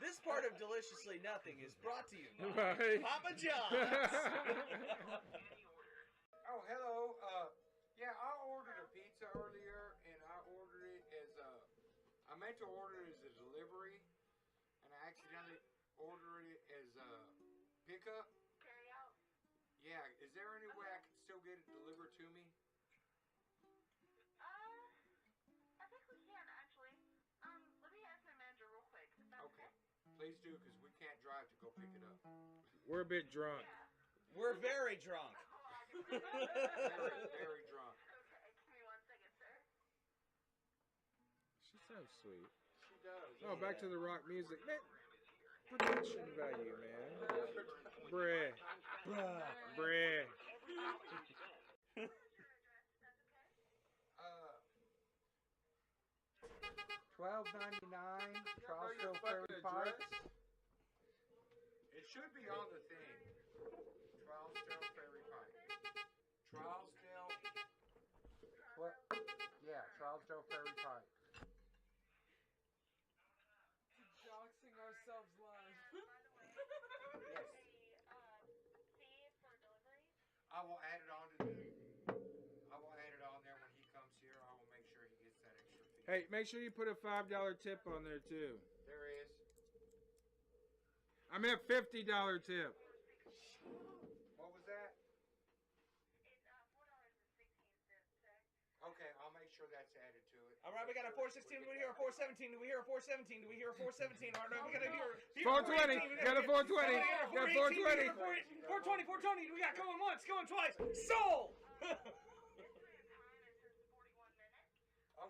This part of Deliciously Nothing is brought to you by Right. Papa John's. Oh, hello. Yeah, I ordered a pizza earlier, and I ordered it as I meant to order it as a delivery, and I accidentally ordered it as a pickup. Carry out? Yeah, is there any way I can still get it delivered to me? I think we can, actually. Let me ask my manager real quick. Is that okay? Please do, because we can't drive to go pick it up. We're a bit drunk. We're very drunk. Very, very drunk. Okay, give me 1 second, sir. She's so sweet. She does. Oh, back to the rock music. Man, production value, man. Bruh. Bruh. 12.99. Charleston Ferry Park. It should be on the thing. Charleston throw fairy pipe. Doxing ourselves live. Yes. I will add it on to the. I will add it on there when he comes here. I will make sure he gets that extra fee. Hey, make sure you put a $5 tip on there too. There is. I mean a $50 tip. What was that? Okay, I'll make sure that's added to it. All right, we got a 416. Do we hear a 417? Do we hear a 417? Do we hear a 417? All right, we got to hear 420. Got a 420. Got a 420. 420. 420. We got going once, going twice. Sold.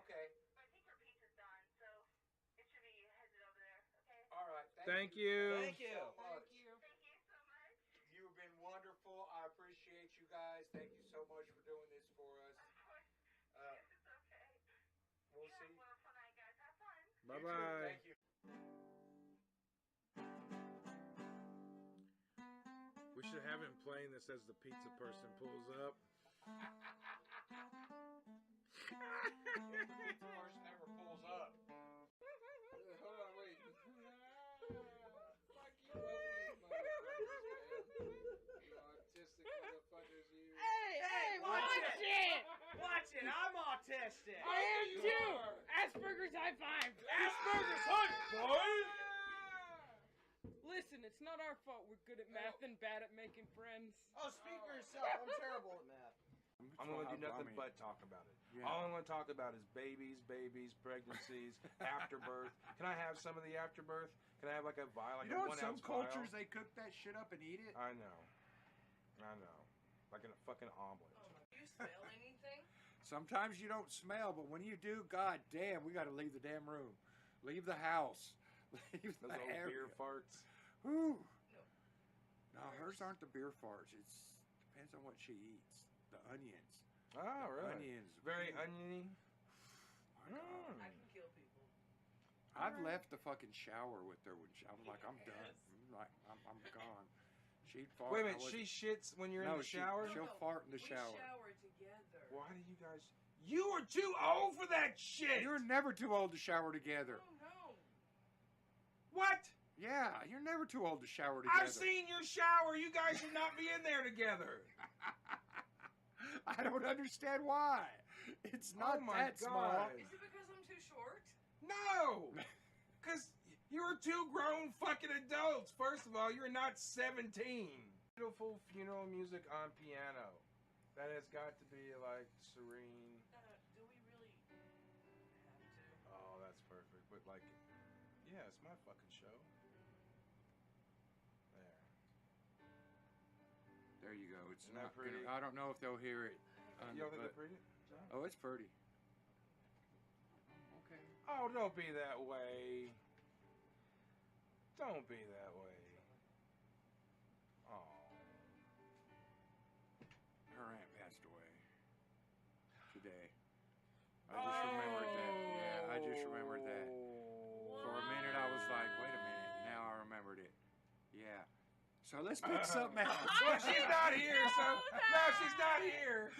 Okay. I think your pizza's done, so it should be headed over there, okay? All right. Thank you. Thank you so much. Thank you so much. You've been wonderful. I appreciate you guys. Thank you so much for doing this for us. It's okay. We'll You see. have a wonderful night, guys. Have fun. Bye You too. bye. Thank you. We should have him playing this as the pizza person pulls up. The pizza person never pulls up. Hold on, wait. Fuck you, both of you motherfuckers, man. You autistic motherfuckers, you. Hey, watch it! Watch it. I'm autistic. I am too! Asperger's high five! Asperger's high five! Listen, it's not our fault we're good at math and bad at making friends. Oh, speak for yourself. I'm terrible at math. I'm going to do nothing but talk about it. Yeah. All I'm going to talk about is babies, pregnancies, afterbirth. Can I have some of the afterbirth? Can I have like a vial, like You know, a in some 1 ounce vial? cultures they cook that shit up and eat it. I know. Like in a fucking omelet. Do you smell anything? Sometimes you don't smell, but when you do, god damn, we got to leave the damn room, leave the house, leave Those the old area. beer farts. Whew. No, hers aren't the beer farts. It's depends on what she eats. The onions. Oh, really? Onions. Very oniony. I can kill people. I've left the fucking shower with her when she, I was like, I'm done. I'm gone. She'd fart. Wait a I minute, she wasn't- shits when you're in No, the shower? She'll fart in the shower. We shower together. Why do you guys... You are too old for that shit! You're never too old to shower together. Oh, no. What? Yeah, you're never too old to shower together. I've seen your shower. You guys should not be in there together. I don't understand why. It's not my that small. God. Is it because I'm too short? No! Because you're two grown fucking adults. First of all, you're not 17. Beautiful funeral music on piano. That has got to be like serene. Do we really have to? Oh, that's perfect. But like, yeah, it's my fucking show. There. There you go. It's Isn't that not pretty? pretty. I don't know if they'll hear it. You don't think they're pretty? Oh, it's pretty. Okay. Oh, don't be that way. Don't be that way. Oh. Her aunt passed away today. I just remembered that. Yeah, I just remembered that. For a minute, I was like, wait a minute. Now I remembered it. Yeah. So let's pick something else. Well, she's not here, so... No, she's not here.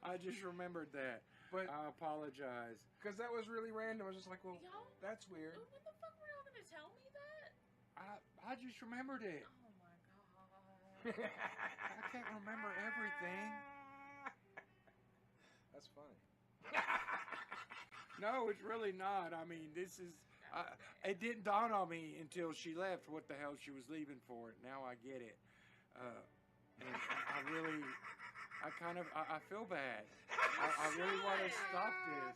I just remembered that. But I apologize. Because that was really random. I was just like, well, Y'all? that's weird. When the fuck were y'all gonna tell me that? I just remembered it. Oh my god. I can't remember everything. That's funny. No, it's really not. I mean, this is... it didn't dawn on me until she left what the hell she was leaving for. It. Now I get it. And I really... I feel bad. I really want to stop this.